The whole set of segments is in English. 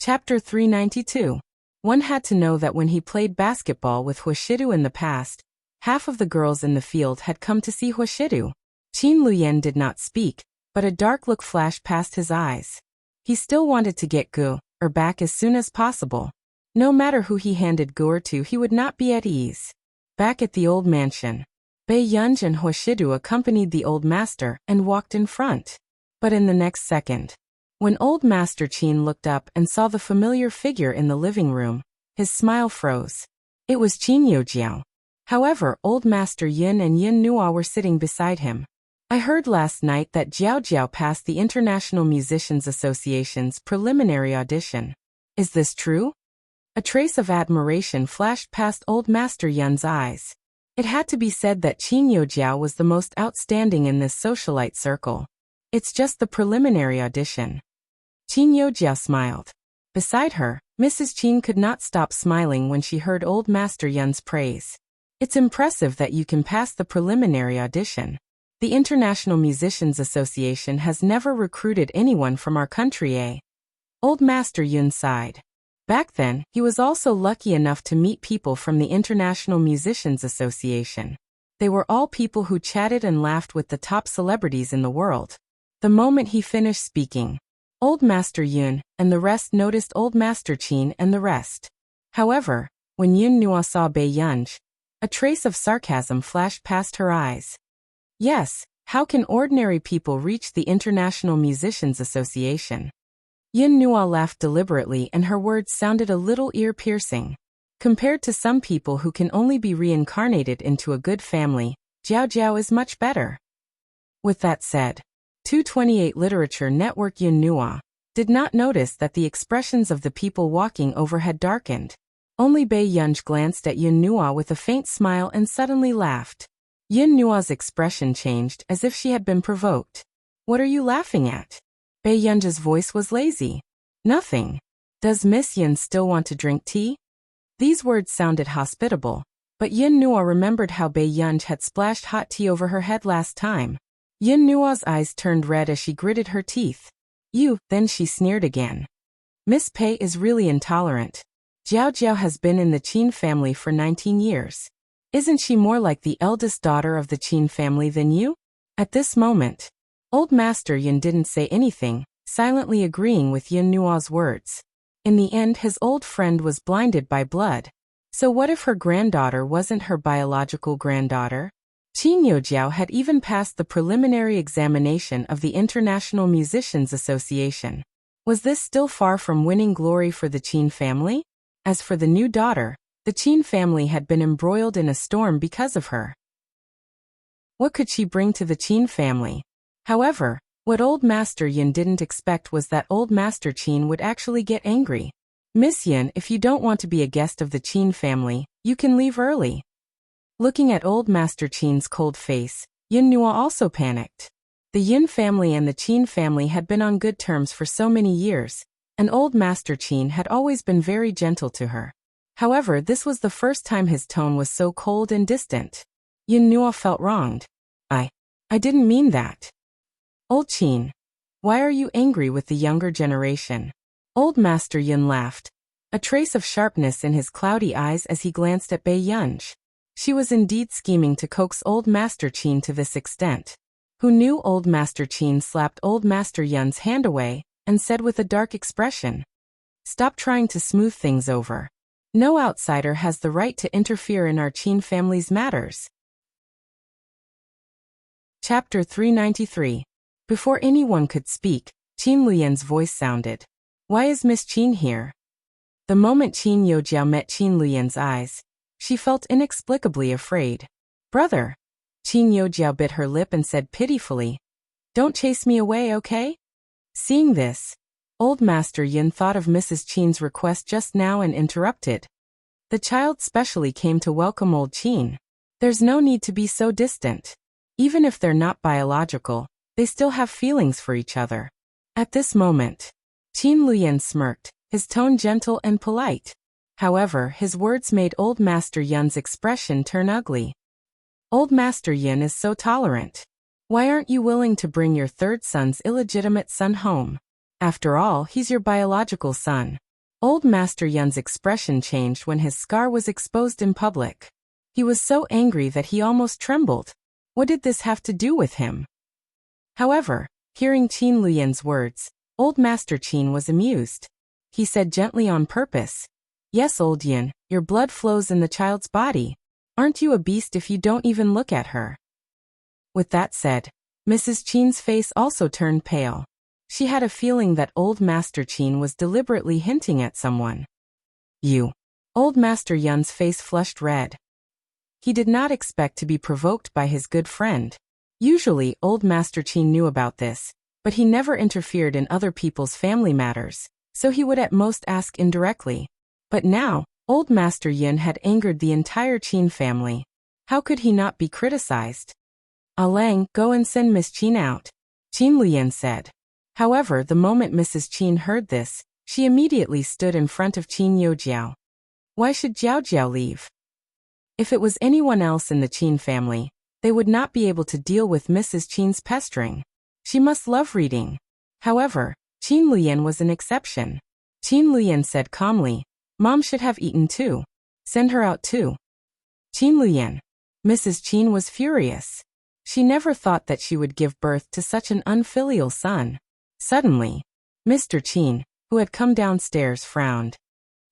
Chapter 392. One had to know that when he played basketball with Hwashidu in the past, half of the girls in the field had come to see Hwashidu. Qin Luyen did not speak, but a dark look flashed past his eyes. He still wanted to get Gu, or back as soon as possible. No matter who he handed Gur to, he would not be at ease. Back at the old mansion, Bei Yunj and Hwashidu accompanied the old master and walked in front. But in the next second, when old Master Qin looked up and saw the familiar figure in the living room, his smile froze. It was Qin Yojiao. However, old Master Yin and Yin Nua were sitting beside him. I heard last night that Jiao Jiao passed the International Musicians Association's preliminary audition. Is this true? A trace of admiration flashed past old Master Yun's eyes. It had to be said that Qin Yojiao was the most outstanding in this socialite circle. It's just the preliminary audition. Qin Yojiao smiled. Beside her, Mrs. Qin could not stop smiling when she heard old Master Yun's praise. It's impressive that you can pass the preliminary audition. The International Musicians Association has never recruited anyone from our country, eh? Old Master Yun sighed. Back then, he was also lucky enough to meet people from the International Musicians Association. They were all people who chatted and laughed with the top celebrities in the world. The moment he finished speaking, old Master Yun and the rest noticed old Master Qin and the rest. However, when Yin Nua saw Bei Yunj, a trace of sarcasm flashed past her eyes. Yes, how can ordinary people reach the International Musicians Association? Yin Nua laughed deliberately and her words sounded a little ear-piercing. Compared to some people who can only be reincarnated into a good family, Jiao Jiao is much better. With that said, 228 Literature Network Yin Nua did not notice that the expressions of the people walking over had darkened. Only Bei Yunj glanced at Yin Nua with a faint smile and suddenly laughed. Yin Nua's expression changed as if she had been provoked. What are you laughing at? Bei Yunj's voice was lazy. Nothing. Does Miss Yin still want to drink tea? These words sounded hospitable, but Yin Nua remembered how Bei Yunj had splashed hot tea over her head last time. Yin Nua's eyes turned red as she gritted her teeth. You, then she sneered again. Miss Pei is really intolerant. Jiao Jiao has been in the Qin family for 19 years. Isn't she more like the eldest daughter of the Qin family than you? At this moment, old Master Yin didn't say anything, silently agreeing with Yin Nua's words. In the end, his old friend was blinded by blood. So what if her granddaughter wasn't her biological granddaughter? Qin Yojiao had even passed the preliminary examination of the International Musicians Association. Was this still far from winning glory for the Qin family? As for the new daughter, the Qin family had been embroiled in a storm because of her. What could she bring to the Qin family? However, what old Master Yin didn't expect was that old Master Qin would actually get angry. Miss Yin, if you don't want to be a guest of the Qin family, you can leave early. Looking at old Master Qin's cold face, Yin Nua also panicked. The Yin family and the Qin family had been on good terms for so many years, and old Master Qin had always been very gentle to her. However, this was the first time his tone was so cold and distant. Yin Nua felt wronged. I didn't mean that. Old Qin, why are you angry with the younger generation? Old Master Yin laughed, a trace of sharpness in his cloudy eyes as he glanced at Bei Yunj. She was indeed scheming to coax old Master Qin to this extent. Who knew? Old Master Qin slapped old Master Yun's hand away and said with a dark expression, "Stop trying to smooth things over. No outsider has the right to interfere in our Qin family's matters." Chapter 393. Before anyone could speak, Qin Luyen's voice sounded. Why is Miss Qin here? The moment Qin Yojiao met Qin Luyen's eyes, she felt inexplicably afraid. Brother. Qin Yojiao bit her lip and said pitifully, "Don't chase me away, okay?" Seeing this, old Master Yin thought of Mrs. Qin's request just now and interrupted. The child specially came to welcome old Qin. There's no need to be so distant. Even if they're not biological, they still have feelings for each other. At this moment, Qin Luyen smirked, his tone gentle and polite. However, his words made old Master Yun's expression turn ugly. Old Master Yin is so tolerant. Why aren't you willing to bring your third son's illegitimate son home? After all, he's your biological son. Old Master Yun's expression changed when his scar was exposed in public. He was so angry that he almost trembled. What did this have to do with him? However, hearing Qin Luyan's words, Old Master Qin was amused. He said gently on purpose, "Yes, Old Yun, your blood flows in the child's body. Aren't you a beast if you don't even look at her?" With that said, Mrs. Qin's face also turned pale. She had a feeling that Old Master Qin was deliberately hinting at someone. "You." Old Master Yun's face flushed red. He did not expect to be provoked by his good friend. Usually, Old Master Qin knew about this, but he never interfered in other people's family matters, so he would at most ask indirectly. But now, Old Master Yun had angered the entire Qin family. How could he not be criticized? "Alang, go and send Miss Qin out," Qin Luyan said. However, the moment Mrs. Qin heard this, she immediately stood in front of Qin Youjiao. Why should Jiao Jiao leave? If it was anyone else in the Qin family, they would not be able to deal with Mrs. Qin's pestering. She must love reading. However, Qin Luyan was an exception. Qin Luyan said calmly, "Mom should have eaten too. Send her out too." Qin Luyan. Mrs. Qin was furious. She never thought that she would give birth to such an unfilial son. Suddenly, Mr. Qin, who had come downstairs, frowned.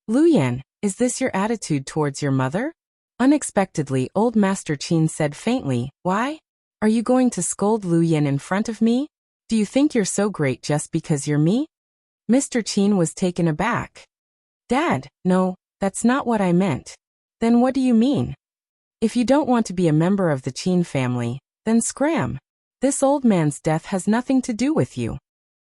"Luyan, is this your attitude towards your mother?" Unexpectedly, Old Master Qin said faintly, "Why? Are you going to scold Luyan in front of me? Do you think you're so great just because you're me?" Mr. Qin was taken aback. "Dad, no, that's not what I meant." "Then what do you mean?" "If you don't want to be a member of the Qin family, then scram. This old man's death has nothing to do with you."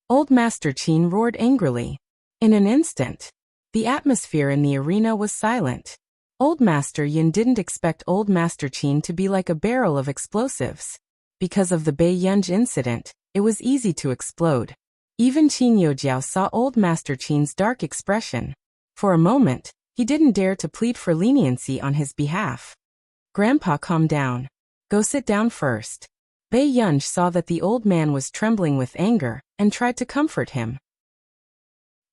Old Master Qin roared angrily. In an instant, the atmosphere in the arena was silent. Old Master Yun didn't expect Old Master Qin to be like a barrel of explosives. Because of the Bei Yunj incident, it was easy to explode. Even Qin Youjiao saw Old Master Qin's dark expression. For a moment, he didn't dare to plead for leniency on his behalf. "Grandpa, calm down. Go sit down first." Bei Yunj saw that the old man was trembling with anger, and tried to comfort him.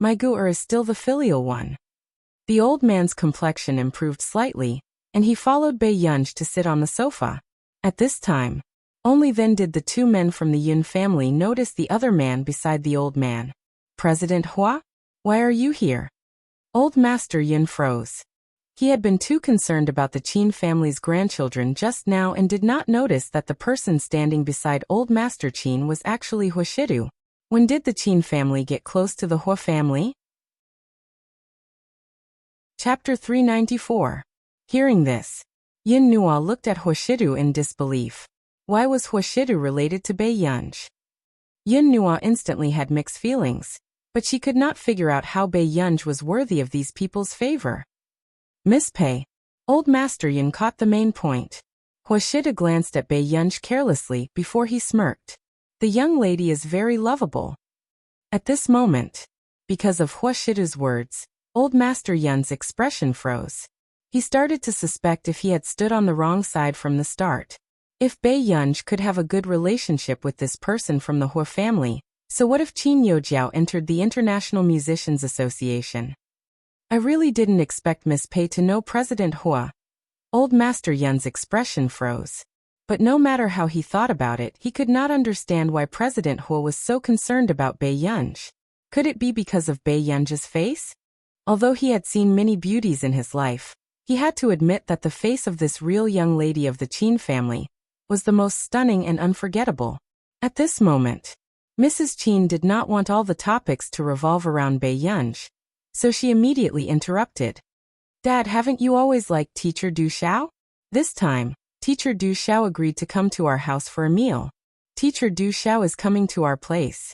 "My Gu'er is still the filial one." The old man's complexion improved slightly, and he followed Bei Yunj to sit on the sofa. At this time, only then did the two men from the Yun family notice the other man beside the old man. "President Hua? Why are you here?" Old Master Yun froze. He had been too concerned about the Qin family's grandchildren just now and did not notice that the person standing beside Old Master Qin was actually Huashidu. When did the Qin family get close to the Hua family? Chapter 394. Hearing this, Yin Nua looked at Huashidu in disbelief. Why was Huashidu related to Bei Yunj? Yin Nua instantly had mixed feelings, but she could not figure out how Bei Yunj was worthy of these people's favor. "Miss Pei." Old Master Yin caught the main point. Huashidu glanced at Bei Yunj carelessly before he smirked. "The young lady is very lovable." At this moment, because of Huashidu's words, Old Master Yun's expression froze. He started to suspect if he had stood on the wrong side from the start. If Bei Yunj could have a good relationship with this person from the Hua family, so what if Qin Youjiao entered the International Musicians Association? "I really didn't expect Miss Pei to know President Hua." Old Master Yun's expression froze. But no matter how he thought about it, he could not understand why President Hua was so concerned about Bei Yunj. Could it be because of Bei Yunj's face? Although he had seen many beauties in his life, he had to admit that the face of this real young lady of the Qin family was the most stunning and unforgettable. At this moment, Mrs. Qin did not want all the topics to revolve around Bei Yunj, so she immediately interrupted. "Dad, haven't you always liked Teacher Du Xiao?" This time, Teacher Du Xiao agreed to come to our house for a meal. "Teacher Du Xiao is coming to our place."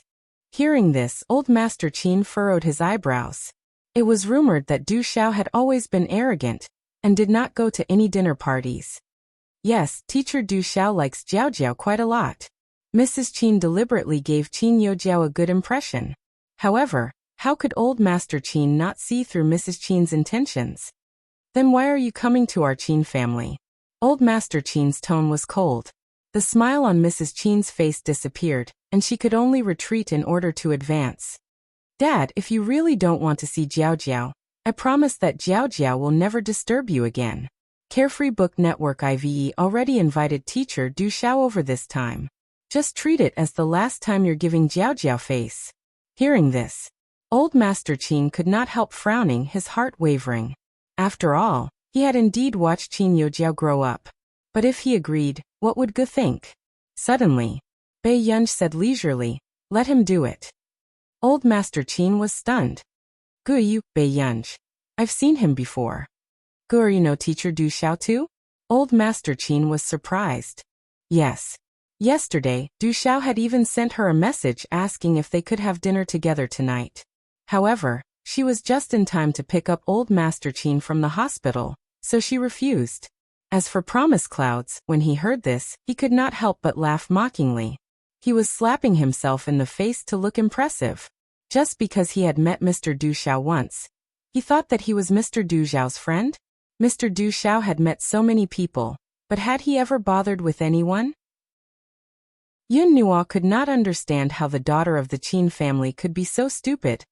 Hearing this, Old Master Qin furrowed his eyebrows. It was rumored that Du Xiao had always been arrogant, and did not go to any dinner parties. Yes, Teacher Du Xiao likes Jiao Jiao quite a lot. Mrs. Qin deliberately gave Qin Youjiao a good impression. However, how could Old Master Qin not see through Mrs. Qin's intentions? "Then why are you coming to our Qin family?" Old Master Qin's tone was cold. The smile on Mrs. Qin's face disappeared, and she could only retreat in order to advance. Dad, if you really don't want to see Jiao Jiao, I promise that Jiao Jiao will never disturb you again. Carefree Book Network IVE already invited teacher Du Xiao over this time. Just treat it as the last time you're giving Jiao Jiao face. Hearing this, old Master Qin could not help frowning, his heart wavering. After all, he had indeed watched Qin Youjiao grow up. But if he agreed, what would Gu think? Suddenly, Bei Yunj said leisurely, let him do it. Old Master Qin was stunned. Gu you, Bei Yunj. I've seen him before. Gu, you know teacher Du Xiao too? Old Master Qin was surprised. Yes. Yesterday, Du Xiao had even sent her a message asking if they could have dinner together tonight. However, she was just in time to pick up old Master Qin from the hospital, so she refused. As for Promise Clouds, when he heard this, he could not help but laugh mockingly. He was slapping himself in the face to look impressive. Just because he had met Mr. Du Xiao once, he thought that he was Mr. Du Xiao's friend? Mr. Du Xiao had met so many people, but had he ever bothered with anyone? Yun Nuo could not understand how the daughter of the Qin family could be so stupid,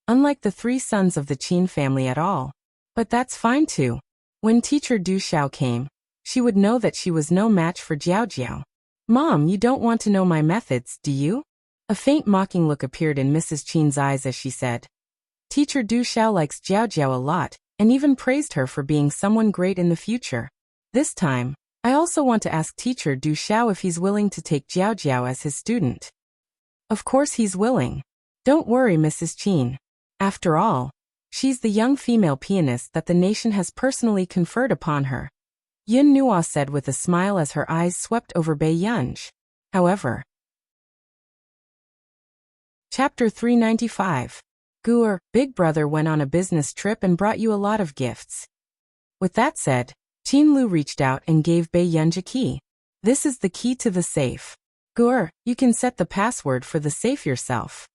unlike the 3 sons of the Qin family at all. But that's fine too. When teacher Du Xiao came, she would know that she was no match for Jiao Jiao. Mom, you don't want to know my methods, do you? A faint mocking look appeared in Mrs. Qin's eyes as she said. Teacher Du Xiao likes Jiao Jiao a lot, and even praised her for being someone great in the future. This time, I also want to ask teacher Du Xiao if he's willing to take Jiao Jiao as his student. Of course he's willing. Don't worry, Mrs. Qin. After all, she's the young female pianist that the nation has personally conferred upon her. Yun Nuo said with a smile as her eyes swept over Bei Yunj. However. Chapter 395. Gu'er, Big Brother went on a business trip and brought you a lot of gifts. With that said, Qin Lu reached out and gave Bei Yunj a key. This is the key to the safe. Gu'er, you can set the password for the safe yourself.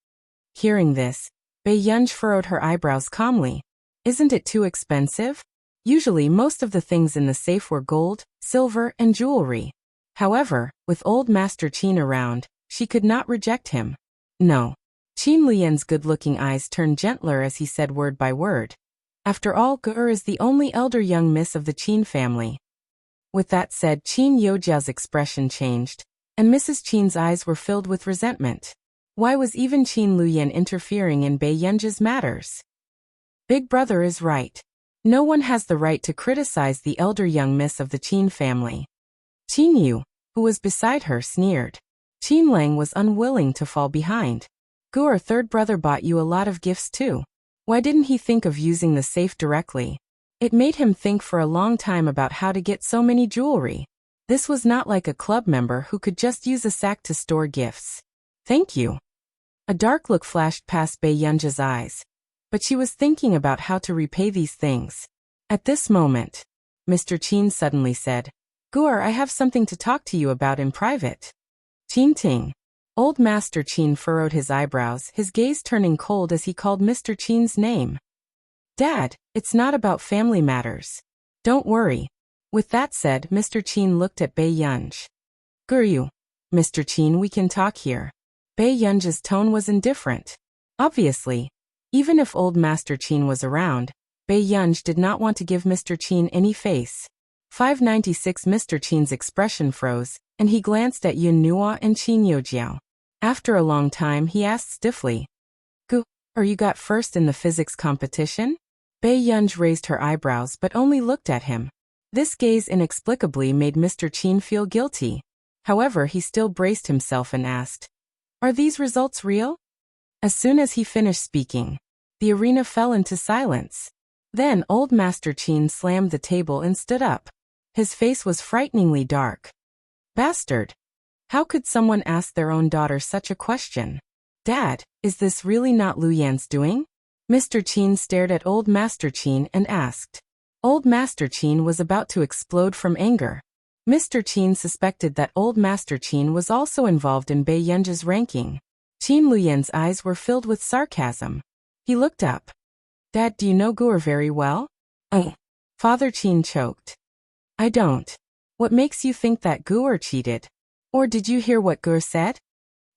Hearing this, Bei Yunj furrowed her eyebrows calmly. Isn't it too expensive? Usually most of the things in the safe were gold, silver, and jewelry. However, with old Master Qin around, she could not reject him. No. Qin Luyan's good-looking eyes turned gentler as he said word by word. After all, Gu'er is the only elder young miss of the Qin family. With that said, Qin Youjiao's expression changed, and Mrs. Qin's eyes were filled with resentment. Why was even Qin Luyan interfering in Bei Yunj's matters? Big Brother is right. No one has the right to criticize the elder young miss of the Qin family. Qin Yu, who was beside her, sneered. Qin Lang was unwilling to fall behind. Gu'er, third brother bought you a lot of gifts too. Why didn't he think of using the safe directly? It made him think for a long time about how to get so many jewelry. This was not like a club member who could just use a sack to store gifts. Thank you. A dark look flashed past Bei Yunj's eyes. But she was thinking about how to repay these things. At this moment, Mr. Qin suddenly said, Gu'er, I have something to talk to you about in private. Qin Ting. Old Master Qin furrowed his eyebrows, his gaze turning cold as he called Mr. Qin's name. Dad, it's not about family matters. Don't worry. With that said, Mr. Qin looked at Bei Yunj. Gu'er, Mr. Qin, we can talk here. Bei Yunj's tone was indifferent. Obviously, even if old Master Qin was around, Bei Yunj did not want to give Mr. Qin any face. 596 Mr. Qin's expression froze, and he glanced at Yun Nuo and Qin Youjiao. After a long time he asked stiffly, Gu, you got first in the physics competition? Bei Yunj raised her eyebrows but only looked at him. This gaze inexplicably made Mr. Qin feel guilty. However, he still braced himself and asked, Are these results real? As soon as he finished speaking, the arena fell into silence. Then old Master Qin slammed the table and stood up. His face was frighteningly dark. Bastard! How could someone ask their own daughter such a question? Dad, is this really not Luyan's doing? Mr. Qin stared at old Master Qin and asked. Old Master Qin was about to explode from anger. Mr. Qin suspected that old Master Qin was also involved in Bei Yunj's ranking. Qin Luyan's eyes were filled with sarcasm. He looked up. Dad, do you know Gu'er very well? Father Qin choked. I don't. What makes you think that Gu'er cheated? Or did you hear what Gu'er said?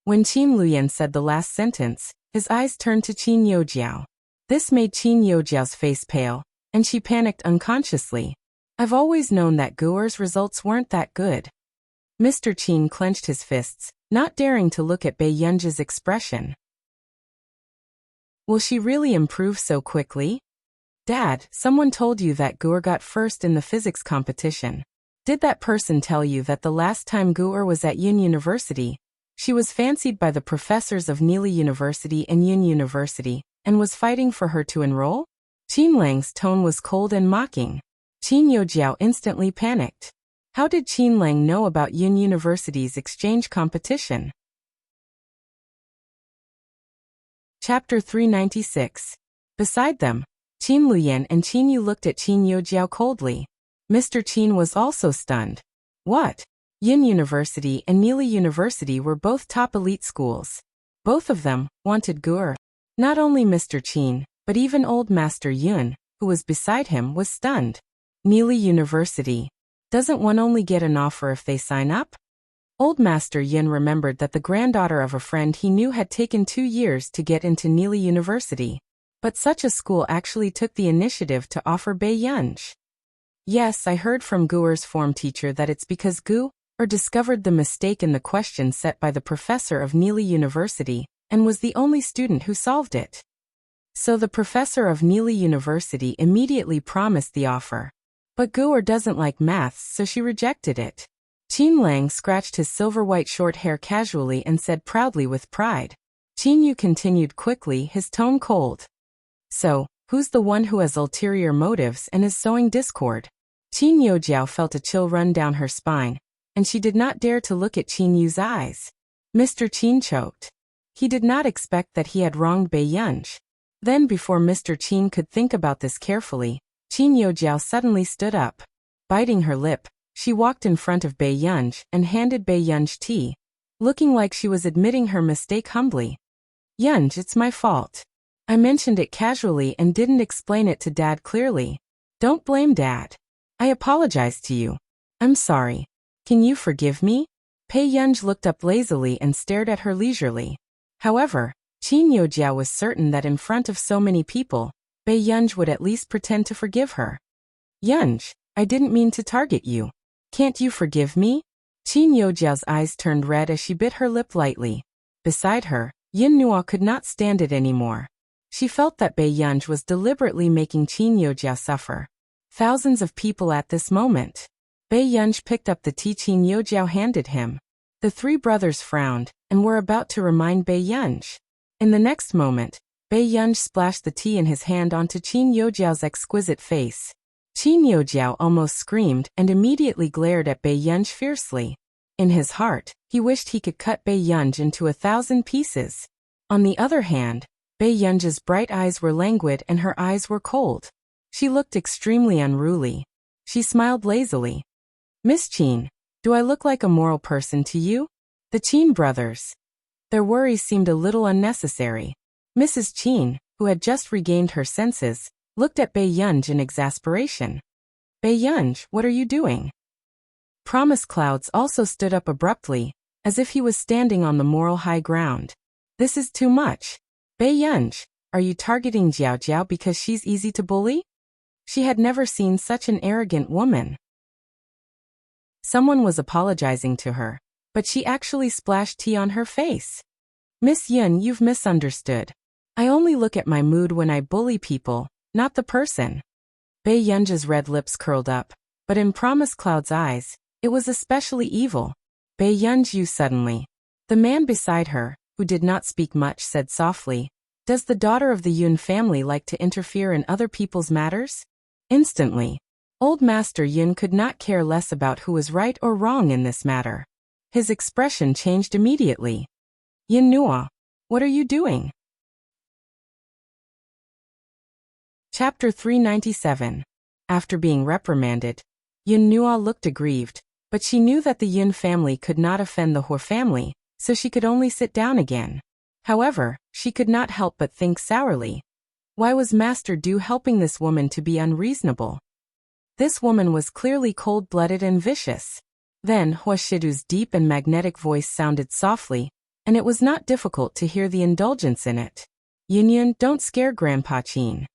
When Qin Luyan said the last sentence, His eyes turned to Qin Yojiao. This made Qin Yojiao's face pale, and she panicked unconsciously. I've always known that Guer's results weren't that good. Mr. Qin clenched his fists, not daring to look at Bei Yunji's expression. Will she really improve so quickly? Dad, someone told you that Guer got first in the physics competition. Did that person tell you that the last time Guer was at Yun University, she was fancied by the professors of Nili University and Yun University, and was fighting for her to enroll? Qin Lang's tone was cold and mocking. Qin Yojiao instantly panicked. How did Qin Lang know about Yun University's exchange competition? Chapter 396. Beside them, Qin Luyan and Qin Yu looked at Qin Yojiao coldly. Mr. Qin was also stunned. What? Yun University and Nili University were both top elite schools. Both of them wanted Guer. Not only Mr. Qin, but even Old Master Yun, who was beside him, was stunned. Nili University. Doesn't one only get an offer if they sign up? Old Master Yun remembered that the granddaughter of a friend he knew had taken 2 years to get into Nili University. But such a school actually took the initiative to offer Bei Yunj. Yes, I heard from Guer's form teacher that it's because Guer discovered the mistake in the question set by the professor of Nili University, and was the only student who solved it. So the professor of Nili University immediately promised the offer. But Guer doesn't like maths, so she rejected it. Qin Lang scratched his silver-white short hair casually and said proudly with pride. Qin Yu continued quickly, his tone cold. So, who's the one who has ulterior motives and is sowing discord? Qin Yojiao felt a chill run down her spine, and she did not dare to look at Qin Yu's eyes. Mr. Qin choked. He did not expect that he had wronged Bei Yunj. Then before Mr. Qin could think about this carefully, Qin Yojiao suddenly stood up. Biting her lip, she walked in front of Bei Yunj and handed Bei Yunj tea, looking like she was admitting her mistake humbly. Yunj, it's my fault. I mentioned it casually and didn't explain it to Dad clearly. Don't blame Dad. I apologize to you. I'm sorry. Can you forgive me? Bei Yunj looked up lazily and stared at her leisurely. However, Qin Yojiao was certain that in front of so many people, Bei Yunj would at least pretend to forgive her. Yunj, I didn't mean to target you. Can't you forgive me? Qin Yojiao's eyes turned red as she bit her lip lightly. Beside her, Yin Nuo could not stand it anymore. She felt that Bei Yunj was deliberately making Qin Yojiao suffer. Thousands of people at this moment. Bei Yunj picked up the tea Qin Yojiao handed him. The 3 brothers frowned, and were about to remind Bei Yunj. In the next moment, Bei Yunj splashed the tea in his hand onto Qin Yojiao's exquisite face. Qin Yojiao almost screamed and immediately glared at Bei Yunj fiercely. In his heart, he wished he could cut Bei Yunj into 1,000 pieces. On the other hand, Bei Yunj's bright eyes were languid and her eyes were cold. She looked extremely unruly. She smiled lazily. Miss Qin, do I look like a moral person to you? The Qin brothers. Their worries seemed a little unnecessary. Mrs. Qin, who had just regained her senses, looked at Bei Yunj in exasperation. Bei Yunj, what are you doing? Promise Clouds also stood up abruptly, as if he was standing on the moral high ground. This is too much. Bei Yunj, are you targeting Jiao Jiao because she's easy to bully? She had never seen such an arrogant woman. Someone was apologizing to her, but she actually splashed tea on her face. Miss Yun, you've misunderstood. I only look at my mood when I bully people, not the person. Bei Yunj's red lips curled up, but in Promise Cloud's eyes, it was especially evil. Bei Yunj, you suddenly. The man beside her, who did not speak much, said softly, does the daughter of the Yun family like to interfere in other people's matters? Instantly, Old Master Yun could not care less about who was right or wrong in this matter. His expression changed immediately. Yin Nuo, what are you doing? Chapter 397. After being reprimanded, Yin Nuo looked aggrieved, but she knew that the Yun family could not offend the Huo family, so she could only sit down again. However, she could not help but think sourly. Why was Master Du helping this woman to be unreasonable? This woman was clearly cold-blooded and vicious. Then Huo Shidu's deep and magnetic voice sounded softly, and it was not difficult to hear the indulgence in it. Yun, don't scare Grandpa Qin.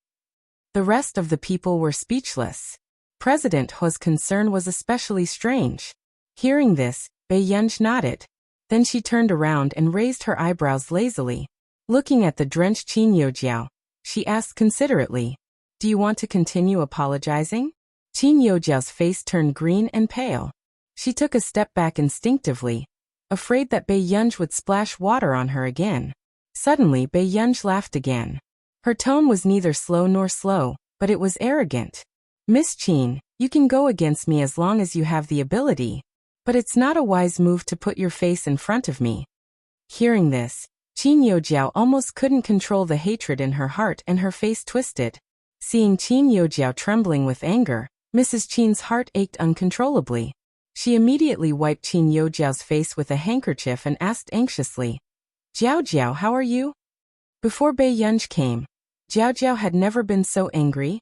The rest of the people were speechless. President Hu's concern was especially strange. Hearing this, Bei Yunj nodded. Then she turned around and raised her eyebrows lazily. Looking at the drenched Qin Youjiao, she asked considerately, "Do you want to continue apologizing?" Qin Youjiao's face turned green and pale. She took a step back instinctively, afraid that Bei Yunj would splash water on her again. Suddenly Bei Yunj laughed again. Her tone was neither slow nor slow, but it was arrogant. "Miss Qin, you can go against me as long as you have the ability. But it's not a wise move to put your face in front of me." Hearing this, Qin Youjiao almost couldn't control the hatred in her heart and her face twisted. Seeing Qin Youjiao trembling with anger, Mrs. Qin's heart ached uncontrollably. She immediately wiped Qin Youjiao's face with a handkerchief and asked anxiously, "Jiao Jiao, how are you?" Before Bei Yunj came, Jiao Jiao had never been so angry.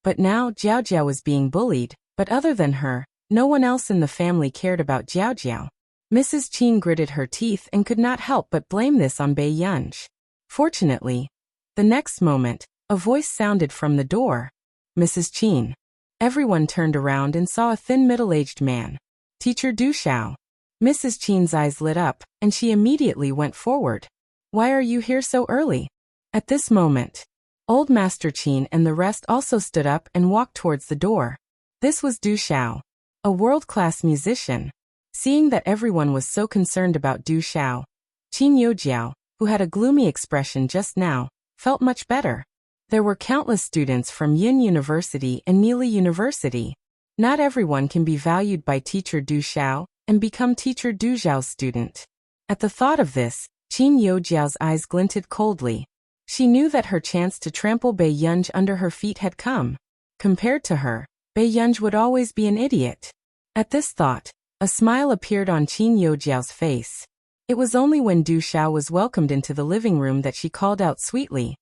But now Jiao Jiao was being bullied, but other than her, no one else in the family cared about Jiao Jiao. Mrs. Qin gritted her teeth and could not help but blame this on Bei Yunj. Fortunately, the next moment, a voice sounded from the door. "Mrs. Qin." Everyone turned around and saw a thin middle-aged man. "Teacher Du Xiao." Mrs. Qin's eyes lit up, and she immediately went forward. "Why are you here so early?" At this moment, Old Master Qin and the rest also stood up and walked towards the door. This was Du Xiao, a world-class musician. Seeing that everyone was so concerned about Du Xiao, Qin Youjiao, who had a gloomy expression just now, felt much better. There were countless students from Yin University and Nili University. Not everyone can be valued by Teacher Du Xiao and become Teacher Du Xiao's student. At the thought of this, Qin Youjiao's eyes glinted coldly. She knew that her chance to trample Bei Yunj under her feet had come. Compared to her, Bei Yunj would always be an idiot. At this thought, a smile appeared on Qin Youjiao's face. It was only when Du Xiao was welcomed into the living room that she called out sweetly,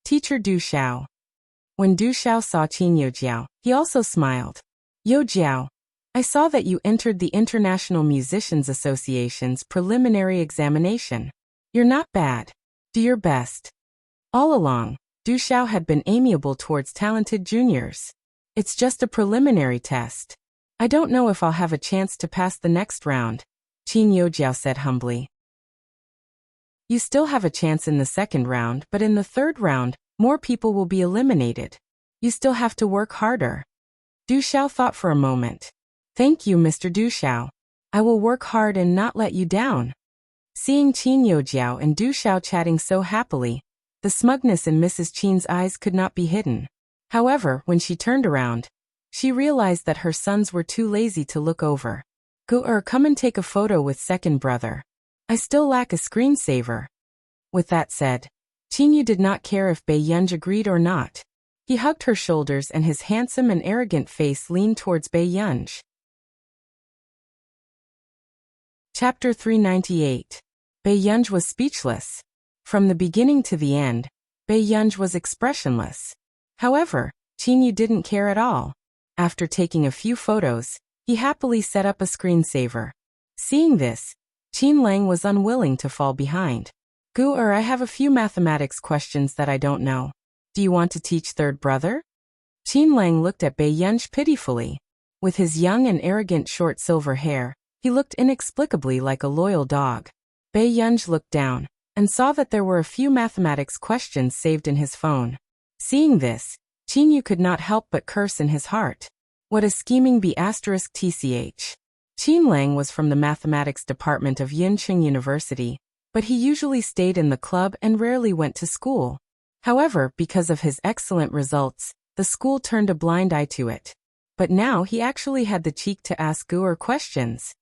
"Teacher Du Xiao." When Du Xiao saw Qin Youjiao, he also smiled. "Youjiao, I saw that you entered the International Musicians Association's preliminary examination. You're not bad. Do your best." All along, Du Xiao had been amiable towards talented juniors. "It's just a preliminary test. I don't know if I'll have a chance to pass the next round," Qin Youjiao said humbly. "You still have a chance in the second round, but in the third round, more people will be eliminated. You still have to work harder." Du Xiao thought for a moment. "Thank you, Mr. Du Xiao. I will work hard and not let you down." Seeing Qin Youjiao and Du Xiao chatting so happily, the smugness in Mrs. Qin's eyes could not be hidden. However, when she turned around, she realized that her sons were too lazy to look over. "Gu-er, come and take a photo with second brother. I still lack a screensaver." With that said, Qin Yu did not care if Bei Yunj agreed or not. He hugged her shoulders and his handsome and arrogant face leaned towards Bei Yunj. Chapter 398. Bei Yunj was speechless. From the beginning to the end, Bei Yunj was expressionless. However, Qin Yu didn't care at all. After taking a few photos, he happily set up a screensaver. Seeing this, Qin Lang was unwilling to fall behind. "Gu-er, I have a few mathematics questions that I don't know. Do you want to teach third brother?" Qin Lang looked at Bei Yunj pitifully. With his young and arrogant short silver hair, he looked inexplicably like a loyal dog. Bei Yunj looked down and saw that there were a few mathematics questions saved in his phone. Seeing this, Qin Yu could not help but curse in his heart. What a scheming B***tch. Qin Lang was from the mathematics department of Yincheng University, but he usually stayed in the club and rarely went to school. However, because of his excellent results, the school turned a blind eye to it. But now he actually had the cheek to ask Gu-er questions.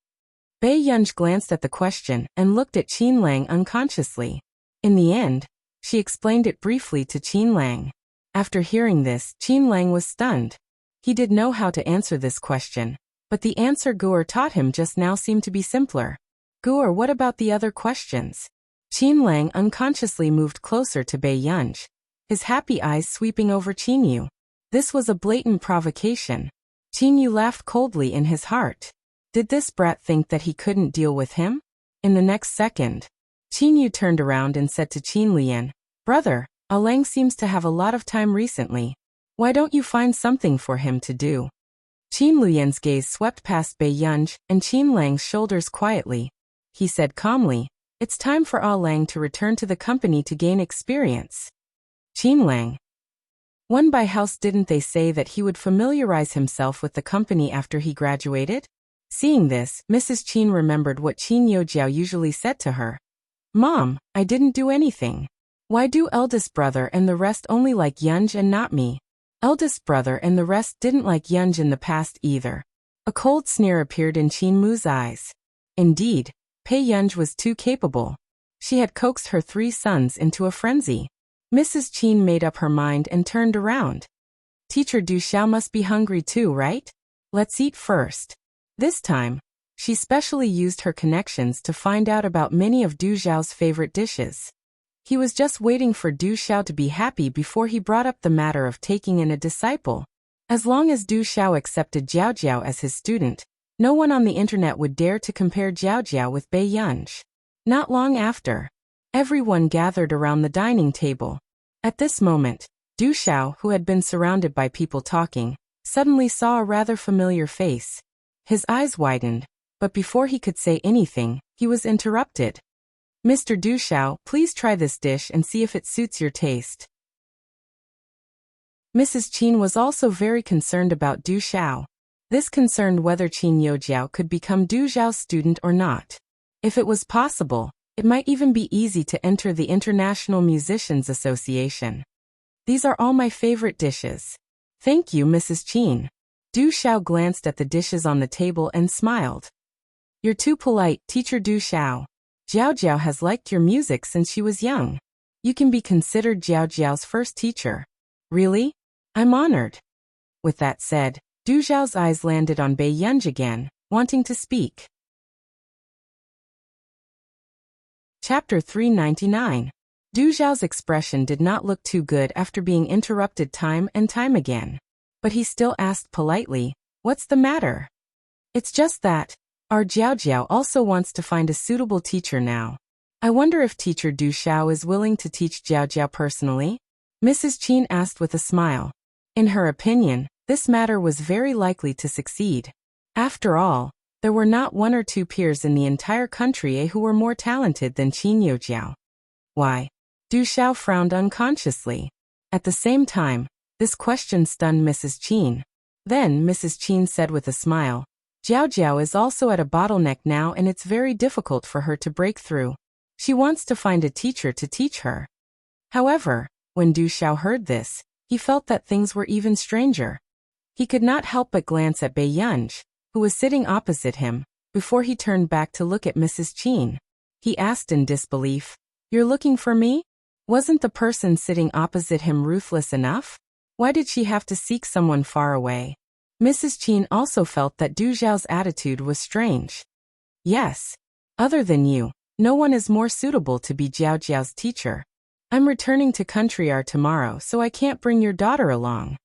Bei Yunj glanced at the question and looked at Qin Lang unconsciously. In the end, she explained it briefly to Qin Lang. After hearing this, Qin Lang was stunned. He did know how to answer this question, but the answer Gu-er taught him just now seemed to be simpler. "Gu-er, what about the other questions?" Qin Lang unconsciously moved closer to Bei Yunj, his happy eyes sweeping over Qin Yu. This was a blatant provocation. Qin Yu laughed coldly in his heart. Did this brat think that he couldn't deal with him? In the next second, Qin Yu turned around and said to Qin Luyan, "Brother, Lang seems to have a lot of time recently. Why don't you find something for him to do?" Qin Luyan's gaze swept past Bei Yunj and Qin Lang's shoulders quietly. He said calmly, "It's time for Lang to return to the company to gain experience." Qin Lang. One by house, didn't they say that he would familiarize himself with the company after he graduated? Seeing this, Mrs. Qin remembered what Qin Yojiao usually said to her. "Mom, I didn't do anything. Why do eldest brother and the rest only like Yunj and not me?" Eldest brother and the rest didn't like Yunj in the past either. A cold sneer appeared in Qin Mu's eyes. Indeed, Pei Yunj was too capable. She had coaxed her 3 sons into a frenzy. Mrs. Qin made up her mind and turned around. "Teacher Du Xiao must be hungry too, right? Let's eat first." This time, she specially used her connections to find out about many of Du Xiao's favorite dishes. He was just waiting for Du Xiao to be happy before he brought up the matter of taking in a disciple. As long as Du Xiao accepted Jiao Jiao as his student, no one on the internet would dare to compare Jiao Jiao with Bei Yunj. Not long after, everyone gathered around the dining table. At this moment, Du Xiao, who had been surrounded by people talking, suddenly saw a rather familiar face. His eyes widened, but before he could say anything, he was interrupted. "Mr. Du Xiao, please try this dish and see if it suits your taste." Mrs. Qin was also very concerned about Du Xiao. This concerned whether Qin Yojiao could become Du Xiao's student or not. If it was possible, it might even be easy to enter the International Musicians Association. "These are all my favorite dishes." "Thank you, Mrs. Qin." Du Xiao glanced at the dishes on the table and smiled. "You're too polite, Teacher Du Xiao. Jiao Jiao has liked your music since she was young. You can be considered Jiao Jiao's first teacher." "Really? I'm honored." With that said, Du Xiao's eyes landed on Bei Yunj again, wanting to speak. Chapter 399. Du Xiao's expression did not look too good after being interrupted time and time again. But he still asked politely, "What's the matter?" "It's just that our Jiao Jiao also wants to find a suitable teacher now. I wonder if Teacher Du Xiao is willing to teach Jiao Jiao personally?" Mrs. Qin asked with a smile. In her opinion, this matter was very likely to succeed. After all, there were not 1 or 2 peers in the entire country who were more talented than Qin Yojiao. "Why?" Du Xiao frowned unconsciously. At the same time, this question stunned Mrs. Qin. Then Mrs. Qin said with a smile, "Jiao Jiao is also at a bottleneck now and it's very difficult for her to break through. She wants to find a teacher to teach her." However, when Du Xiao heard this, he felt that things were even stranger. He could not help but glance at Bei Yunj, who was sitting opposite him, before he turned back to look at Mrs. Qin. He asked in disbelief, "You're looking for me? Wasn't the person sitting opposite him ruthless enough? Why did she have to seek someone far away?" Mrs. Qin also felt that Du Xiao's attitude was strange. "Yes. Other than you, no one is more suitable to be Jiao Jiao's teacher. I'm returning to Country R tomorrow, so I can't bring your daughter along."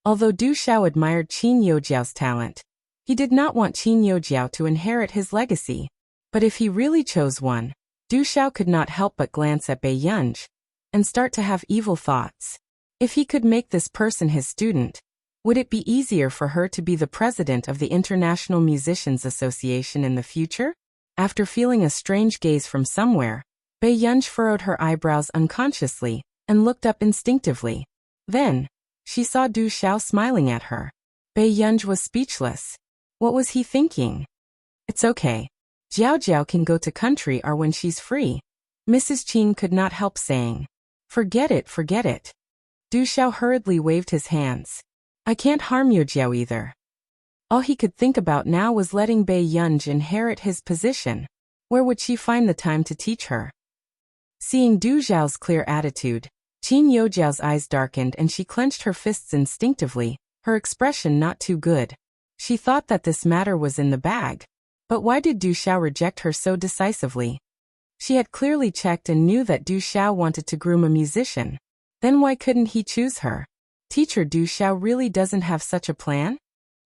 Although Du Xiao admired Qin Yojiao's talent, he did not want Qin Yojiao to inherit his legacy. But if he really chose one, Du Xiao could not help but glance at Bei Yunj and start to have evil thoughts. If he could make this person his student, would it be easier for her to be the president of the International Musicians Association in the future? After feeling a strange gaze from somewhere, Bei Yunj furrowed her eyebrows unconsciously and looked up instinctively. Then, she saw Du Xiao smiling at her. Bei Yunj was speechless. What was he thinking? "It's okay. Jiao Jiao can go to Country R when she's free." Mrs. Qin could not help saying. Forget it, forget it." Du Xiao hurriedly waved his hands. "I can't harm Yojiao either." All he could think about now was letting Bei Yunj inherit his position. Where would she find the time to teach her? Seeing Du Xiao's clear attitude, Qin Yojiao's eyes darkened and she clenched her fists instinctively, her expression not too good. She thought that this matter was in the bag. But why did Du Xiao reject her so decisively? She had clearly checked and knew that Du Xiao wanted to groom a musician. Then why couldn't he choose her? Teacher Du Xiao really doesn't have such a plan?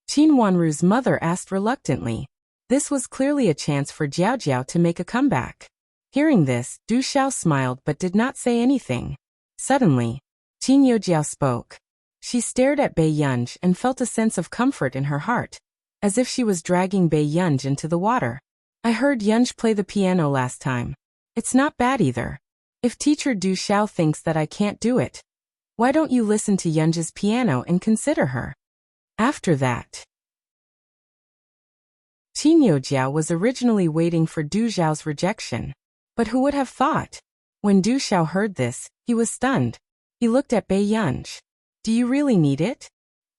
Qin Wanru's mother asked reluctantly. This was clearly a chance for Jiao Jiao to make a comeback. Hearing this, Du Xiao smiled but did not say anything. Suddenly, Qin Youjiao spoke. She stared at Bei Yunj and felt a sense of comfort in her heart, as if she was dragging Bei Yunj into the water. I heard Yunj play the piano last time. It's not bad either. If teacher Du Xiao thinks that I can't do it, why don't you listen to Yunj's piano and consider her? After that, Qin Youjiao was originally waiting for Du Xiao's rejection. But who would have thought? When Du Xiao heard this, he was stunned. He looked at Bei Yunj. Do you really need it?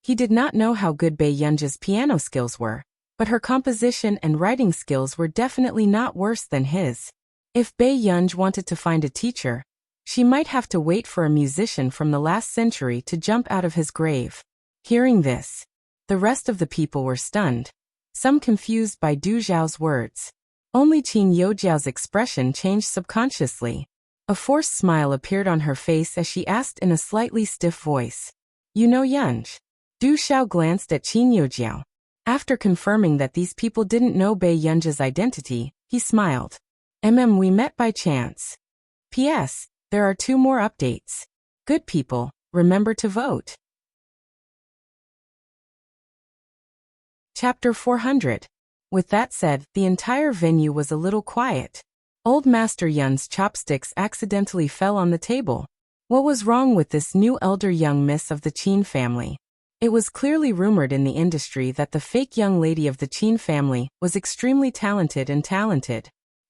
He did not know how good Bei Yunj's piano skills were, but her composition and writing skills were definitely not worse than his. If Bei Yunj wanted to find a teacher, she might have to wait for a musician from the last century to jump out of his grave. Hearing this, the rest of the people were stunned, some confused by Du Xiao's words. Only Qin Youjiao's expression changed subconsciously. A forced smile appeared on her face as she asked in a slightly stiff voice. You know Yunj? Du Xiao glanced at Qin Youjiao. After confirming that these people didn't know Bei Yunj's identity, he smiled. We met by chance. P.S. There are 2 more updates. Good people, remember to vote. Chapter 400. With that said, the entire venue was a little quiet. Old Master Yun's chopsticks accidentally fell on the table. What was wrong with this new elder young miss of the Qin family? It was clearly rumored in the industry that the fake young lady of the Qin family was extremely talented.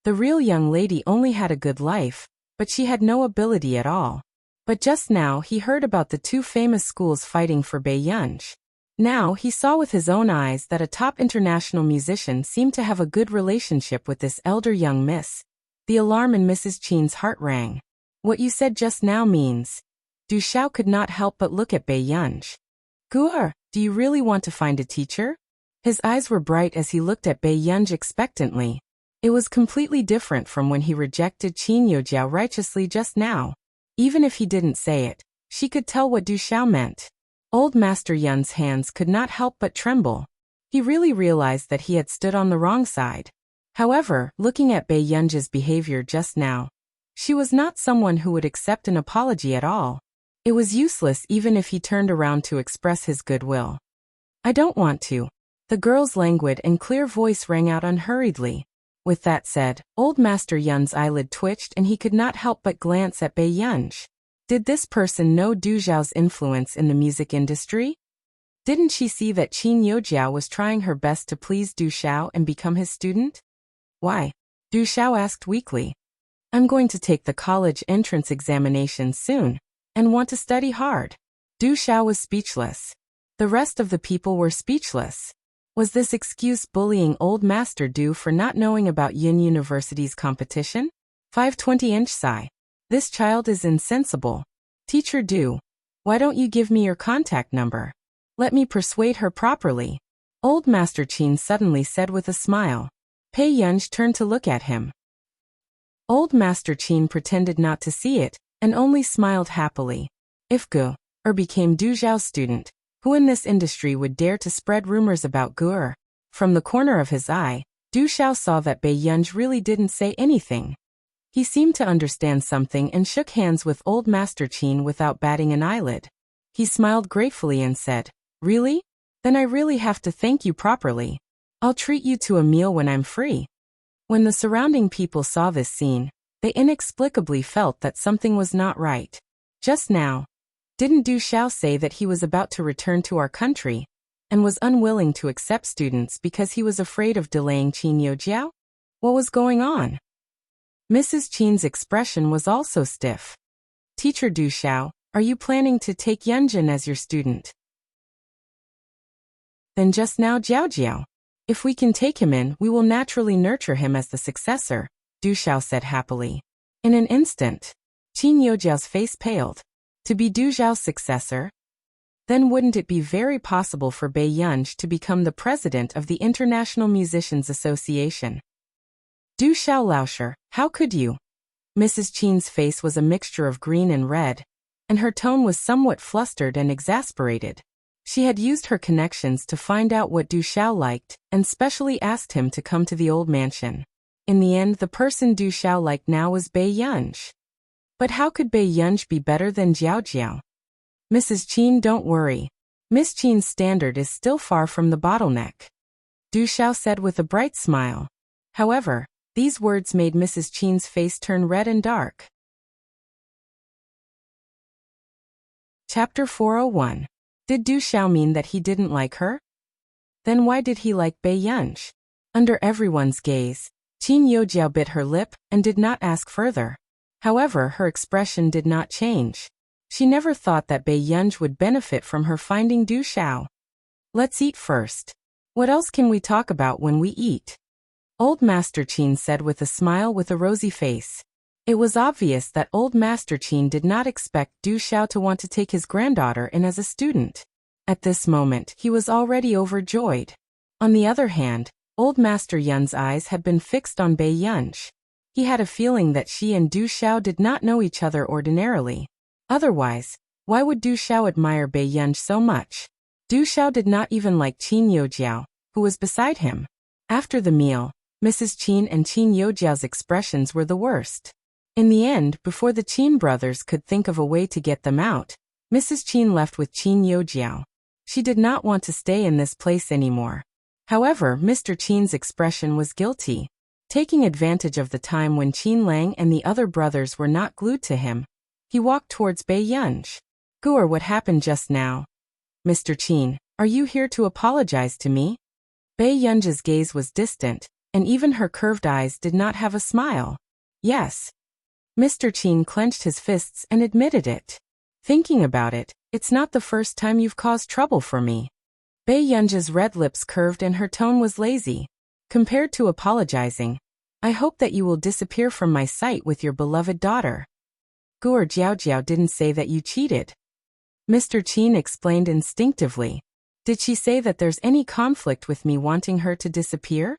The real young lady only had a good life, but she had no ability at all. But just now he heard about the 2 famous schools fighting for Bei Yunj. Now he saw with his own eyes that a top international musician seemed to have a good relationship with this elder young miss. The alarm in Mrs. Qin's heart rang. What you said just now means. Du Xiao could not help but look at Bei Yunj. Guer, do you really want to find a teacher? His eyes were bright as he looked at Bei Yunj expectantly. It was completely different from when he rejected Qin Youjiao righteously just now. Even if he didn't say it, she could tell what Du Xiao meant. Old Master Yun's hands could not help but tremble. He really realized that he had stood on the wrong side. However, looking at Bei Yunj's behavior just now, she was not someone who would accept an apology at all. It was useless even if he turned around to express his goodwill. I don't want to. The girl's languid and clear voice rang out unhurriedly. With that said, Old Master Yun's eyelid twitched and he could not help but glance at Bei Yunj. Did this person know Du Xiao's influence in the music industry? Didn't she see that Qin Youjiao was trying her best to please Du Xiao and become his student? Why? Du Xiao asked weakly. I'm going to take the college entrance examination soon, and want to study hard. Du Xiao was speechless. The rest of the people were speechless. Was this excuse bullying Old Master Du for not knowing about Yin University's competition? 520-inch sigh. This child is insensible. Teacher Du, why don't you give me your contact number? Let me persuade her properly. Old Master Qin suddenly said with a smile. Bei Yunj turned to look at him. Old Master Qin pretended not to see it, and only smiled happily. If Gu became Du Xiao's student, who in this industry would dare to spread rumors about Gu? From the corner of his eye, Du Xiao saw that Bei Yunj really didn't say anything. He seemed to understand something and shook hands with Old Master Qin without batting an eyelid. He smiled gratefully and said, Really? Then I really have to thank you properly. I'll treat you to a meal when I'm free. When the surrounding people saw this scene, they inexplicably felt that something was not right. Just now, didn't Du Xiao say that he was about to return to our country, and was unwilling to accept students because he was afraid of delaying Qin Youjiao? What was going on? Mrs. Qin's expression was also stiff. Teacher Du Xiao, are you planning to take Yunjin as your student? Then just now Jiao. If we can take him in, we will naturally nurture him as the successor, Du Xiao said happily. In an instant, Qin Youjiao's face paled. To be Du Xiao's successor? Then wouldn't it be very possible for Bei Yunj to become the president of the International Musicians Association? Du Xiao Laosher, how could you? Mrs. Qin's face was a mixture of green and red, and her tone was somewhat flustered and exasperated. She had used her connections to find out what Du Xiao liked, and specially asked him to come to the old mansion. In the end, the person Du Xiao liked now was Bei Yunj. But how could Bei Yunj be better than Jiao Jiao? Mrs. Qin, don't worry. Miss Qin's standard is still far from the bottleneck, Du Xiao said with a bright smile. However, these words made Mrs. Qin's face turn red and dark. Chapter 401. Did Du Xiao mean that he didn't like her? Then why did he like Bei Yunj? Under everyone's gaze, Qin Youjiao bit her lip and did not ask further. However, her expression did not change. She never thought that Bei Yunj would benefit from her finding Du Xiao. Let's eat first. What else can we talk about when we eat? Old Master Qin said with a smile with a rosy face. It was obvious that Old Master Qin did not expect Du Xiao to want to take his granddaughter in as a student. At this moment, he was already overjoyed. On the other hand, Old Master Yun's eyes had been fixed on Bei Yunj. He had a feeling that she and Du Xiao did not know each other ordinarily. Otherwise, why would Du Xiao admire Bei Yunj so much? Du Xiao did not even like Qin Youjiao, who was beside him. After the meal, Mrs. Qin and Qin Youjiao's expressions were the worst. In the end, before the Qin brothers could think of a way to get them out, Mrs. Qin left with Qin Youjiao. She did not want to stay in this place anymore. However, Mr. Qin's expression was guilty. Taking advantage of the time when Qin Lang and the other brothers were not glued to him, he walked towards Bei Yunj. Guer, what happened just now? Mr. Qin, are you here to apologize to me? Bei Yunj's gaze was distant, and even her curved eyes did not have a smile. Yes. Mr. Qin clenched his fists and admitted it. Thinking about it, it's not the first time you've caused trouble for me. Bei Yunj's red lips curved and her tone was lazy. Compared to apologizing, I hope that you will disappear from my sight with your beloved daughter. Guer, Jiao Jiao didn't say that you cheated. Mr. Qin explained instinctively. Did she say that there's any conflict with me wanting her to disappear?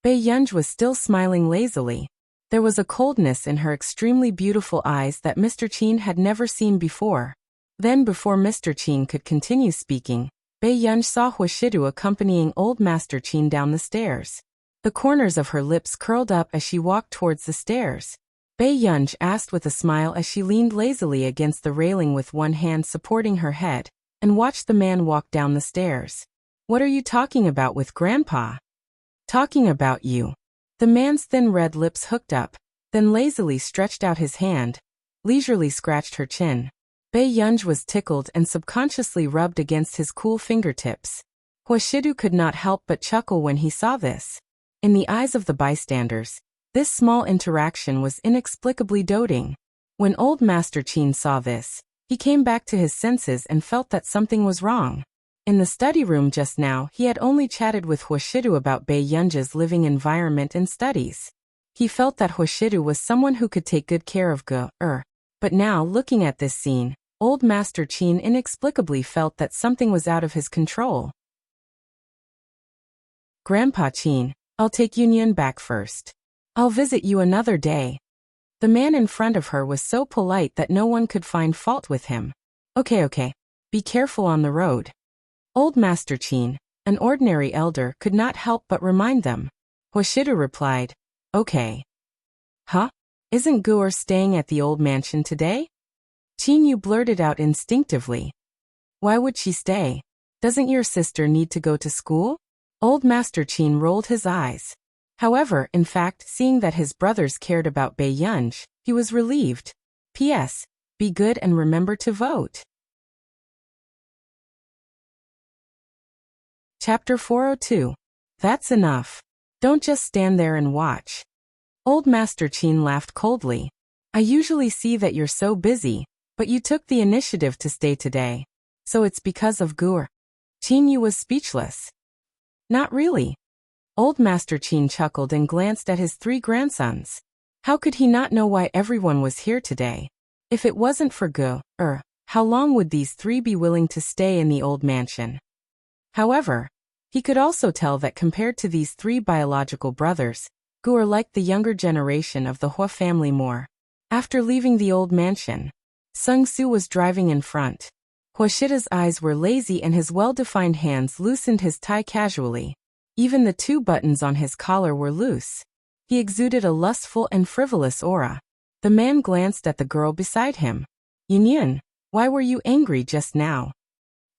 Bei Yunj was still smiling lazily. There was a coldness in her extremely beautiful eyes that Mr. Qin had never seen before. Then before Mr. Qin could continue speaking, Bei Yunj saw Huashidu accompanying Old Master Qin down the stairs. The corners of her lips curled up as she walked towards the stairs. Bei Yunj asked with a smile as she leaned lazily against the railing with one hand supporting her head, and watched the man walk down the stairs. What are you talking about with Grandpa? Talking about you. The man's thin red lips hooked up, then lazily stretched out his hand, leisurely scratched her chin. Bei Yunj was tickled and subconsciously rubbed against his cool fingertips. Huashidu could not help but chuckle when he saw this. In the eyes of the bystanders, this small interaction was inexplicably doting. When Old Master Qin saw this, he came back to his senses and felt that something was wrong. In the study room just now, he had only chatted with Huashidu about Bei Yunj's living environment and studies. He felt that Huashidu was someone who could take good care of Guer. But now, looking at this scene, Old Master Qin inexplicably felt that something was out of his control. Grandpa Qin, I'll take Yunyan back first. I'll visit you another day. The man in front of her was so polite that no one could find fault with him. Okay. Be careful on the road. Old Master Qin, an ordinary elder, could not help but remind them. Huashidu replied, Okay. Huh? Isn't Guer staying at the old mansion today? Qin Yu blurted out instinctively. Why would she stay? Doesn't your sister need to go to school? Old Master Qin rolled his eyes. However, in fact, seeing that his brothers cared about Bei Yunj, he was relieved. P.S. Be good and remember to vote. Chapter 402. That's enough. Don't just stand there and watch. Old Master Qin laughed coldly. I usually see that you're so busy, but you took the initiative to stay today. So it's because of Guer. Qin Yu was speechless. Not really. Old Master Qin chuckled and glanced at his 3 grandsons. How could he not know why everyone was here today? If it wasn't for Guer, how long would these 3 be willing to stay in the old mansion? However, he could also tell that compared to these 3 biological brothers, Guer liked the younger generation of the Hua family more. After leaving the old mansion, Sung Su was driving in front. Huashida's eyes were lazy and his well-defined hands loosened his tie casually. Even the 2 buttons on his collar were loose. He exuded a lustful and frivolous aura. The man glanced at the girl beside him. Yun, why were you angry just now?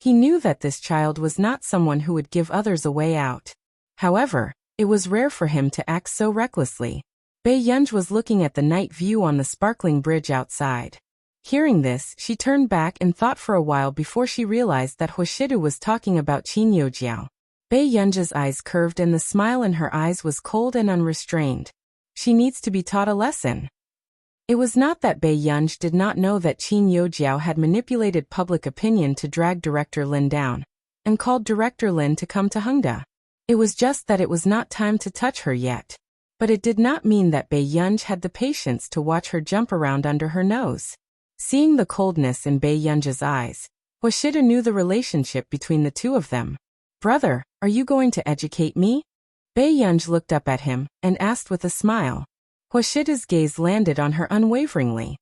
He knew that this child was not someone who would give others a way out. However, it was rare for him to act so recklessly. Bae-yunj was looking at the night view on the sparkling bridge outside. Hearing this, she turned back and thought for a while before she realized that Hoshidu was talking about Qin Yojiao. Bae-yunj's eyes curved and the smile in her eyes was cold and unrestrained. She needs to be taught a lesson. It was not that Bae-yunj did not know that Qin Yojiao had manipulated public opinion to drag Director Lin down, and called Director Lin to come to Hongda. It was just that it was not time to touch her yet. But it did not mean that Bae-yunj had the patience to watch her jump around under her nose. Seeing the coldness in Bae-yunj's eyes, Hoshidu knew the relationship between the two of them. Brother, are you going to educate me? Bae-yunj looked up at him and asked with a smile. Hoshidu's gaze landed on her unwaveringly.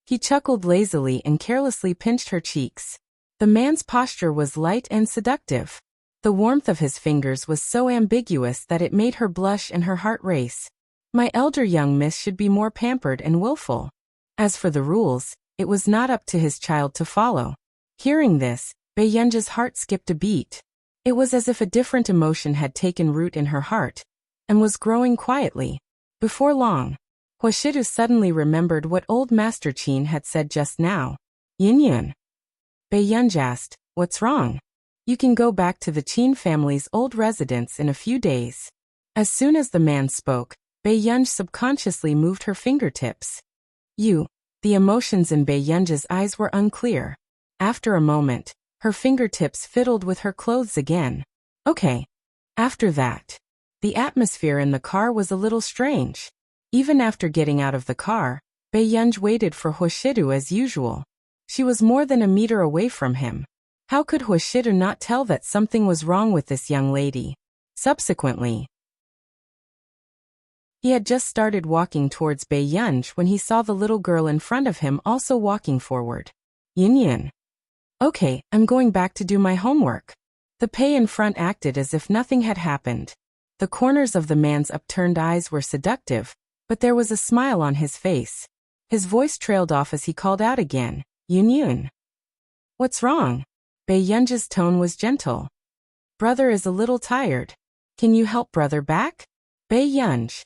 He chuckled lazily and carelessly pinched her cheeks. The man's posture was light and seductive. The warmth of his fingers was so ambiguous that it made her blush and her heart race. My elder young miss should be more pampered and willful. As for the rules, it was not up to his child to follow. Hearing this, Bae-yunj's heart skipped a beat. It was as if a different emotion had taken root in her heart, and was growing quietly. Before long, Hoshidu suddenly remembered what old Master Qin had said just now. Yin. Bae-yunj asked, "What's wrong?" "You can go back to the Qin family's old residence in a few days." As soon as the man spoke, Bae-yunj subconsciously moved her fingertips. The emotions in Bae-yunj's eyes were unclear. After a moment, her fingertips fiddled with her clothes again. Okay. After that, the atmosphere in the car was a little strange. Even after getting out of the car, Bae-yunj waited for Hoshidu as usual. She was more than a meter away from him. How could Hoshidu not tell that something was wrong with this young lady? Subsequently, he had just started walking towards Bae-yunj when he saw the little girl in front of him also walking forward. Yin. Okay, I'm going back to do my homework. The Pei in front acted as if nothing had happened. The corners of the man's upturned eyes were seductive, but there was a smile on his face. His voice trailed off as he called out again, Yun. What's wrong? Bae-yunj's tone was gentle. Brother is a little tired. Can you help brother back? Bae-yunj.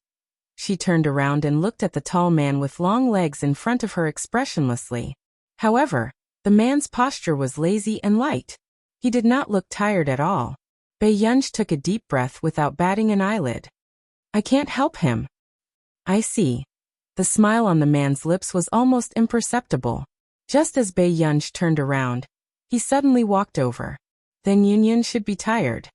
She turned around and looked at the tall man with long legs in front of her expressionlessly. However, the man's posture was lazy and light. He did not look tired at all. Bae-yunj took a deep breath without batting an eyelid. I can't help him. I see. The smile on the man's lips was almost imperceptible. Just as Bae-yunj turned around, he suddenly walked over. Then Yun should be tired.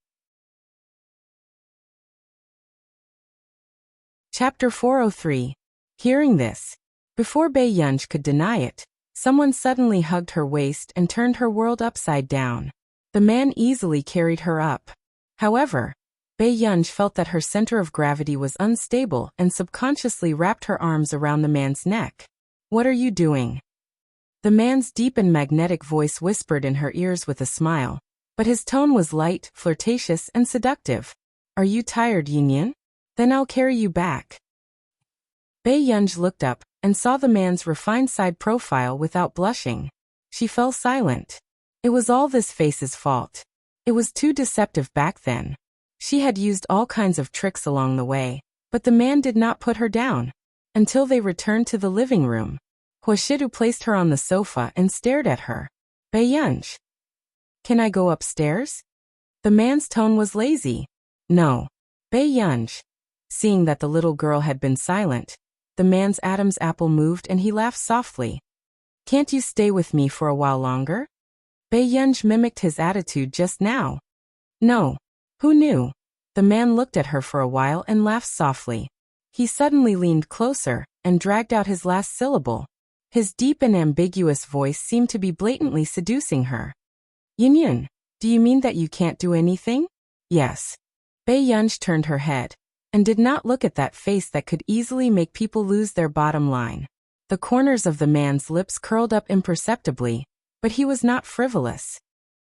Chapter 403. Hearing this, before Bae-yunj could deny it, someone suddenly hugged her waist and turned her world upside down. The man easily carried her up. However, Bae-yunj felt that her center of gravity was unstable and subconsciously wrapped her arms around the man's neck. What are you doing? The man's deep and magnetic voice whispered in her ears with a smile, but his tone was light, flirtatious, and seductive. Are you tired, Yin? Then I'll carry you back. Bae-yunj looked up and saw the man's refined side profile without blushing. She fell silent. It was all this face's fault. It was too deceptive back then. She had used all kinds of tricks along the way, but the man did not put her down. Until they returned to the living room. Hoshidu placed her on the sofa and stared at her. Bae-yunj. Can I go upstairs? The man's tone was lazy. No. Bae-yunj. Seeing that the little girl had been silent, the man's Adam's apple moved and he laughed softly. Can't you stay with me for a while longer? Bae-yunj mimicked his attitude just now. No. Who knew? The man looked at her for a while and laughed softly. He suddenly leaned closer and dragged out his last syllable. His deep and ambiguous voice seemed to be blatantly seducing her. Yin, do you mean that you can't do anything? Yes. Bae-yunj turned her head and did not look at that face that could easily make people lose their bottom line. The corners of the man's lips curled up imperceptibly, but he was not frivolous.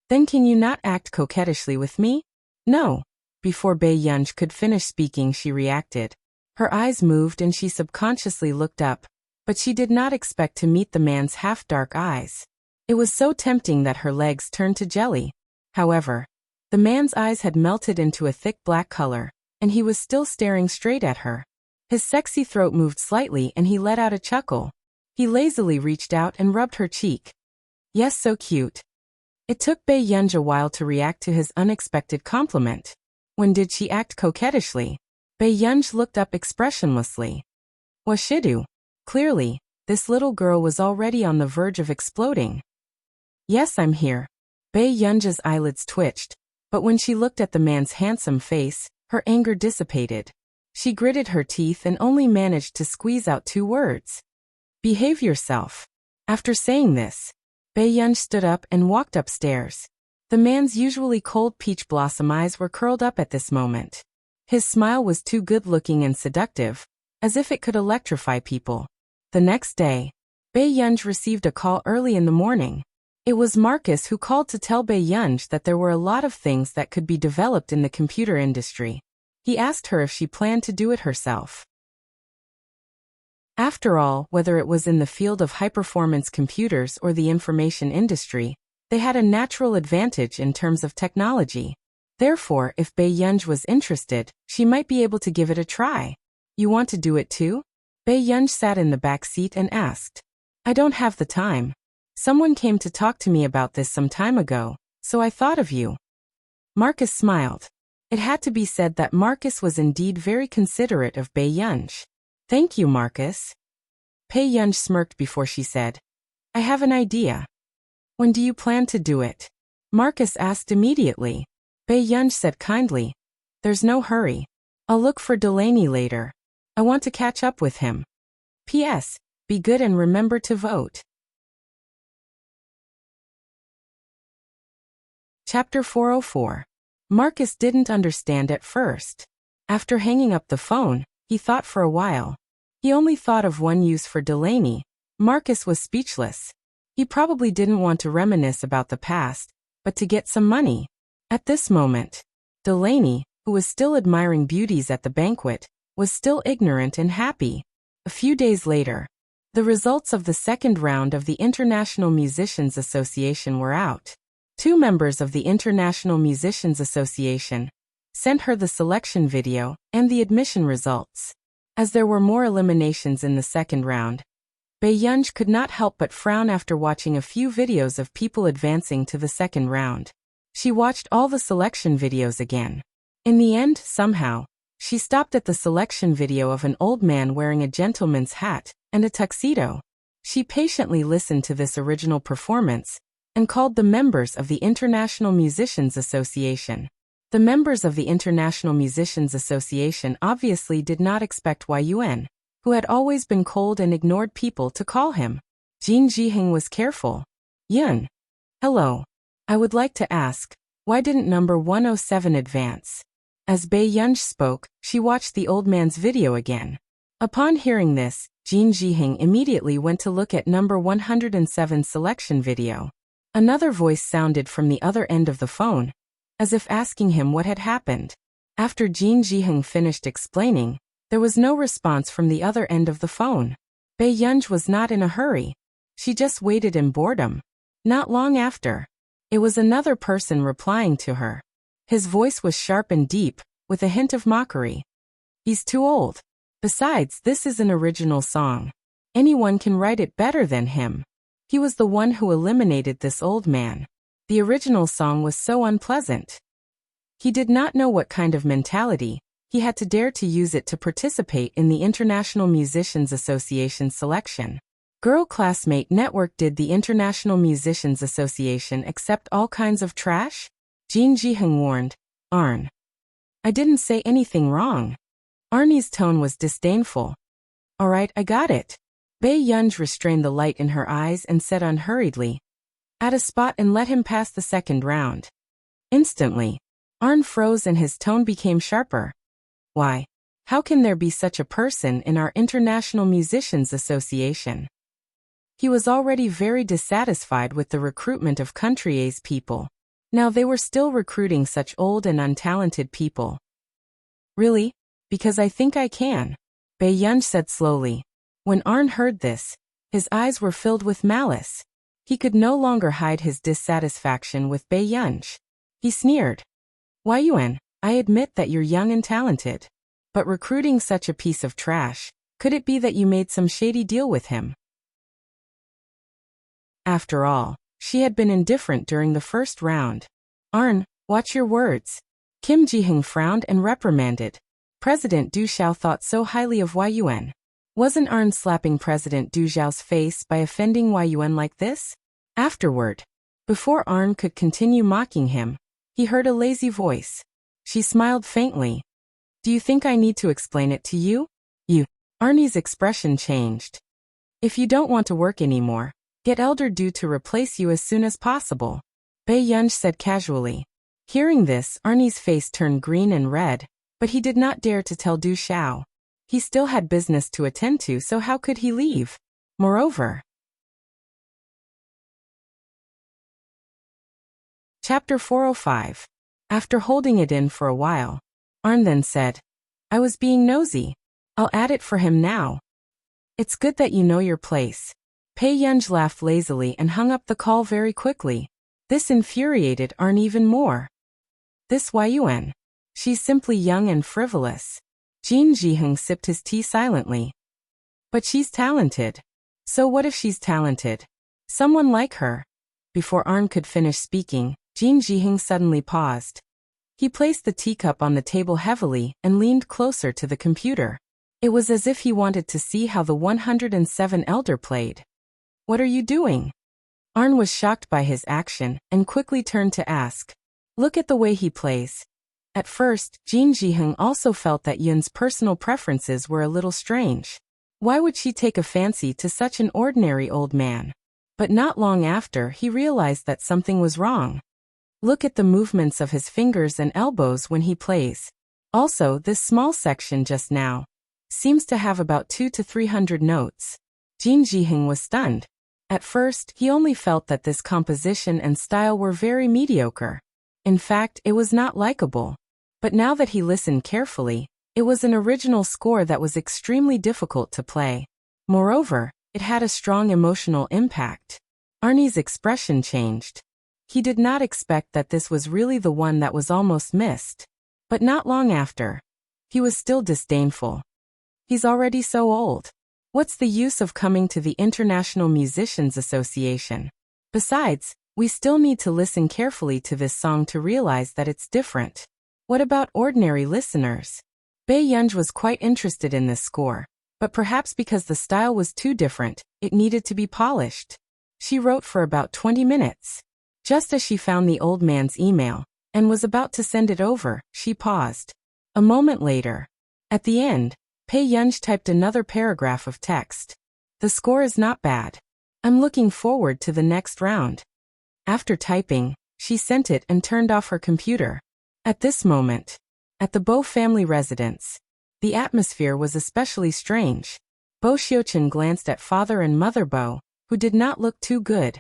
Then can you not act coquettishly with me? No. Before Bae-yunj could finish speaking, she reacted. Her eyes moved and she subconsciously looked up, but she did not expect to meet the man's half-dark eyes. It was so tempting that her legs turned to jelly. However, the man's eyes had melted into a thick black color, and he was still staring straight at her. His sexy throat moved slightly and he let out a chuckle. He lazily reached out and rubbed her cheek. Yes, so cute. It took Bei Yunj a while to react to his unexpected compliment. When did she act coquettishly? Bei Yunj looked up expressionlessly. Washidu. Clearly, this little girl was already on the verge of exploding. Yes, I'm here. Bei Yunj's eyelids twitched, but when she looked at the man's handsome face, her anger dissipated. She gritted her teeth and only managed to squeeze out 2 words. Behave yourself. After saying this, Bei Yunj stood up and walked upstairs. The man's usually cold peach blossom eyes were curled up at this moment. His smile was too good-looking and seductive, as if it could electrify people. The next day, Bei Yunj received a call early in the morning. It was Marcus who called to tell Bei Yunj that there were a lot of things that could be developed in the computer industry. He asked her if she planned to do it herself. After all, whether it was in the field of high-performance computers or the information industry, they had a natural advantage in terms of technology. Therefore, if Bei Yunj was interested, she might be able to give it a try. You want to do it too? Bei Yunj sat in the back seat and asked. I don't have the time. Someone came to talk to me about this some time ago, so I thought of you. Marcus smiled. It had to be said that Marcus was indeed very considerate of Bei Yunj. Thank you, Marcus. Bei Yunj smirked before she said, I have an idea. When do you plan to do it? Marcus asked immediately. Bei Yunj said kindly, there's no hurry. I'll look for Delaney later. I want to catch up with him. P.S. Be good and remember to vote. Chapter 404. Marcus didn't understand at first. After hanging up the phone, he thought for a while. He only thought of one use for Delaney. Marcus was speechless. He probably didn't want to reminisce about the past, but to get some money. At this moment, Delaney, who was still admiring beauties at the banquet, was still ignorant and happy. A few days later, the results of the second round of the International Musicians Association were out. 2 members of the International Musicians Association sent her the selection video and the admission results. As there were more eliminations in the second round, Bei Yunj could not help but frown after watching a few videos of people advancing to the second round. She watched all the selection videos again. In the end, somehow, she stopped at the selection video of an old man wearing a gentleman's hat and a tuxedo. She patiently listened to this original performance and called the members of the International Musicians Association. The members of the International Musicians Association obviously did not expect Yun, who had always been cold and ignored people, to call him. Jin Jiheng was careful. Yun. Hello. I would like to ask, why didn't number 107 advance? As Bei Yunj spoke, she watched the old man's video again. Upon hearing this, Jin Jiheng immediately went to look at number 107's selection video. Another voice sounded from the other end of the phone, as if asking him what had happened. After Jin Jiheng finished explaining, there was no response from the other end of the phone. Bei Yunj was not in a hurry. She just waited in boredom. Not long after, it was another person replying to her. His voice was sharp and deep, with a hint of mockery. He's too old. Besides, this is an original song. Anyone can write it better than him. He was the one who eliminated this old man. The original song was so unpleasant. He did not know what kind of mentality he had to dare to use it to participate in the International Musicians Association selection. Girl classmate network. Did the International Musicians Association accept all kinds of trash? Jin Jiheng warned. Arn. I didn't say anything wrong. Arnie's tone was disdainful. All right, I got it. Bei Yunj restrained the light in her eyes and said unhurriedly, at a spot, and let him pass the second round. Instantly, Arn froze and his tone became sharper. Why? How can there be such a person in our International Musicians Association? He was already very dissatisfied with the recruitment of Country A's people. Now they were still recruiting such old and untalented people. Really? Because I think I can. Bae-yun said slowly. When Arn heard this, his eyes were filled with malice. He could no longer hide his dissatisfaction with Bae-yun. He sneered. Hwa-yuen, I admit that you're young and talented. But recruiting such a piece of trash, could it be that you made some shady deal with him? After all, she had been indifferent during the first round. Arn, watch your words. Kim Ji-hyung frowned and reprimanded. President Du Xiao thought so highly of Hwa-yuen. Wasn't Arn slapping President Du Xiao's face by offending Hwa-yuen like this? Afterward, before Arn could continue mocking him, he heard a lazy voice. She smiled faintly. Do you think I need to explain it to you? Arnie's expression changed. If you don't want to work anymore, get Elder Du to replace you as soon as possible, Bae-yun said casually. Hearing this, Arnie's face turned green and red, but he did not dare to tell Du Xiao. He still had business to attend to, so how could he leave? Moreover, Chapter 405. After holding it in for a while, Arn then said, I was being nosy. I'll add it for him now. It's good that you know your place. Bae-yun laughed lazily and hung up the call very quickly. This infuriated Arn even more. This Hwa-yuen. She's simply young and frivolous. Jin Ji-hyung sipped his tea silently. But she's talented. So what if she's talented? Someone like her. Before Arn could finish speaking, Jin Ji-hyung suddenly paused. He placed the teacup on the table heavily and leaned closer to the computer. It was as if he wanted to see how the 107 elder played. What are you doing? Arn was shocked by his action and quickly turned to ask. Look at the way he plays. At first, Jin Ji-hyung also felt that Yun's personal preferences were a little strange. Why would she take a fancy to such an ordinary old man? But not long after, he realized that something was wrong. Look at the movements of his fingers and elbows when he plays. Also, this small section just now seems to have about 200 to 300 notes. Jin Ji-hyung was stunned. At first, he only felt that this composition and style were very mediocre. In fact, it was not likable. But now that he listened carefully, it was an original score that was extremely difficult to play. Moreover, it had a strong emotional impact. Arnie's expression changed. He did not expect that this was really the one that was almost missed. But not long after, he was still disdainful. He's already so old. What's the use of coming to the International Musicians Association? Besides, we still need to listen carefully to this song to realize that it's different. What about ordinary listeners? Bae-yun was quite interested in this score, but perhaps because the style was too different, it needed to be polished. She wrote for about 20 minutes. Just as she found the old man's email and was about to send it over, she paused. A moment later, at the end, Bae-yun typed another paragraph of text. The score is not bad. I'm looking forward to the next round. After typing, she sent it and turned off her computer. At this moment, at the Bo family residence, the atmosphere was especially strange. Bo Xiuqin glanced at father and mother Bo, who did not look too good.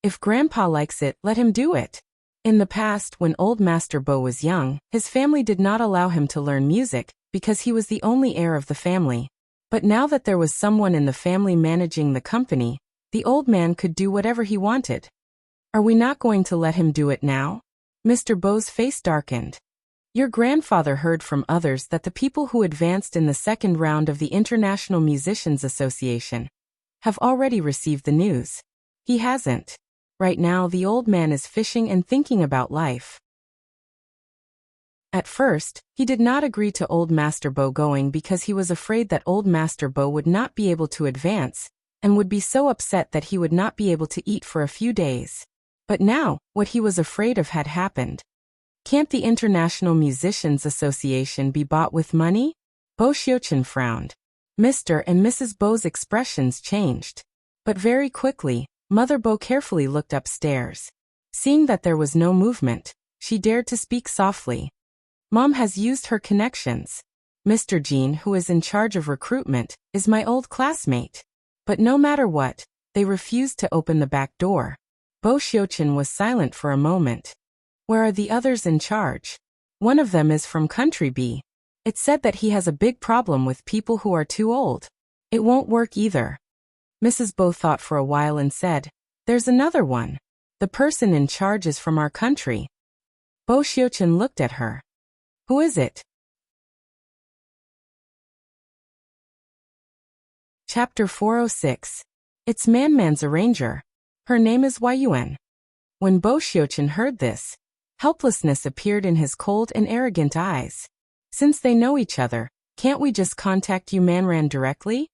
If grandpa likes it, let him do it. In the past, when old Master Bo was young, his family did not allow him to learn music, because he was the only heir of the family. But now that there was someone in the family managing the company, the old man could do whatever he wanted. Are we not going to let him do it now? Mr. Bo's face darkened. Your grandfather heard from others that the people who advanced in the second round of the International Musicians Association have already received the news. He hasn't. Right now, the old man is fishing and thinking about life. At first, he did not agree to old Master Bo going because he was afraid that old Master Bo would not be able to advance and would be so upset that he would not be able to eat for a few days. But now, what he was afraid of had happened. Can't the International Musicians Association be bought with money? Bo Xiuqin frowned. Mr. and Mrs. Bo's expressions changed. But very quickly, Mother Bo carefully looked upstairs. Seeing that there was no movement, she dared to speak softly. Mom has used her connections. Mr. Jean, who is in charge of recruitment, is my old classmate. But no matter what, they refused to open the back door. Bo Xiuqin was silent for a moment. Where are the others in charge? One of them is from Country B. It said that he has a big problem with people who are too old. It won't work either. Mrs. Bo thought for a while and said, "There's another one. The person in charge is from our country." Bo Xiuqin looked at her. "Who is it?" Chapter 406. It's Man's arranger. Her name is Yuan. When Bo Xiuqin heard this, helplessness appeared in his cold and arrogant eyes. "Since they know each other, can't we just contact Manran directly?"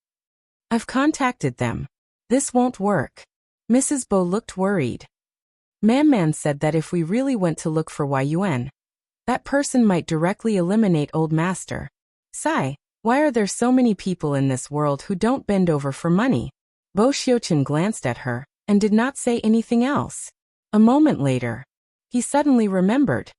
"I've contacted them. This won't work." Mrs. Bo looked worried. Man said that if we really went to look for Yuan, that person might directly eliminate Old Master. Sigh, why are there so many people in this world who don't bend over for money? Bo Xiuqin glanced at her and did not say anything else. A moment later, he suddenly remembered.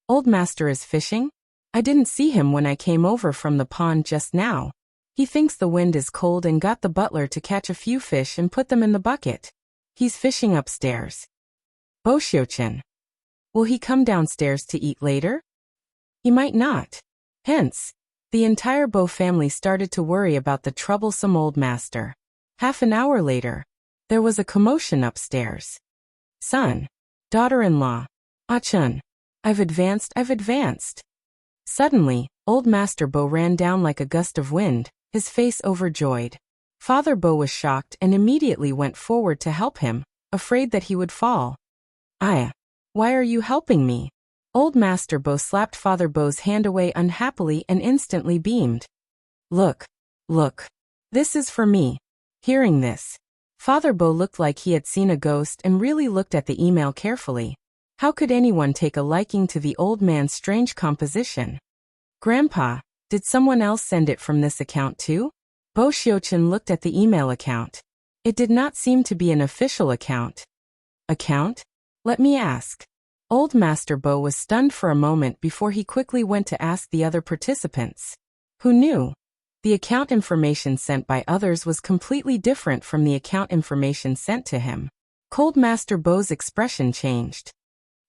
"Old Master is fishing? I didn't see him when I came over from the pond just now. He thinks the wind is cold and got the butler to catch a few fish and put them in the bucket. He's fishing upstairs." Bo Xiuqin. Will he come downstairs to eat later? He might not. Hence, the entire Bo family started to worry about the troublesome Old Master. Half an hour later, there was a commotion upstairs. "Son, daughter-in-law, Chun, I've advanced." Suddenly, Old Master Bo ran down like a gust of wind, his face overjoyed. Father Bo was shocked and immediately went forward to help him, afraid that he would fall. Why are you helping me?" Old Master Bo slapped Father Bo's hand away unhappily and instantly beamed. Look. This is for me." Hearing this, Father Bo looked like he had seen a ghost and really looked at the email carefully. How could anyone take a liking to the old man's strange composition? "Grandpa, did someone else send it from this account too?" Bo Xiuqin looked at the email account. It did not seem to be an official account. "Account? Let me ask." Old Master Bo was stunned for a moment before he quickly went to ask the other participants. Who knew? The account information sent by others was completely different from the account information sent to him. Cold Master Bo's expression changed.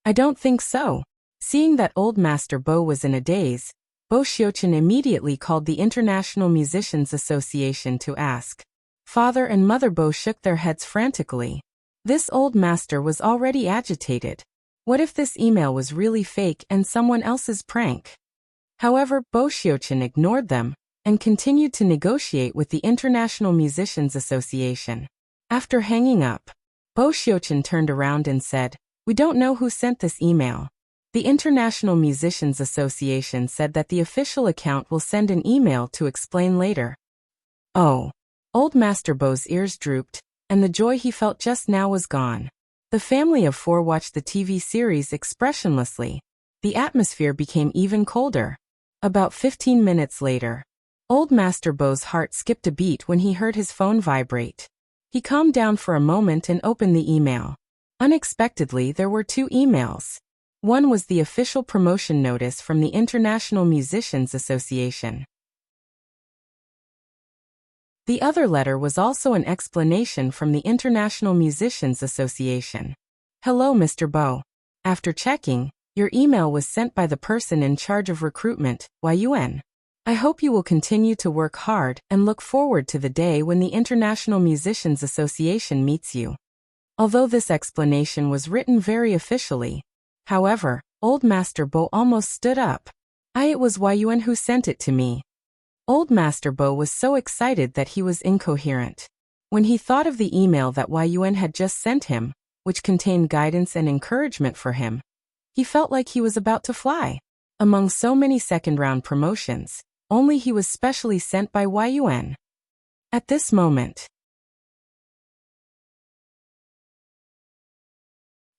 "I don't think so." Seeing that Old Master Bo was in a daze, Bo Xiuqin immediately called the International Musicians Association to ask. Father and Mother Bo shook their heads frantically. This old master was already agitated. What if this email was really fake and someone else's prank? However, Bo Xiuqin ignored them and continued to negotiate with the International Musicians Association. After hanging up, Bo Xiuqin turned around and said, "We don't know who sent this email. The International Musicians Association said that the official account will send an email to explain later." Oh. Old Master Bo's ears drooped, and the joy he felt just now was gone. The family of four watched the TV series expressionlessly. The atmosphere became even colder. About 15 minutes later, Old Master Bo's heart skipped a beat when he heard his phone vibrate. He calmed down for a moment and opened the email. Unexpectedly, there were two emails. One was the official promotion notice from the International Musicians Association. The other letter was also an explanation from the International Musicians Association. "Hello, Mr. Bo. After checking, your email was sent by the person in charge of recruitment, Yuan. I hope you will continue to work hard and look forward to the day when the International Musicians Association meets you." Although this explanation was written very officially, however, Old Master Bo almost stood up. It was Yuan who sent it to me." Old Master Bo was so excited that he was incoherent. When he thought of the email that Yuan had just sent him, which contained guidance and encouragement for him, he felt like he was about to fly. Among so many second-round promotions, only he was specially sent by Yuan. At this moment.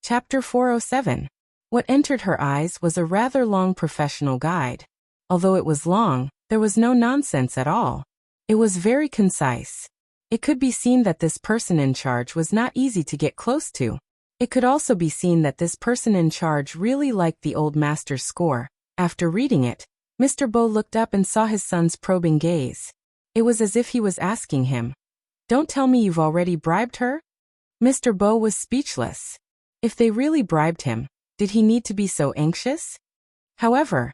Chapter 407. What entered her eyes was a rather long professional guide. Although it was long, there was no nonsense at all. It was very concise. It could be seen that this person in charge was not easy to get close to. It could also be seen that this person in charge really liked the old master's score. After reading it, Mr. Bo looked up and saw his son's probing gaze. It was as if he was asking him, "Don't tell me you've already bribed her?" Mr. Bo was speechless. If they really bribed him, did he need to be so anxious? However,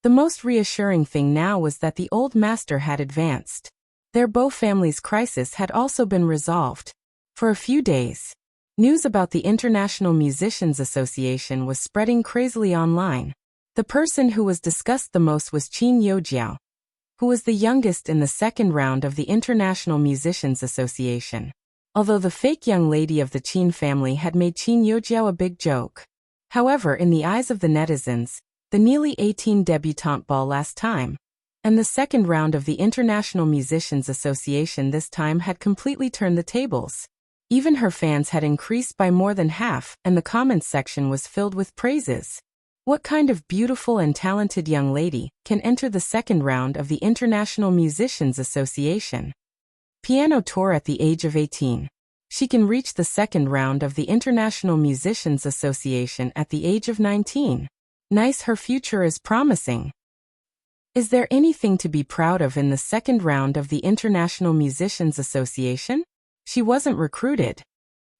The most reassuring thing now was that the old master had advanced. Their Bo family's crisis had also been resolved. For a few days, news about the International Musicians Association was spreading crazily online. The person who was discussed the most was Qin Youjiao, who was the youngest in the second round of the International Musicians Association. Although the fake young lady of the Qin family had made Qin Youjiao a big joke. However, in the eyes of the netizens, the nearly 18 debutante ball last time, and the second round of the International Musicians Association this time had completely turned the tables. Even her fans had increased by more than half, and the comments section was filled with praises. What kind of beautiful and talented young lady can enter the second round of the International Musicians Association? Piano tour at the age of 18. She can reach the second round of the International Musicians Association at the age of 19. Nice, her future is promising. Is there anything to be proud of in the second round of the International Musicians Association? She wasn't recruited.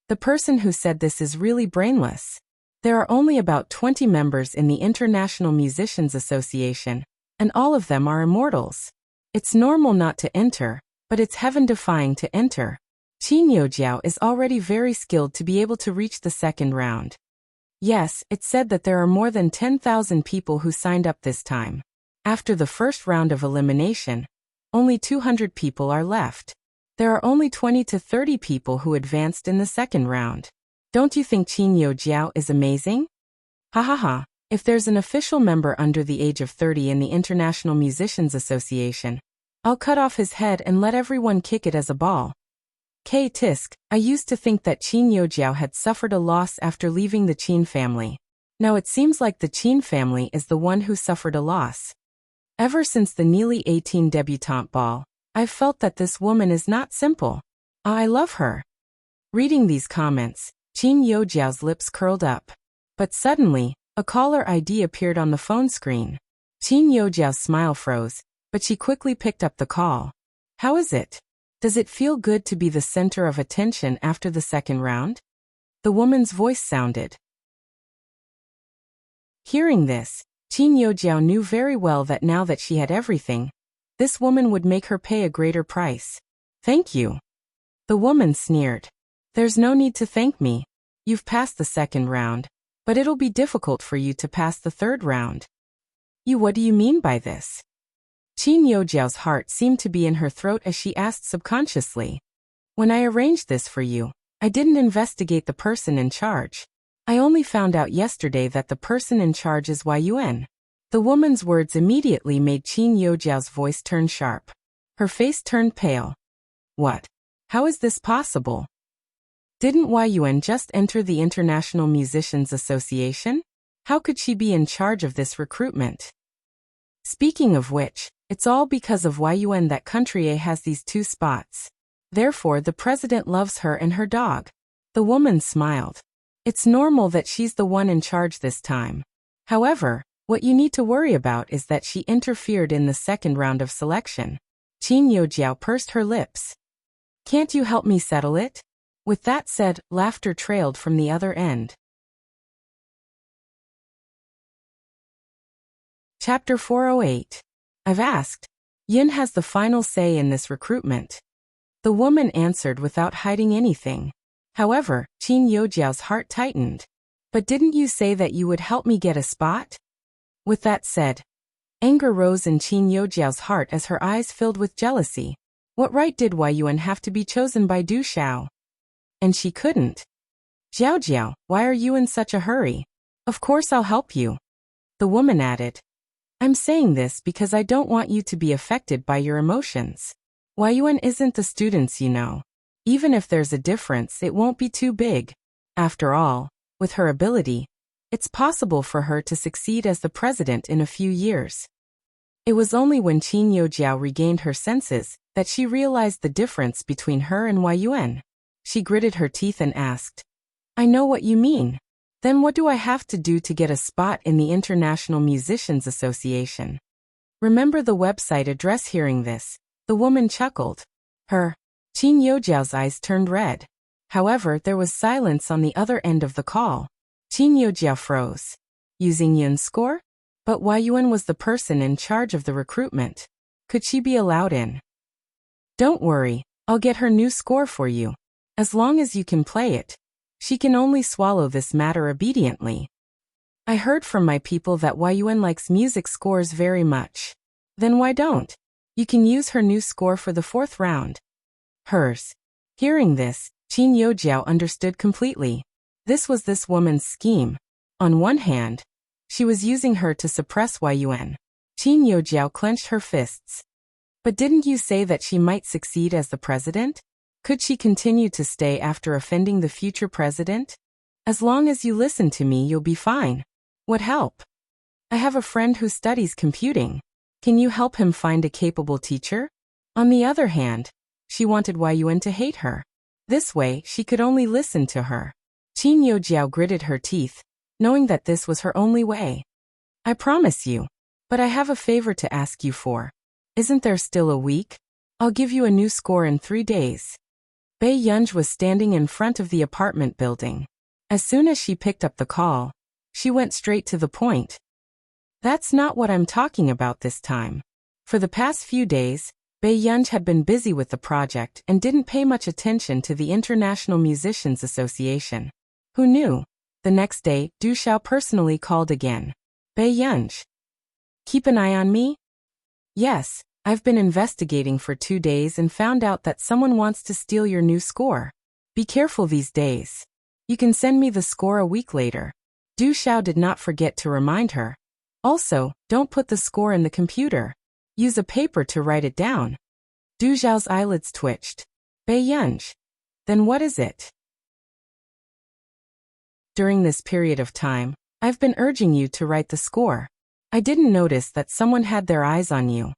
The person who said this is really brainless. There are only about 20 members in the International Musicians Association, and all of them are immortals. It's normal not to enter, but it's heaven-defying to enter. Qin Youjiao is already very skilled to be able to reach the second round. Yes, it said that there are more than 10,000 people who signed up this time. After the first round of elimination, only 200 people are left. There are only 20 to 30 people who advanced in the second round. Don't you think Qin Youjiao is amazing? Ha ha ha. If there's an official member under the age of 30 in the International Musicians Association, I'll cut off his head and let everyone kick it as a ball. Tisk, I used to think that Qin Youjiao had suffered a loss after leaving the Qin family. Now it seems like the Qin family is the one who suffered a loss. Ever since the nearly 18 debutante ball, I've felt that this woman is not simple. I love her. Reading these comments, Qin Youjiao's lips curled up. But suddenly, a caller ID appeared on the phone screen. Qin Youjiao's smile froze, but she quickly picked up the call. How is it? Does it feel good to be the center of attention after the second round? The woman's voice sounded. Hearing this, Qin Youjiao knew very well that now that she had everything, this woman would make her pay a greater price. Thank you. The woman sneered. There's no need to thank me. You've passed the second round, but it'll be difficult for you to pass the third round. What do you mean by this? Qin Youjiao's heart seemed to be in her throat as she asked subconsciously. When I arranged this for you, I didn't investigate the person in charge. I only found out yesterday that the person in charge is Yun. The woman's words immediately made Qin Youjiao's voice turn sharp. Her face turned pale. What? How is this possible? Didn't Yun just enter the International Musicians Association? How could she be in charge of this recruitment? Speaking of which, it's all because of Yun that Country A has these 2 spots. Therefore, the president loves her and her dog. The woman smiled. It's normal that she's the one in charge this time. However, what you need to worry about is that she interfered in the second round of selection. Qin Youjiao pursed her lips. Can't you help me settle it? With that said, laughter trailed from the other end. Chapter 408. I've asked. Yin has the final say in this recruitment. The woman answered without hiding anything. However, Qin Youjiao's heart tightened. But didn't you say that you would help me get a spot? With that said, anger rose in Qin Youjiao's heart as her eyes filled with jealousy. What right did Yun have to be chosen by Du Xiao? And she couldn't. Jiao, why are you in such a hurry? Of course I'll help you. The woman added. I'm saying this because I don't want you to be affected by your emotions. Yun isn't the students, you know. Even if there's a difference, it won't be too big. After all, with her ability, it's possible for her to succeed as the president in a few years. It was only when Qin Youjiao regained her senses that she realized the difference between her and Yun. She gritted her teeth and asked, I know what you mean. Then what do I have to do to get a spot in the International Musicians Association? Remember the website address. Hearing this, the woman chuckled. Qin Youjiao's eyes turned red. However, there was silence on the other end of the call. Qin Youjiao froze. Using Yun's score? But Wei Yuan was the person in charge of the recruitment. Could she be allowed in? Don't worry, I'll get her new score for you. As long as you can play it. She can only swallow this matter obediently. I heard from my people that Wei Yuan likes music scores very much. Then why don't? You can use her new score for the 4th round. Hers. Hearing this, Qin Youjiao understood completely. This was this woman's scheme. On one hand, she was using her to suppress Wei Yuan. Qin Youjiao clenched her fists. But didn't you say that she might succeed as the president? Could she continue to stay after offending the future president? As long as you listen to me, you'll be fine. What help? I have a friend who studies computing. Can you help him find a capable teacher? On the other hand, she wanted Wei Yuan to hate her. This way, she could only listen to her. Qin Youjiao gritted her teeth, knowing that this was her only way. I promise you. But I have a favor to ask you for. Isn't there still a week? I'll give you a new score in 3 days. Bei Yunj was standing in front of the apartment building. As soon as she picked up the call, she went straight to the point. That's not what I'm talking about this time. For the past few days, Bei Yunj had been busy with the project and didn't pay much attention to the International Musicians Association. Who knew? The next day, Du Xiao personally called again. Bei Yunj. Keep an eye on me? Yes, I've been investigating for 2 days and found out that someone wants to steal your new score. Be careful these days. You can send me the score a week later. Du Xiao did not forget to remind her. Also, don't put the score in the computer. Use a paper to write it down. Du Xiao's eyelids twitched. Bei Yunj. Then what is it? During this period of time, I've been urging you to write the score. I didn't notice that someone had their eyes on you.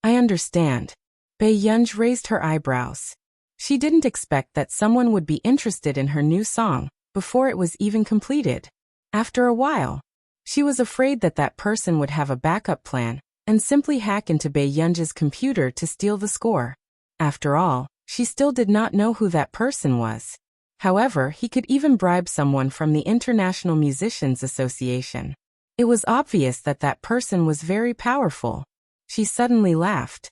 I understand. Bei Yunj raised her eyebrows. She didn't expect that someone would be interested in her new song before it was even completed. After a while, she was afraid that that person would have a backup plan and simply hack into Bei Yunj's computer to steal the score. After all, she still did not know who that person was. However, he could even bribe someone from the International Musicians Association. It was obvious that that person was very powerful. She suddenly laughed.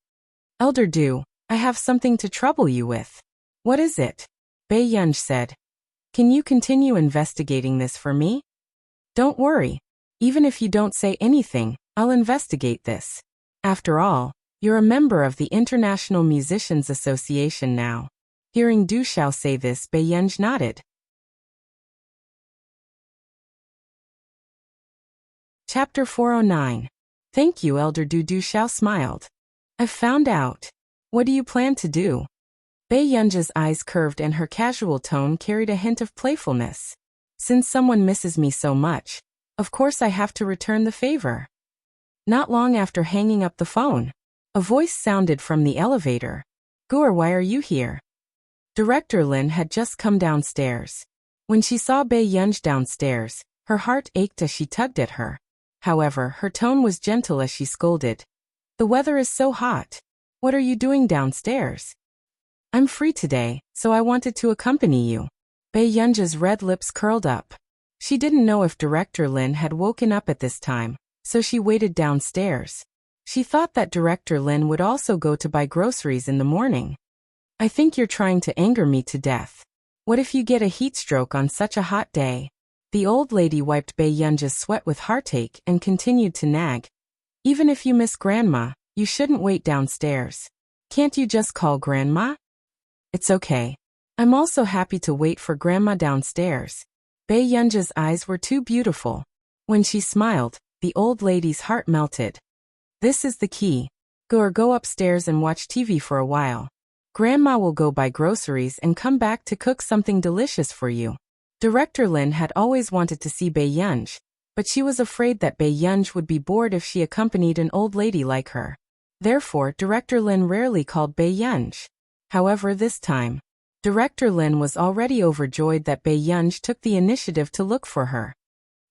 Elder Du, I have something to trouble you with. What is it? Bei Yunj said. Can you continue investigating this for me? Don't worry. Even if you don't say anything, I'll investigate this. After all, you're a member of the International Musicians Association now. Hearing Du Xiao say this, Bei Yunj nodded. Chapter 409. Thank you, Elder Du. Du Xiao smiled. I've found out. What do you plan to do? Bei Yunj's eyes curved and her casual tone carried a hint of playfulness. Since someone misses me so much, of course I have to return the favor. Not long after hanging up the phone, a voice sounded from the elevator. Guer, why are you here? Director Lin had just come downstairs. When she saw Bei Yunj downstairs, her heart ached as she tugged at her. However, her tone was gentle as she scolded. The weather is so hot. What are you doing downstairs? I'm free today, so I wanted to accompany you. Bei Yunj's red lips curled up. She didn't know if Director Lin had woken up at this time, so she waited downstairs. She thought that Director Lin would also go to buy groceries in the morning. I think you're trying to anger me to death. What if you get a heat stroke on such a hot day? The old lady wiped Bei Yunj's sweat with heartache and continued to nag. Even if you miss Grandma, you shouldn't wait downstairs. Can't you just call Grandma? It's okay. I'm also happy to wait for Grandma downstairs. Bei Yunj's eyes were too beautiful. When she smiled, the old lady's heart melted. This is the key. Go upstairs and watch TV for a while. Grandma will go buy groceries and come back to cook something delicious for you. Director Lin had always wanted to see Bei Yunj, but she was afraid that Bei Yunj would be bored if she accompanied an old lady like her. Therefore, Director Lin rarely called Bei Yunj. However, this time, Director Lin was already overjoyed that Bei Yunj took the initiative to look for her.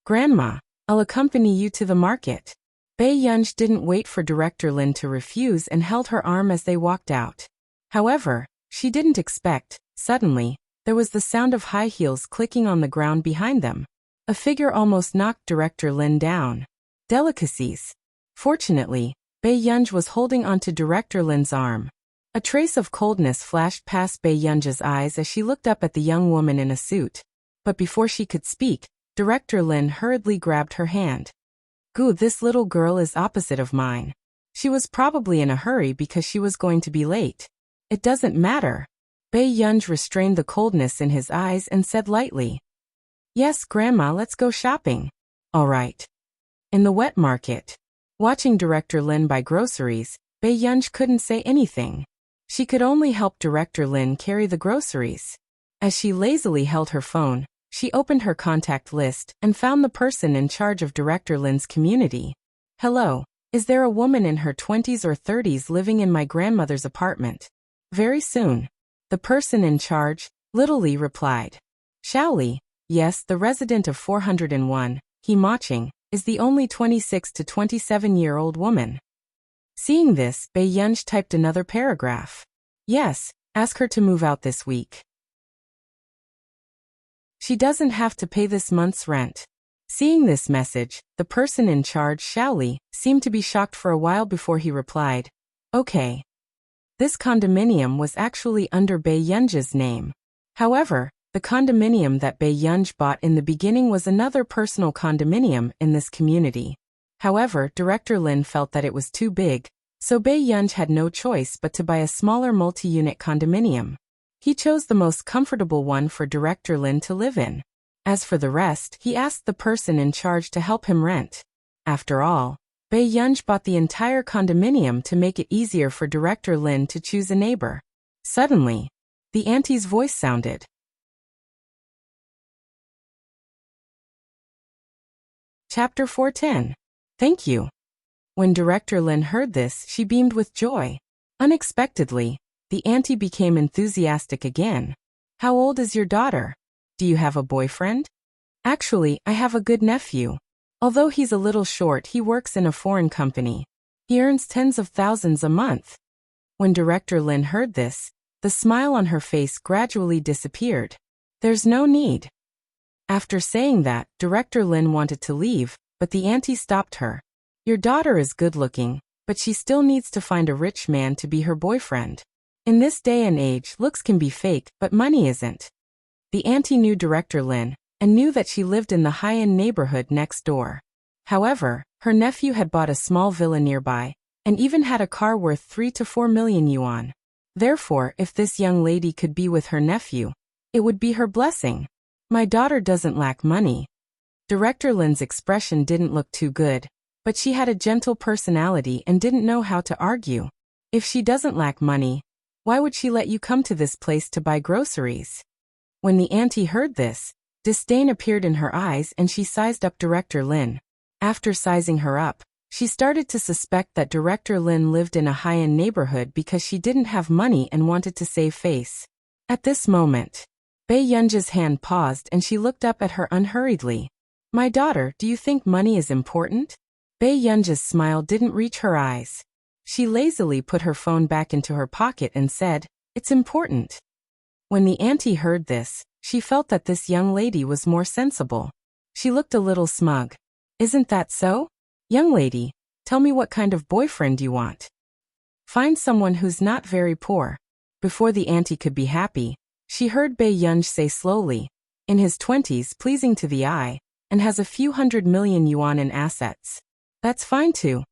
Grandma, I'll accompany you to the market. Bei Yunj didn't wait for Director Lin to refuse and held her arm as they walked out. However, she didn't expect, suddenly, there was the sound of high heels clicking on the ground behind them. A figure almost knocked Director Lin down. delicacies. Fortunately, Bae Yunj was holding onto Director Lin's arm. A trace of coldness flashed past Bae Yunj's eyes as she looked up at the young woman in a suit. But before she could speak, Director Lin hurriedly grabbed her hand. "Goo, this little girl is opposite of mine. She was probably in a hurry because she was going to be late. It doesn't matter." Bae Yunj restrained the coldness in his eyes and said lightly, "Yes, Grandma, let's go shopping." "All right." In the wet market, watching Director Lin buy groceries, Bae Yunj couldn't say anything. She could only help Director Lin carry the groceries. As she lazily held her phone, she opened her contact list and found the person in charge of Director Lin's community. "Hello, is there a woman in her 20s or 30s living in my grandmother's apartment?" "Very soon." The person in charge, Little Li, replied. Shaoli, yes, the resident of 401, He Maching, is the only 26 to 27-year-old woman. Seeing this, Bae Yunj typed another paragraph. "Yes, ask her to move out this week. She doesn't have to pay this month's rent." Seeing this message, the person in charge, Shaoli, seemed to be shocked for a while before he replied, "Okay." This condominium was actually under Bae Yunj's name. However, the condominium that Bae Yunj bought in the beginning was another personal condominium in this community. However, Director Lin felt that it was too big, so Bae Yunj had no choice but to buy a smaller multi-unit condominium. He chose the most comfortable one for Director Lin to live in. As for the rest, he asked the person in charge to help him rent. After all, Bae Yunj bought the entire condominium to make it easier for Director Lin to choose a neighbor. Suddenly, the auntie's voice sounded. Chapter 410. Thank you. When Director Lin heard this, she beamed with joy. Unexpectedly, the auntie became enthusiastic again. "How old is your daughter? Do you have a boyfriend?" "Actually, I have a good nephew. Although he's a little short, he works in a foreign company. He earns tens of thousands a month." When Director Lin heard this, the smile on her face gradually disappeared. "There's no need." After saying that, Director Lin wanted to leave, but the auntie stopped her. "Your daughter is good-looking, but she still needs to find a rich man to be her boyfriend. In this day and age, looks can be fake, but money isn't." The auntie knew Director Lin, and knew that she lived in the high-end neighborhood next door. However, her nephew had bought a small villa nearby, and even had a car worth 3 to 4 million yuan. Therefore, if this young lady could be with her nephew, it would be her blessing. "My daughter doesn't lack money." Director Lin's expression didn't look too good, but she had a gentle personality and didn't know how to argue. If she doesn't lack money, why would she let you come to this place to buy groceries? When the auntie heard this, disdain appeared in her eyes and she sized up Director Lin. After sizing her up, she started to suspect that Director Lin lived in a high-end neighborhood because she didn't have money and wanted to save face. At this moment, Bae Yunja's hand paused and she looked up at her unhurriedly. "My daughter, do you think money is important?" Bae Yunja's smile didn't reach her eyes. She lazily put her phone back into her pocket and said, "It's important." When the auntie heard this, she felt that this young lady was more sensible. She looked a little smug. "Isn't that so? Young lady, tell me what kind of boyfriend you want." "Find someone who's not very poor." Before the auntie could be happy, she heard Bae Yunj say slowly, "In his 20s, pleasing to the eye, and has a few 100 million yuan in assets. That's fine too."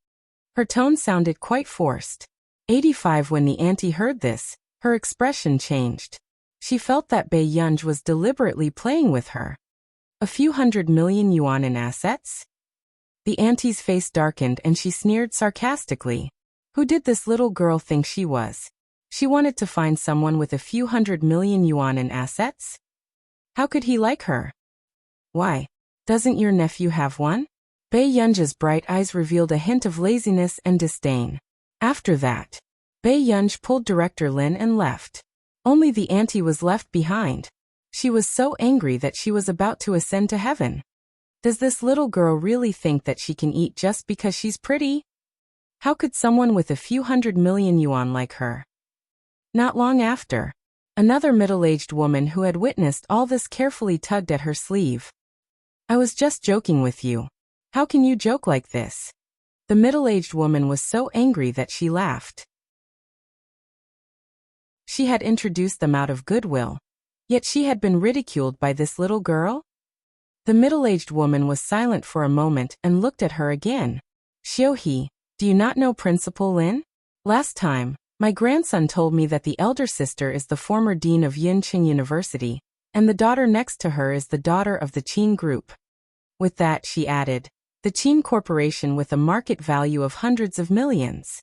Her tone sounded quite forced. 85. When the auntie heard this, her expression changed. She felt that Bae Yunj was deliberately playing with her. A few 100 million yuan in assets? The auntie's face darkened and she sneered sarcastically. Who did this little girl think she was? She wanted to find someone with a few 100 million yuan in assets? How could he like her? Why? Doesn't your nephew have one? Bae Yunja's bright eyes revealed a hint of laziness and disdain. After that, Bae Yunj pulled Director Lin and left. Only the auntie was left behind. She was so angry that she was about to ascend to heaven. Does this little girl really think that she can eat just because she's pretty? How could someone with a few 100 million yuan like her? Not long after, another middle-aged woman who had witnessed all this carefully tugged at her sleeve. "I was just joking with you. How can you joke like this? The middle-aged woman was so angry that she laughed. She had introduced them out of goodwill. Yet she had been ridiculed by this little girl? The middle-aged woman was silent for a moment and looked at her again. Xiuhi, do you not know Principal Lin? Last time, my grandson told me that the elder sister is the former dean of Yunqing University, and the daughter next to her is the daughter of the Qin Group. With that, she added, the Qin Corporation with a market value of hundreds of millions.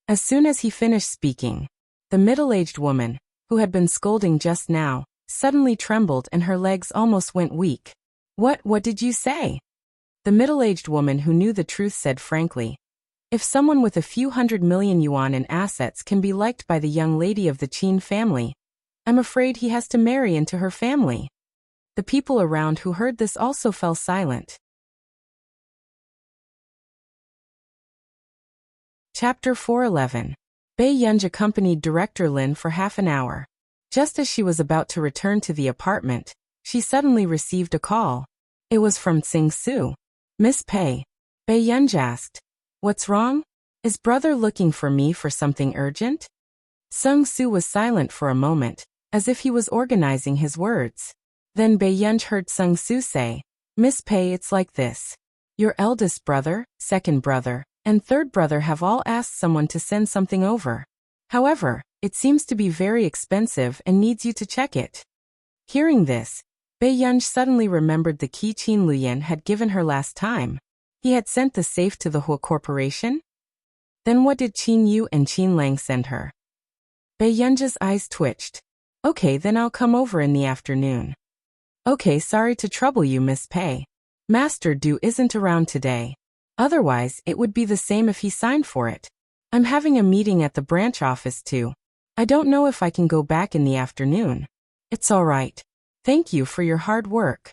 As soon as he finished speaking, the middle-aged woman, who had been scolding just now, suddenly trembled and her legs almost went weak. What did you say? The middle-aged woman who knew the truth said frankly, if someone with a few 100 million yuan in assets can be liked by the young lady of the Qin family, I'm afraid he has to marry into her family. The people around who heard this also fell silent. Chapter 411. Bei Yunj accompanied Director Lin for half an hour. Just as she was about to return to the apartment, she suddenly received a call. It was from Tsing Su. Miss Pei. Bei Yunj asked, what's wrong? Is brother looking for me for something urgent? Tsing Su was silent for a moment, as if he was organizing his words. Then Bei Yunj heard Tsing Su say, Miss Pei, it's like this. Your eldest brother, second brother, and third brother have all asked someone to send something over. However, it seems to be very expensive and needs you to check it. Hearing this, Bei Yunj suddenly remembered the key Qin Luyan had given her last time. He had sent the safe to the Hua Corporation? Then what did Qin Yu and Qin Lang send her? Bei Yunj's eyes twitched. Okay, then I'll come over in the afternoon. Okay, sorry to trouble you, Miss Pei. Master Du isn't around today. Otherwise, it would be the same if he signed for it. I'm having a meeting at the branch office too. I don't know if I can go back in the afternoon. It's all right. Thank you for your hard work.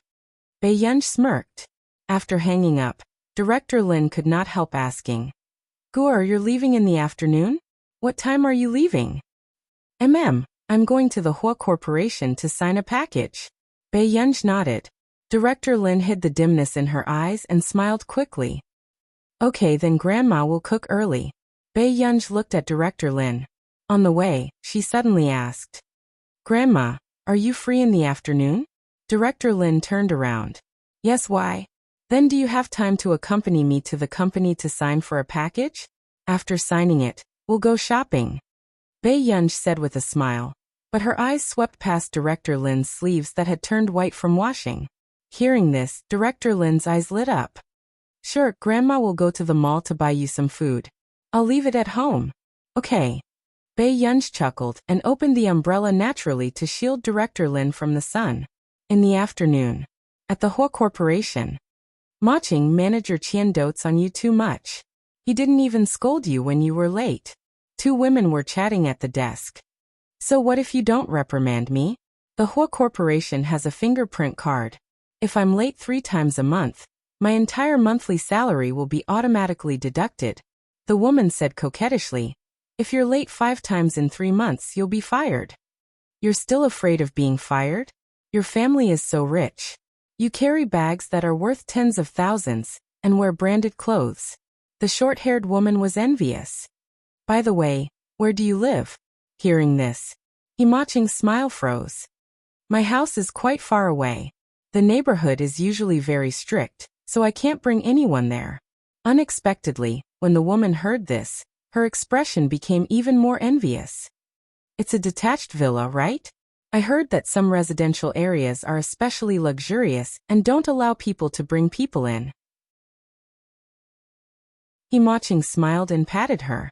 Bei Yunj smirked. After hanging up, Director Lin could not help asking. Guer, you're leaving in the afternoon? What time are you leaving? I'm going to the Hua Corporation to sign a package. Bei Yunj nodded. Director Lin hid the dimness in her eyes and smiled quickly. Okay, then Grandma will cook early. Bei Yunj looked at Director Lin. On the way, she suddenly asked, Grandma, are you free in the afternoon? Director Lin turned around. Yes, why? Then do you have time to accompany me to the company to sign for a package? After signing it, we'll go shopping. Bei Yunj said with a smile, but her eyes swept past Director Lin's sleeves that had turned white from washing. Hearing this, Director Lin's eyes lit up. Sure, Grandma will go to the mall to buy you some food. I'll leave it at home. Okay. Bei Yunj chuckled and opened the umbrella naturally to shield Director Lin from the sun. In the afternoon, at the Hua Corporation, Maching Manager Qian dotes on you too much. He didn't even scold you when you were late. Two women were chatting at the desk. So what if you don't reprimand me? The Hua Corporation has a fingerprint card. If I'm late 3 times a month, my entire monthly salary will be automatically deducted. The woman said coquettishly, if you're late 5 times in 3 months, you'll be fired. You're still afraid of being fired? Your family is so rich. You carry bags that are worth tens of thousands, and wear branded clothes. The short-haired woman was envious. By the way, where do you live? Hearing this, Himaching's smile froze. My house is quite far away. The neighborhood is usually very strict, so I can't bring anyone there. Unexpectedly, when the woman heard this, her expression became even more envious. It's a detached villa, right? I heard that some residential areas are especially luxurious and don't allow people to bring people in. Himaching smiled and patted her.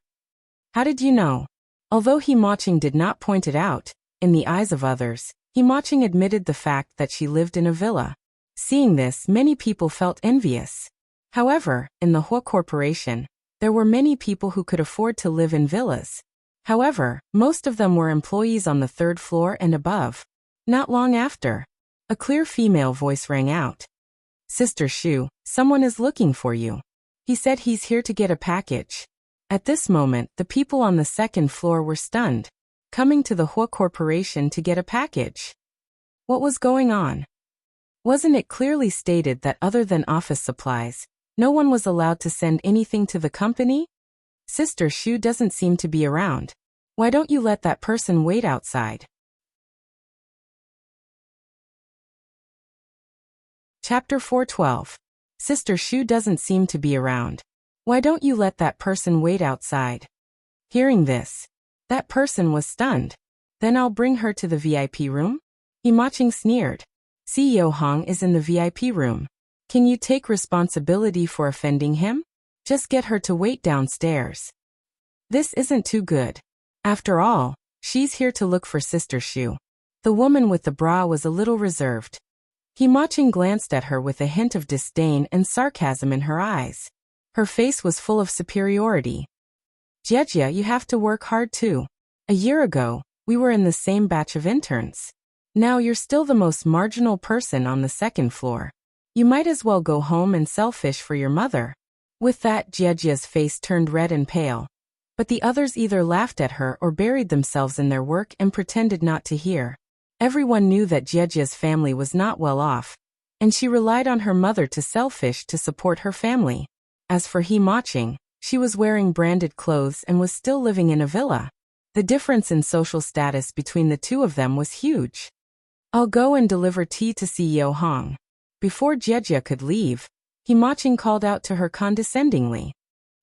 How did you know? Although Himaching did not point it out, in the eyes of others, Himaching admitted the fact that she lived in a villa. Seeing this, many people felt envious. However, in the Hua Corporation, there were many people who could afford to live in villas. However, most of them were employees on the 3rd floor and above. Not long after, a clear female voice rang out. Sister Shu, someone is looking for you. He said he's here to get a package. At this moment, the people on the 2nd floor were stunned. Coming to the Hua Corporation to get a package. What was going on? Wasn't it clearly stated that other than office supplies, No one was allowed to send anything to the company? Sister Shu doesn't seem to be around. Why don't you let that person wait outside? Chapter 412. Sister Shu doesn't seem to be around. Why don't you let that person wait outside? Hearing this, that person was stunned. Then I'll bring her to the VIP room? Himaching sneered. CEO Hong is in the VIP room. Can you take responsibility for offending him? Just get her to wait downstairs. This isn't too good. After all, she's here to look for Sister Shu. The woman with the bra was a little reserved. Himaching glanced at her with a hint of disdain and sarcasm in her eyes. Her face was full of superiority. Jejia, you have to work hard too. A year ago, we were in the same batch of interns. Now you're still the most marginal person on the second floor. You might as well go home and sell fish for your mother. With that, Jejia's face turned red and pale. But the others either laughed at her or buried themselves in their work and pretended not to hear. Everyone knew that Jejia's family was not well off, and she relied on her mother to sell fish to support her family. As for Himaching, she was wearing branded clothes and was still living in a villa. The difference in social status between the two of them was huge. I'll go and deliver tea to CEO Hong. Before Jejia could leave, Himaching called out to her condescendingly.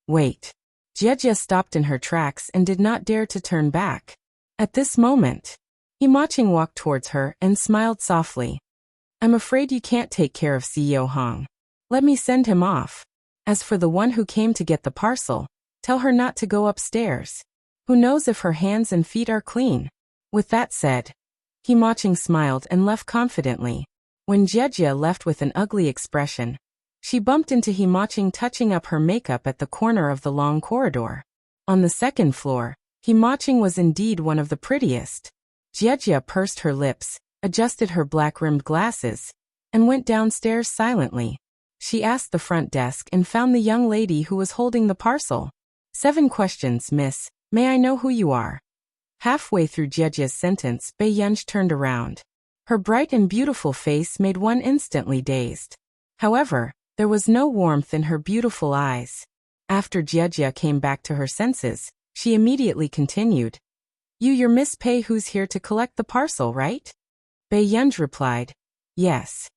Wait. Jejia stopped in her tracks and did not dare to turn back. At this moment, Himaching walked towards her and smiled softly. I'm afraid you can't take care of CEO Hong. Let me send him off. As for the one who came to get the parcel, tell her not to go upstairs. Who knows if her hands and feet are clean? With that said, Himaching smiled and left confidently. When Jejia left with an ugly expression, she bumped into Himaching touching up her makeup at the corner of the long corridor. On the second floor, Himaching was indeed one of the prettiest. Jejia pursed her lips, adjusted her black-rimmed glasses, and went downstairs silently. She asked the front desk and found the young lady who was holding the parcel. 7 questions, miss. May I know who you are? Halfway through Jejia's sentence, Bei Yunj turned around. Her bright and beautiful face made one instantly dazed. However, there was no warmth in her beautiful eyes. After Jejia came back to her senses, she immediately continued. You're Miss Pei who's here to collect the parcel, right? Bei Yunj replied. Yes.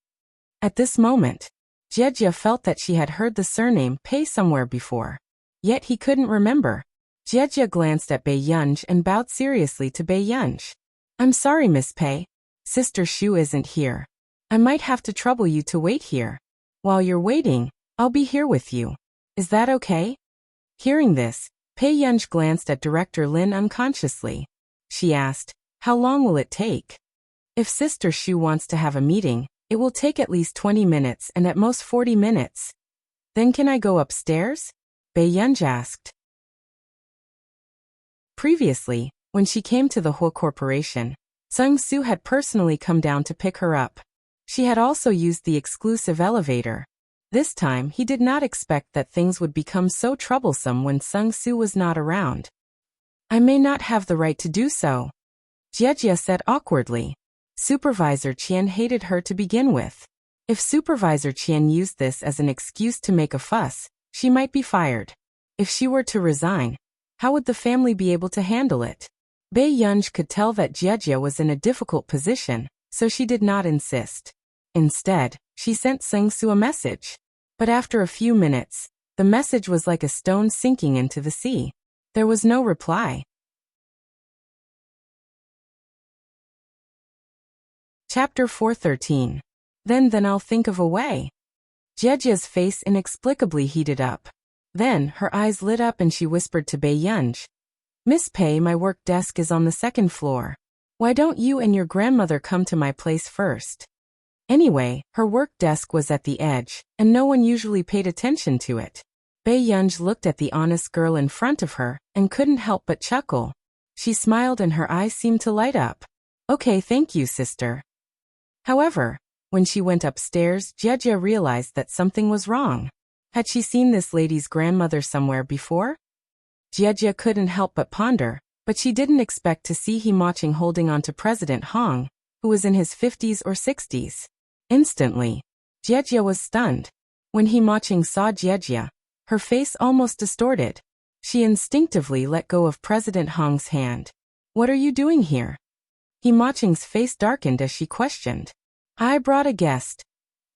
At this moment, Jejia felt that she had heard the surname Pei somewhere before. Yet he couldn't remember. Jejia glanced at Bei Yunj and bowed seriously to Bei Yunj. I'm sorry, Miss Pei. Sister Shu isn't here. I might have to trouble you to wait here. While you're waiting, I'll be here with you. Is that okay? Hearing this, Pei Yunj glanced at Director Lin unconsciously. She asked, how long will it take? If Sister Shu wants to have a meeting, it will take at least 20 minutes and at most 40 minutes. Then can I go upstairs? Bei Yunj asked. Previously, when she came to the Huo Corporation, Sung Su had personally come down to pick her up. She had also used the exclusive elevator. This time he did not expect that things would become so troublesome when Sung Su was not around. I may not have the right to do so, Jejia said awkwardly. Supervisor Qian hated her to begin with. If Supervisor Qian used this as an excuse to make a fuss, she might be fired. If she were to resign, how would the family be able to handle it? Bei Yunj could tell that Jejia was in a difficult position, so she did not insist. Instead, she sent Sung Su a message. But after a few minutes, the message was like a stone sinking into the sea. There was no reply. Chapter 413. Then I'll think of a way. Jejia's face inexplicably heated up. Then, her eyes lit up and she whispered to Bei Yunj. Miss Pei, my work desk is on the second floor. Why don't you and your grandmother come to my place first? Anyway, her work desk was at the edge, and no one usually paid attention to it. Bei Yunj looked at the honest girl in front of her, and couldn't help but chuckle. She smiled and her eyes seemed to light up. Okay, thank you, sister. However, when she went upstairs, Jejia realized that something was wrong. Had she seen this lady's grandmother somewhere before? Jejia couldn't help but ponder, but she didn't expect to see Himaching holding on to President Hong, who was in his 50s or 60s. Instantly, Jejia was stunned. When Himaching saw Jejia, her face almost distorted. She instinctively let go of President Hong's hand. What are you doing here? Himaching's face darkened as she questioned. I brought a guest.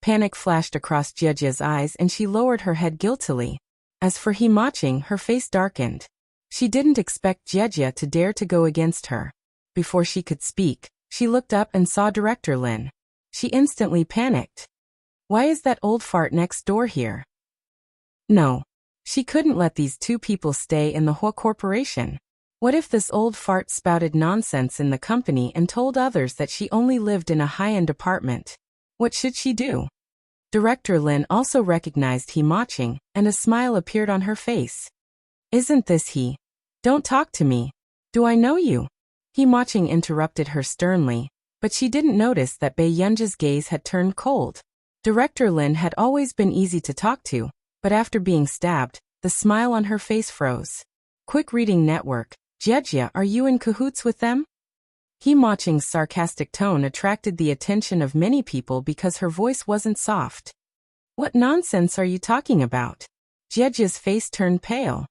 Panic flashed across Jejia's eyes and she lowered her head guiltily. As for Himaching, her face darkened. She didn't expect Jejia to dare to go against her. Before she could speak, she looked up and saw Director Lin. She instantly panicked. Why is that old fart next door here? No. She couldn't let these two people stay in the Hua Corporation. What if this old fart spouted nonsense in the company and told others that she only lived in a high-end apartment? What should she do? Director Lin also recognized Himaching, and a smile appeared on her face. Isn't this he? Don't talk to me. Do I know you? Himaching interrupted her sternly, but she didn't notice that Bei Yunji's gaze had turned cold. Director Lin had always been easy to talk to, but after being stabbed, the smile on her face froze. Quick Reading Network, Jejia, are you in cahoots with them? Himaching's sarcastic tone attracted the attention of many people because her voice wasn't soft. What nonsense are you talking about? Jejia's face turned pale.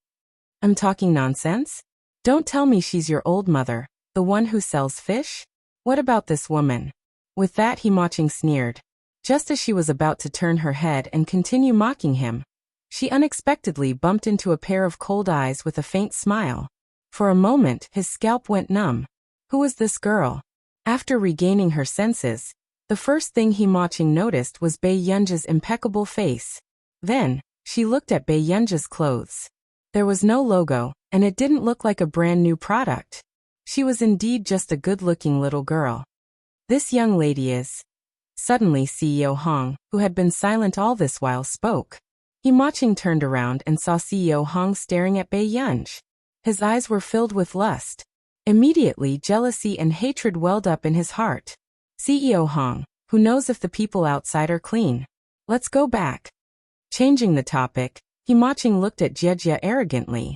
I'm talking nonsense? Don't tell me she's your old mother, the one who sells fish? What about this woman? With that, Himaching sneered. Just as she was about to turn her head and continue mocking him, she unexpectedly bumped into a pair of cold eyes with a faint smile. For a moment, his scalp went numb. Who was this girl? After regaining her senses, the first thing Himaching noticed was Bei Yunji's impeccable face. Then, she looked at Bei Yunji's clothes. There was no logo, and it didn't look like a brand new product. She was indeed just a good-looking little girl. This young lady is... Suddenly CEO Hong, who had been silent all this while, spoke. Himaching turned around and saw CEO Hong staring at Bei Yunji. His eyes were filled with lust. Immediately, jealousy and hatred welled up in his heart. CEO Hong, who knows if the people outside are clean? Let's go back. Changing the topic, Himaching looked at Jejia arrogantly.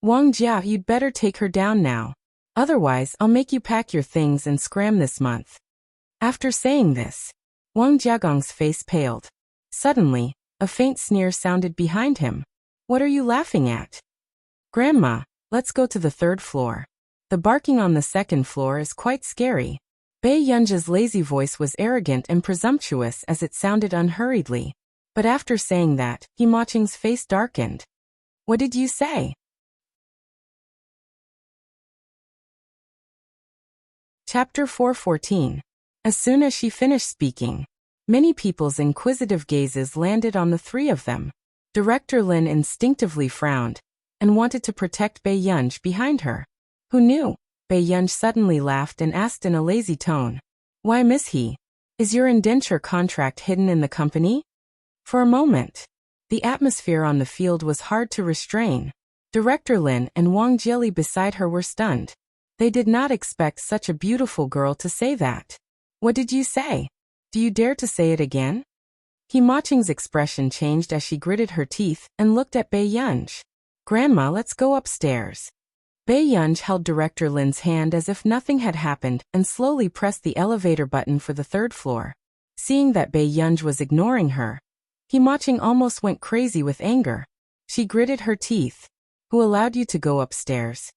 Wang Jia, you'd better take her down now. Otherwise, I'll make you pack your things and scram this month. After saying this, Wang Jiagong's face paled. Suddenly, a faint sneer sounded behind him. What are you laughing at? Grandma, let's go to the third floor. The barking on the second floor is quite scary. Bei Yunji's lazy voice was arrogant and presumptuous as it sounded unhurriedly. But after saying that, Himaching's face darkened. What did you say? Chapter 4:14. As soon as she finished speaking, many people's inquisitive gazes landed on the three of them. Director Lin instinctively frowned and wanted to protect Bei Yunji behind her. Who knew? Bei Yunji suddenly laughed and asked in a lazy tone. Why, Miss He? Is your indenture contract hidden in the company? For a moment, the atmosphere on the field was hard to restrain. Director Lin and Wang Jili beside her were stunned. They did not expect such a beautiful girl to say that. What did you say? Do you dare to say it again? Himaching's expression changed as she gritted her teeth and looked at Bei Yunji. Grandma, let's go upstairs. Bei Yunji held Director Lin's hand as if nothing had happened and slowly pressed the elevator button for the third floor. Seeing that Bei Yunji was ignoring her, Himaching almost went crazy with anger. She gritted her teeth. Who allowed you to go upstairs?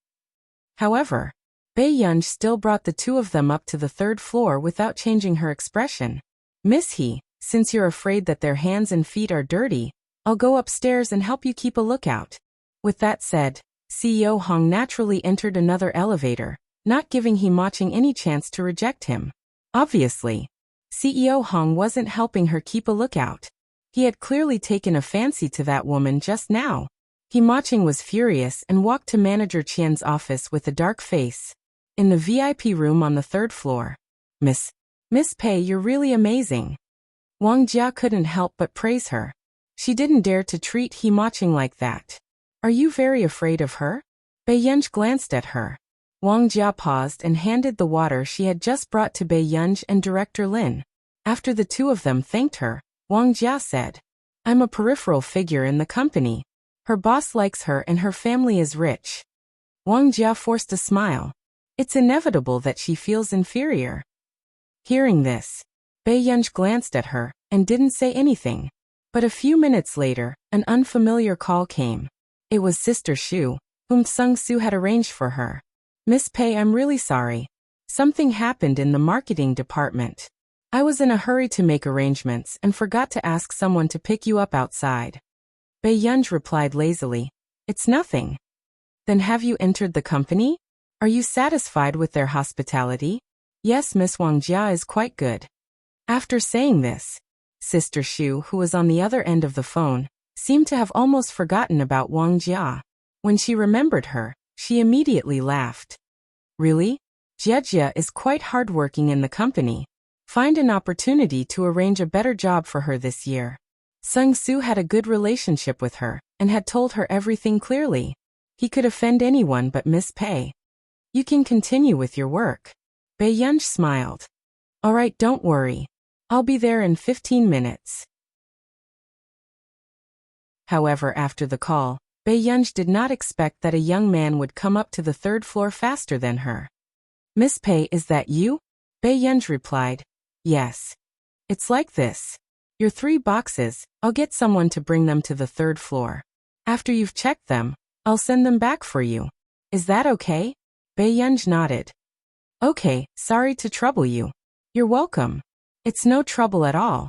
However, Bei Yunji still brought the two of them up to the third floor without changing her expression. Miss He, since you're afraid that their hands and feet are dirty, I'll go upstairs and help you keep a lookout. With that said, CEO Hong naturally entered another elevator, not giving Himaching any chance to reject him. Obviously, CEO Hong wasn't helping her keep a lookout. He had clearly taken a fancy to that woman just now. Himaching was furious and walked to Manager Qian's office with a dark face. In the VIP room on the third floor. Miss Pei, you're really amazing. Wang Jia couldn't help but praise her. She didn't dare to treat Himaching like that. Are you very afraid of her? Bei Yunji glanced at her. Wang Jia paused and handed the water she had just brought to Bei Yunji and Director Lin. After the two of them thanked her, Wang Jia said, I'm a peripheral figure in the company. Her boss likes her and her family is rich. Wang Jia forced a smile. It's inevitable that she feels inferior. Hearing this, Bei Yunj glanced at her and didn't say anything. But a few minutes later, an unfamiliar call came. It was Sister Shu, whom Sung-soo had arranged for her. "Miss Pei, I'm really sorry. Something happened in the marketing department. I was in a hurry to make arrangements and forgot to ask someone to pick you up outside." Bei Yunj replied lazily, "It's nothing." "Then have you entered the company? Are you satisfied with their hospitality?" "Yes, Miss Wang Jia is quite good." After saying this, Sister Shu, who was on the other end of the phone, seemed to have almost forgotten about Wang Jia. When she remembered her, she immediately laughed. "Really? Jia is quite hardworking in the company. Find an opportunity to arrange a better job for her this year." Sung-soo had a good relationship with her and had told her everything clearly. He could offend anyone but Miss Pei. "You can continue with your work." Bei Yunj smiled. "All right, don't worry. I'll be there in 15 minutes. However, after the call, Bei Yunj did not expect that a young man would come up to the third floor faster than her. "Miss Pei, is that you?" Bei Yunj replied, "Yes. It's like this. Your 3 boxes, I'll get someone to bring them to the third floor. After you've checked them, I'll send them back for you. Is that okay?" Bei Yunj nodded. "Okay, sorry to trouble you." "You're welcome. It's no trouble at all."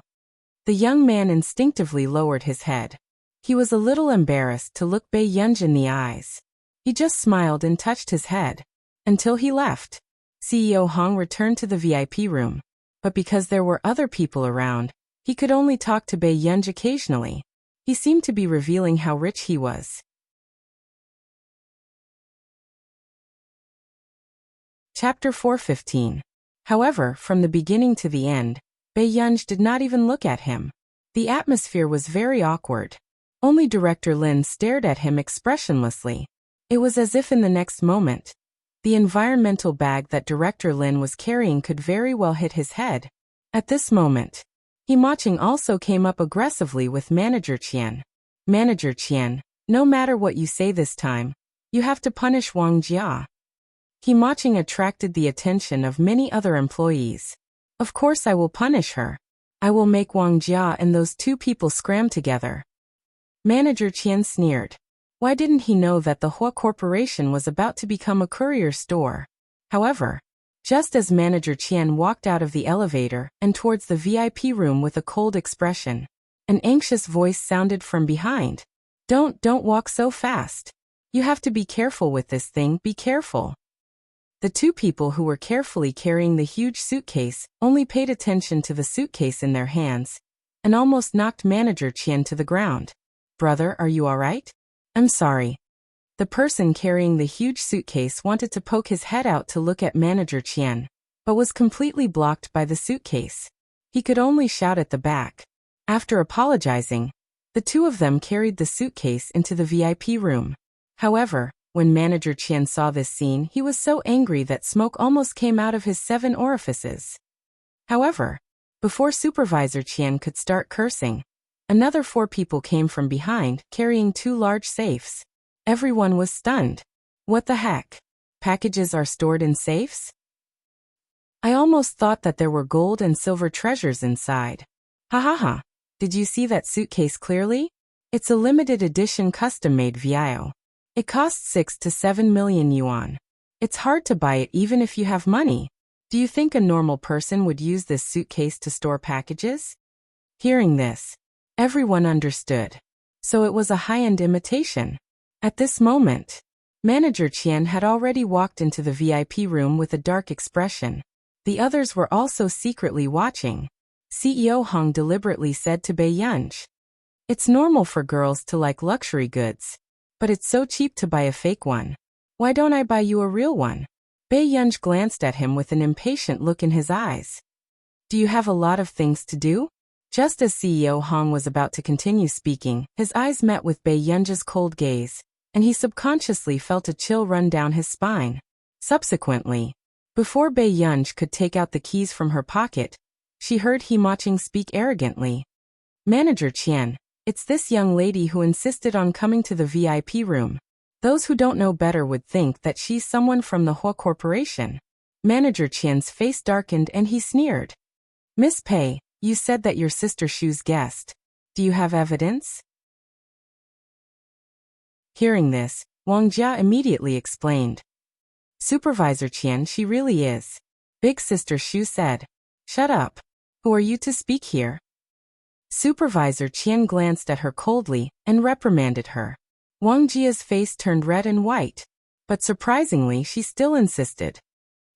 The young man instinctively lowered his head. He was a little embarrassed to look Bei Yunj in the eyes. He just smiled and touched his head. Until he left. CEO Hong returned to the VIP room. But because there were other people around, he could only talk to Bei Yunj occasionally. He seemed to be revealing how rich he was. Chapter 4:15. However, from the beginning to the end, Bei Yunj did not even look at him. The atmosphere was very awkward. Only Director Lin stared at him expressionlessly. It was as if in the next moment, the environmental bag that Director Lin was carrying could very well hit his head. At this moment, Himaching also came up aggressively with Manager Qian. "Manager Qian, no matter what you say this time, you have to punish Wang Jia." Himaching attracted the attention of many other employees. "Of course I will punish her. I will make Wang Jia and those 2 people scram together." Manager Qian sneered. Why didn't he know that the Hua Corporation was about to become a courier store? However, just as Manager Qian walked out of the elevator and towards the VIP room with a cold expression, an anxious voice sounded from behind. Don't walk so fast. You have to be careful with this thing, be careful." The 2 people who were carefully carrying the huge suitcase only paid attention to the suitcase in their hands and almost knocked Manager Qian to the ground. "Brother, are you all right?" "I'm sorry." The person carrying the huge suitcase wanted to poke his head out to look at Manager Qian, but was completely blocked by the suitcase. He could only shout at the back. After apologizing, the 2 of them carried the suitcase into the VIP room. However, when Manager Qian saw this scene, he was so angry that smoke almost came out of his 7 orifices. However, before Supervisor Qian could start cursing, another 4 people came from behind, carrying 2 large safes. Everyone was stunned. What the heck? Packages are stored in safes? I almost thought that there were gold and silver treasures inside. Ha ha ha. Did you see that suitcase clearly? It's a limited edition custom-made VIO. It costs 6 to 7 million yuan. It's hard to buy it even if you have money. Do you think a normal person would use this suitcase to store packages? Hearing this, everyone understood. So it was a high-end imitation. At this moment, Manager Qian had already walked into the VIP room with a dark expression. The others were also secretly watching. CEO Hong deliberately said to Bei Yunj, "It's normal for girls to like luxury goods, but it's so cheap to buy a fake one. Why don't I buy you a real one?" Bei Yunj glanced at him with an impatient look in his eyes. "Do you have a lot of things to do?" Just as CEO Hong was about to continue speaking, his eyes met with Bei Yunj's cold gaze, and he subconsciously felt a chill run down his spine. Subsequently, before Bei Yunj could take out the keys from her pocket, she heard Himaching speak arrogantly. "Manager Qian, it's this young lady who insisted on coming to the VIP room. Those who don't know better would think that she's someone from the Hua Corporation." Manager Qian's face darkened and he sneered. Miss Pei, you said that your sister Shu's guest. Do you have evidence? Hearing this, Wang Jia immediately explained. Supervisor Qian, she really is. Big sister Shu said. Shut up. Who are you to speak here? Supervisor Qian glanced at her coldly and reprimanded her. Wang Jia's face turned red and white, but surprisingly she still insisted.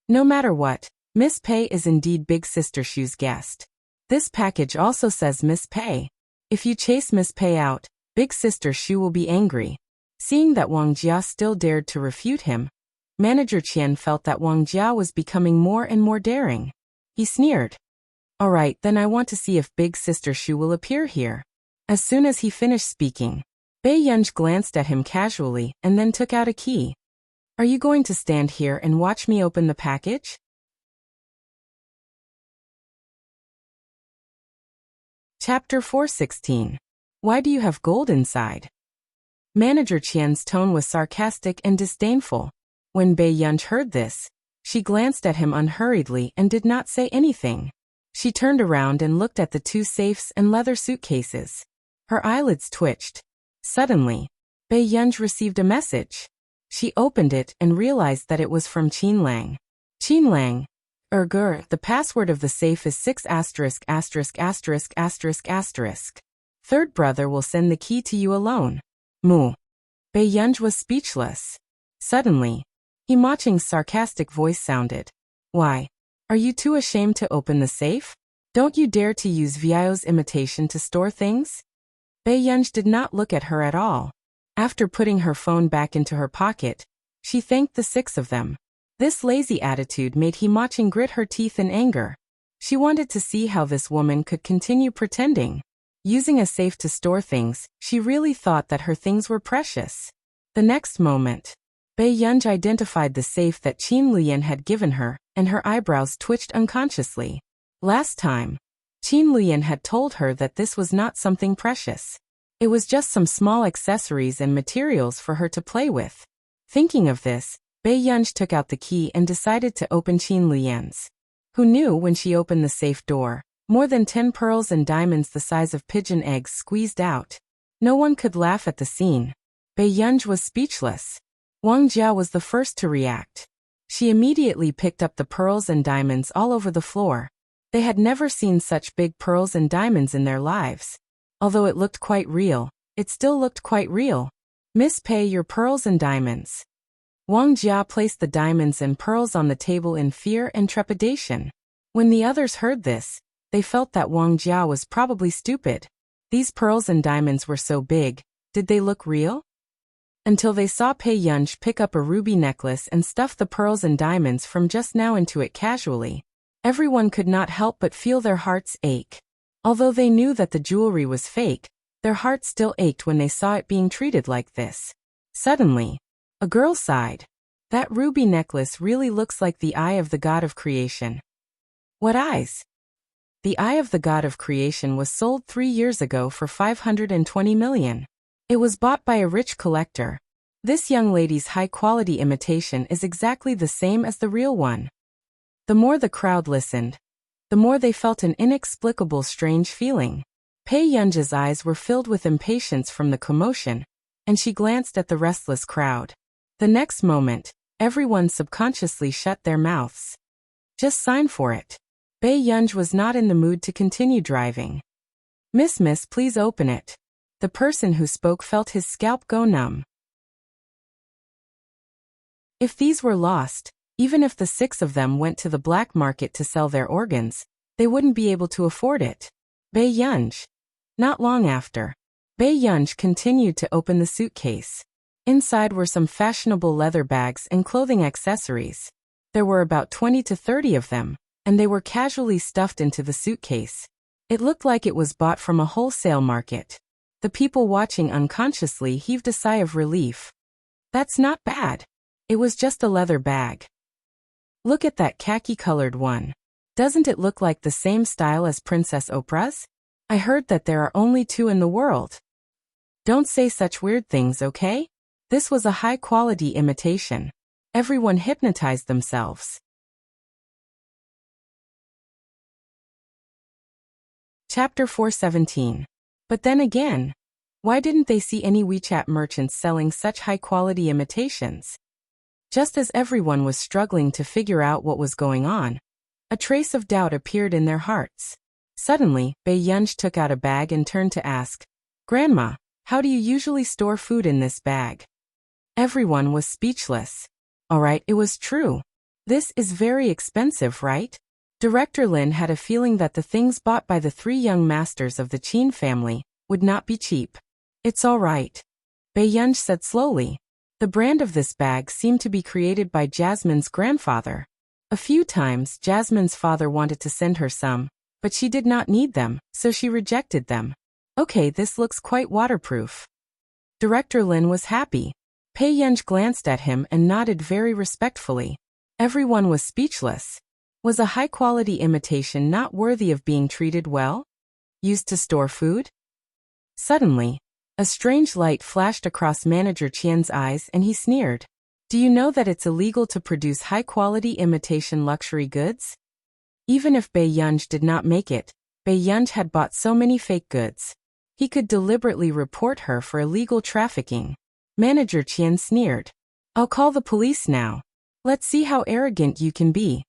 No matter what, Miss Pei is indeed Big Sister Shu's guest. This package also says Miss Pei. If you chase Miss Pei out, Big Sister Shu will be angry. Seeing that Wang Jia still dared to refute him, Manager Qian felt that Wang Jia was becoming more and more daring. He sneered. Alright, then I want to see if Big Sister Shu will appear here. As soon as he finished speaking, Bei Yunj glanced at him casually and then took out a key. Are you going to stand here and watch me open the package? Chapter 416. Why do you have gold inside? Manager Qian's tone was sarcastic and disdainful. When Bei Yunj heard this, she glanced at him unhurriedly and did not say anything. She turned around and looked at the two safes and leather suitcases. Her eyelids twitched. Suddenly, Bei Yunj received a message. She opened it and realized that it was from Qin Lang. Qin Lang. The password of the safe is 6 asterisk asterisk asterisk asterisk asterisk. Third brother will send the key to you alone. Moo. Bei Yunj was speechless. Suddenly, Himaching's sarcastic voice sounded. Why? Are you too ashamed to open the safe? Don't you dare to use Vio's imitation to store things? Bei Yunj did not look at her at all. After putting her phone back into her pocket, she thanked the 6 of them. This lazy attitude made Himaching grit her teeth in anger. She wanted to see how this woman could continue pretending. Using a safe to store things, she really thought that her things were precious. The next moment, Bei Yunj identified the safe that Qin Luyan had given her, and her eyebrows twitched unconsciously. Last time, Qin Luyan had told her that this was not something precious. It was just some small accessories and materials for her to play with. Thinking of this, Bei Yunj took out the key and decided to open Qin Luyan's. Who knew when she opened the safe door, more than 10 pearls and diamonds the size of pigeon eggs squeezed out. No one could laugh at the scene. Bei Yunj was speechless. Wang Jia was the first to react. She immediately picked up the pearls and diamonds all over the floor. They had never seen such big pearls and diamonds in their lives. Although it looked quite real, it still looked quite real. Miss Pei, your pearls and diamonds. Wang Jia placed the diamonds and pearls on the table in fear and trepidation. When the others heard this, they felt that Wang Jia was probably stupid. These pearls and diamonds were so big, did they look real? Until they saw Bei Yunj pick up a ruby necklace and stuff the pearls and diamonds from just now into it casually. Everyone could not help but feel their hearts ache. Although they knew that the jewelry was fake, their hearts still ached when they saw it being treated like this. Suddenly, a girl sighed. That ruby necklace really looks like the eye of the god of creation. What eyes? The eye of the god of creation was sold 3 years ago for 520 million. It was bought by a rich collector. This young lady's high-quality imitation is exactly the same as the real one. The more the crowd listened, the more they felt an inexplicable strange feeling. Bei Yunj's eyes were filled with impatience from the commotion, and she glanced at the restless crowd. The next moment, everyone subconsciously shut their mouths. Just sign for it. Bei Yunj was not in the mood to continue driving. Miss, please open it. The person who spoke felt his scalp go numb. If these were lost, even if the 6 of them went to the black market to sell their organs, they wouldn't be able to afford it. Bei Yunj. Not long after, Bei Yunj continued to open the suitcase. Inside were some fashionable leather bags and clothing accessories. There were about 20 to 30 of them, and they were casually stuffed into the suitcase. It looked like it was bought from a wholesale market. The people watching unconsciously heaved a sigh of relief. That's not bad. It was just a leather bag. Look at that khaki-colored one. Doesn't it look like the same style as Princess Oprah's? I heard that there are only 2 in the world. Don't say such weird things, okay? This was a high-quality imitation. Everyone hypnotized themselves. Chapter 417. But then again, why didn't they see any WeChat merchants selling such high-quality imitations? Just as everyone was struggling to figure out what was going on, a trace of doubt appeared in their hearts. Suddenly, Bae-yunj took out a bag and turned to ask, "Grandma, how do you usually store food in this bag?" Everyone was speechless. Alright, it was true. This is very expensive, right? Director Lin had a feeling that the things bought by the three young masters of the Qin family would not be cheap. "It's all right," Bae-yunj said slowly. The brand of this bag seemed to be created by Jasmine's grandfather. A few times Jasmine's father wanted to send her some, but she did not need them, so she rejected them. "Okay, this looks quite waterproof." Director Lin was happy. Bae-yunj glanced at him and nodded very respectfully. Everyone was speechless. Was a high-quality imitation not worthy of being treated well? Used to store food? Suddenly, a strange light flashed across Manager Qian's eyes and he sneered. "Do you know that it's illegal to produce high-quality imitation luxury goods?" Even if Bae-yunj did not make it, Bae-yunj had bought so many fake goods. He could deliberately report her for illegal trafficking. Manager Qian sneered. "I'll call the police now. Let's see how arrogant you can be."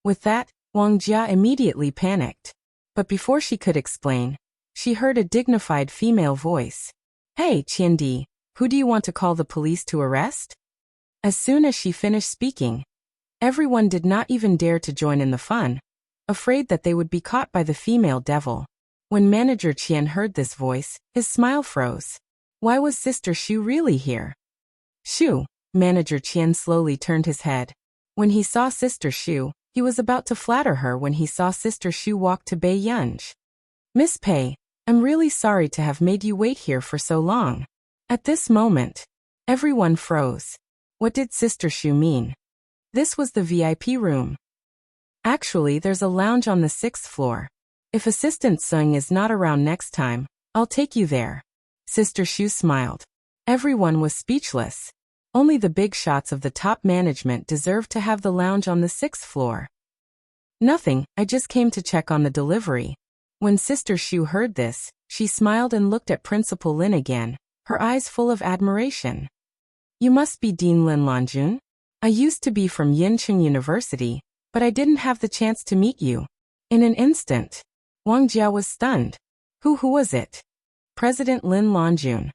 With that, Wang Jia immediately panicked. But before she could explain, she heard a dignified female voice. "Hey, Qiandi, who do you want to call the police to arrest?" As soon as she finished speaking, everyone did not even dare to join in the fun, afraid that they would be caught by the female devil. When Manager Qian heard this voice, his smile froze. Why was Sister Shu really here? "Shu," Manager Qian slowly turned his head. When he saw Sister Shu, he was about to flatter her when he saw Sister Shu walk to Bae-yunj. "Miss Pei, I'm really sorry to have made you wait here for so long." At this moment, everyone froze. What did Sister Shu mean? This was the VIP room. "Actually, there's a lounge on the 6th floor. If Assistant Sung is not around next time, I'll take you there." Sister Shu smiled. Everyone was speechless. Only the big shots of the top management deserved to have the lounge on the 6th floor. "Nothing, I just came to check on the delivery." When Sister Shu heard this, she smiled and looked at Principal Lin again, her eyes full of admiration. "You must be Dean Lin Lanjun? I used to be from Yincheng University, but I didn't have the chance to meet you." In an instant, Wang Jia was stunned. Who was it? President Lin Lanjun.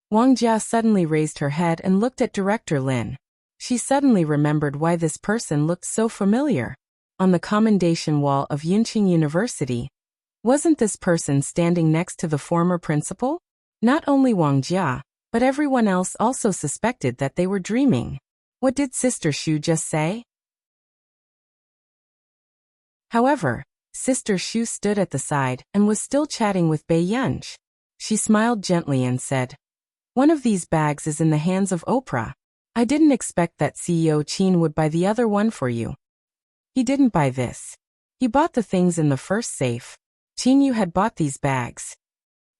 Wang Jia suddenly raised her head and looked at Director Lin. She suddenly remembered why this person looked so familiar. On the commendation wall of Yincheng University, wasn't this person standing next to the former principal? Not only Wang Jia, but everyone else also suspected that they were dreaming. What did Sister Shu just say? However, Sister Shu stood at the side and was still chatting with Bae-yunj. She smiled gently and said, "One of these bags is in the hands of Oprah. I didn't expect that CEO Qin would buy the other one for you." He didn't buy this. He bought the things in the first safe. Qin Yu had bought these bags.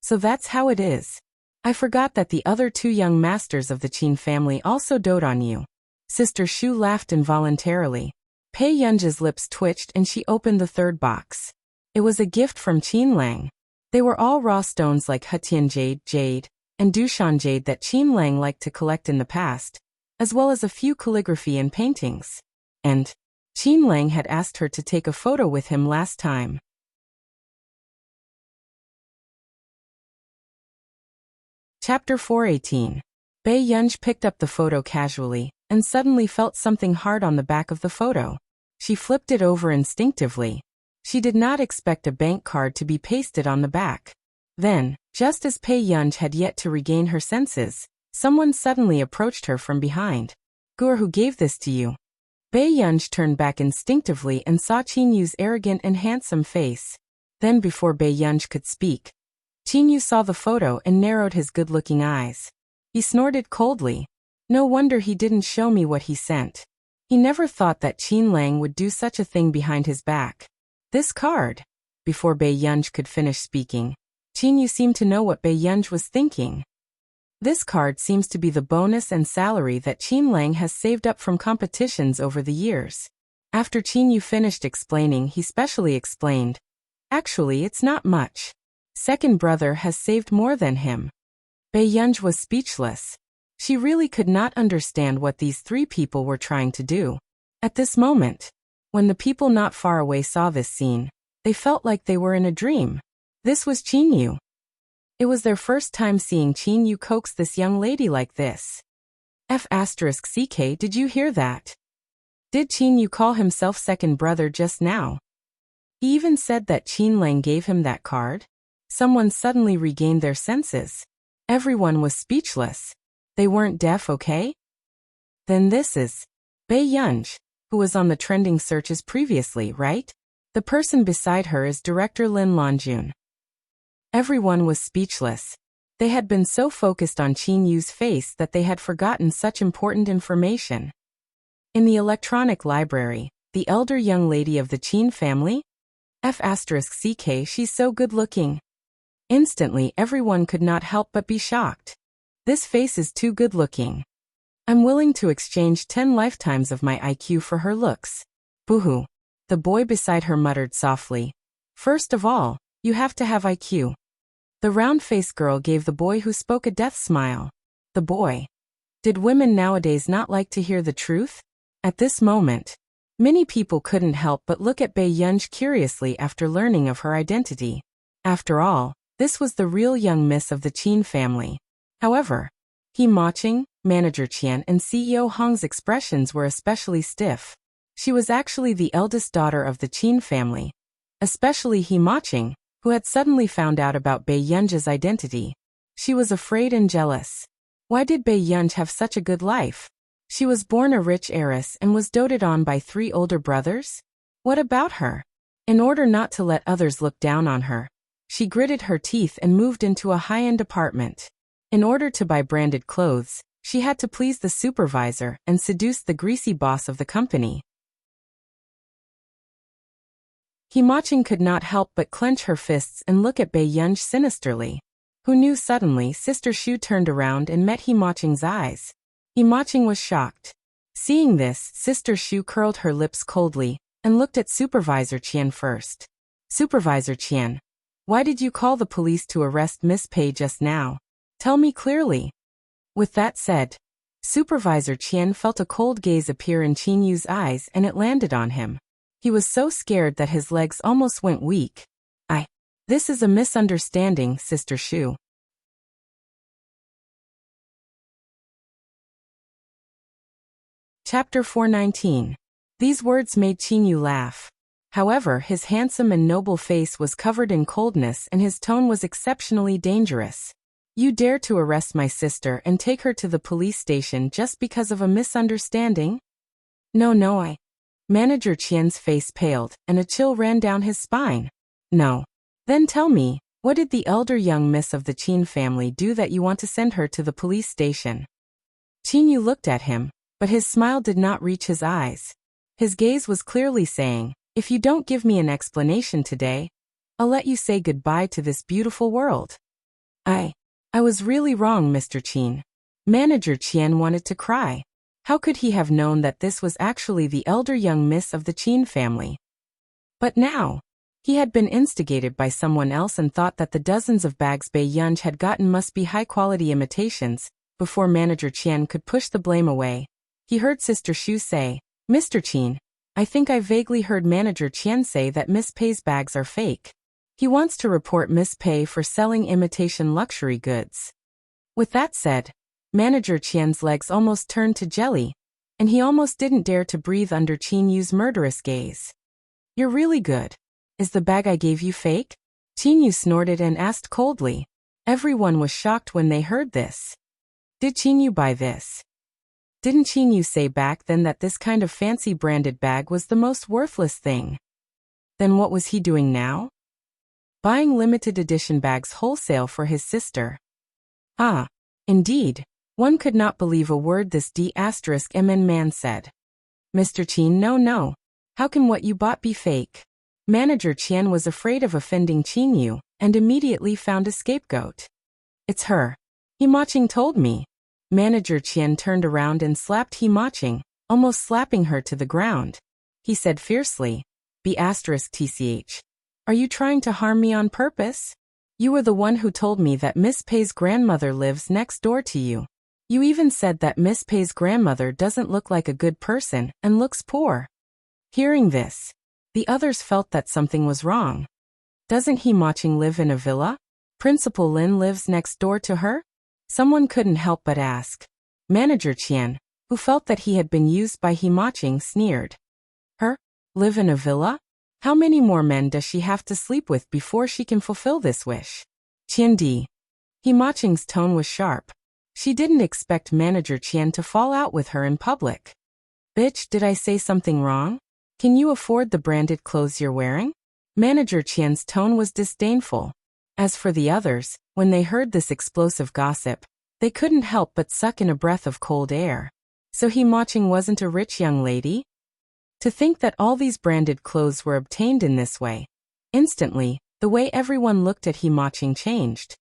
So that's how it is. I forgot that the other two young masters of the Qin family also dote on you. Sister Shu laughed involuntarily. Bae-yunj's lips twitched and she opened the third box. It was a gift from Qin Lang. They were all raw stones like Hetian jade, and Dushan jade that Qin Lang liked to collect in the past, as well as a few calligraphy and paintings. And Qin Lang had asked her to take a photo with him last time. Chapter 418. Bae-yunj picked up the photo casually, and suddenly felt something hard on the back of the photo. She flipped it over instinctively. She did not expect a bank card to be pasted on the back. Then, just as Bae-yunj had yet to regain her senses, someone suddenly approached her from behind. "Gur, who gave this to you?" Bae-yunj turned back instinctively and saw Qin Yu's arrogant and handsome face. Then before Bae-yunj could speak, Qin Yu saw the photo and narrowed his good-looking eyes. He snorted coldly. No wonder he didn't show me what he sent. He never thought that Qin Lang would do such a thing behind his back. This card. Before Bae-yunj could finish speaking, Qin Yu seemed to know what Bae-yunj was thinking. This card seems to be the bonus and salary that Qin Lang has saved up from competitions over the years. After Qin Yu finished explaining, he specially explained, Actually, it's not much. Second brother has saved more than him. Bae-yunj was speechless. She really could not understand what these three people were trying to do. At this moment, when the people not far away saw this scene, they felt like they were in a dream. This was Chin-yu. It was their first time seeing Chin-yu coax this young lady like this. F***ck, did you hear that? Did Chin-yu call himself second brother just now? He even said that Chin Lang gave him that card? Someone suddenly regained their senses. Everyone was speechless. They weren't deaf, okay? Then this is Bae-yunj, who was on the trending searches previously, right? The person beside her is director Lin Lonjun. Everyone was speechless. They had been so focused on Chin-yu's face that they had forgotten such important information. In the electronic library, the elder young lady of the Chin family? F***ck, she's so good-looking. Instantly, everyone could not help but be shocked. This face is too good-looking. I'm willing to exchange 10 lifetimes of my IQ for her looks. Boo-hoo. The boy beside her muttered softly. First of all, you have to have IQ. The round-faced girl gave the boy who spoke a death smile. The boy. Did women nowadays not like to hear the truth? At this moment, many people couldn't help but look at Bae-yunj curiously after learning of her identity. After all, this was the real young miss of the Chin family. However, He Ma-ching, Manager Qian and CEO Hong's expressions were especially stiff. She was actually the eldest daughter of the Chin family. Especially He Ma-ching, who had suddenly found out about Bae-yunj's identity. She was afraid and jealous. Why did Bae-yunj have such a good life? She was born a rich heiress and was doted on by 3 older brothers? What about her? In order not to let others look down on her, she gritted her teeth and moved into a high-end apartment. In order to buy branded clothes, she had to please the supervisor and seduce the greasy boss of the company. He Ma-ching could not help but clench her fists and look at Bae-yunj sinisterly. Who knew? Suddenly Sister Shu turned around and met He Ma-ching's eyes. He Ma-ching was shocked. Seeing this, Sister Shu curled her lips coldly and looked at Supervisor Qian first. Supervisor Qian, why did you call the police to arrest Miss Pei just now? Tell me clearly. With that said, Supervisor Qian felt a cold gaze appear in Chin-yu's eyes and it landed on him. He was so scared that his legs almost went weak. This is a misunderstanding, Sister Shu. Chapter 419. These words made Chin-yu laugh. However, his handsome and noble face was covered in coldness and his tone was exceptionally dangerous. You dare to arrest my sister and take her to the police station just because of a misunderstanding? No. Manager Qian's face paled and a chill ran down his spine. No. Then tell me, what did the elder young miss of the Chin family do that you want to send her to the police station? Chin-yu looked at him, but his smile did not reach his eyes. His gaze was clearly saying, if you don't give me an explanation today, I'll let you say goodbye to this beautiful world. I was really wrong, Mr. Chin. Manager Qian wanted to cry. How could he have known that this was actually the elder young miss of the Chin family? But now, he had been instigated by someone else and thought that the dozens of bags Bae-yunj had gotten must be high-quality imitations. Before Manager Qian could push the blame away, he heard Sister Shu say, Mr. Chin, I think I vaguely heard Manager Qian say that Miss Pei's bags are fake. He wants to report Miss Pei for selling imitation luxury goods. With that said, Manager Qian's legs almost turned to jelly, and he almost didn't dare to breathe under Chin-yu's murderous gaze. You're really good. Is the bag I gave you fake? Chin-yu snorted and asked coldly. Everyone was shocked when they heard this. Did Chin-yu buy this? Didn't Chin-yu say back then that this kind of fancy branded bag was the most worthless thing? Then what was he doing now? Buying limited edition bags wholesale for his sister. Indeed. One could not believe a word this D***MN man said. Mr. Chin, no. How can what you bought be fake? Manager Qian was afraid of offending Chin-yu and immediately found a scapegoat. It's her. He Ma-ching told me. Manager Qian turned around and slapped He Ma-ching, almost slapping her to the ground. He said fiercely, B***tch. Are you trying to harm me on purpose? You were the one who told me that Miss Pei's grandmother lives next door to you. You even said that Miss Pei's grandmother doesn't look like a good person and looks poor. Hearing this, the others felt that something was wrong. Doesn't He Maching live in a villa? Principal Lin lives next door to her? Someone couldn't help but ask. Manager Qian, who felt that he had been used by He Maching, sneered. Her? Live in a villa? How many more men does she have to sleep with before she can fulfill this wish? Qian Di. He Maching's tone was sharp. She didn't expect Manager Qian to fall out with her in public. Bitch, did I say something wrong? Can you afford the branded clothes you're wearing? Manager Qian's tone was disdainful. As for the others, when they heard this explosive gossip, they couldn't help but suck in a breath of cold air. So He Maching wasn't a rich young lady? To think that all these branded clothes were obtained in this way. Instantly, the way everyone looked at He Maching changed.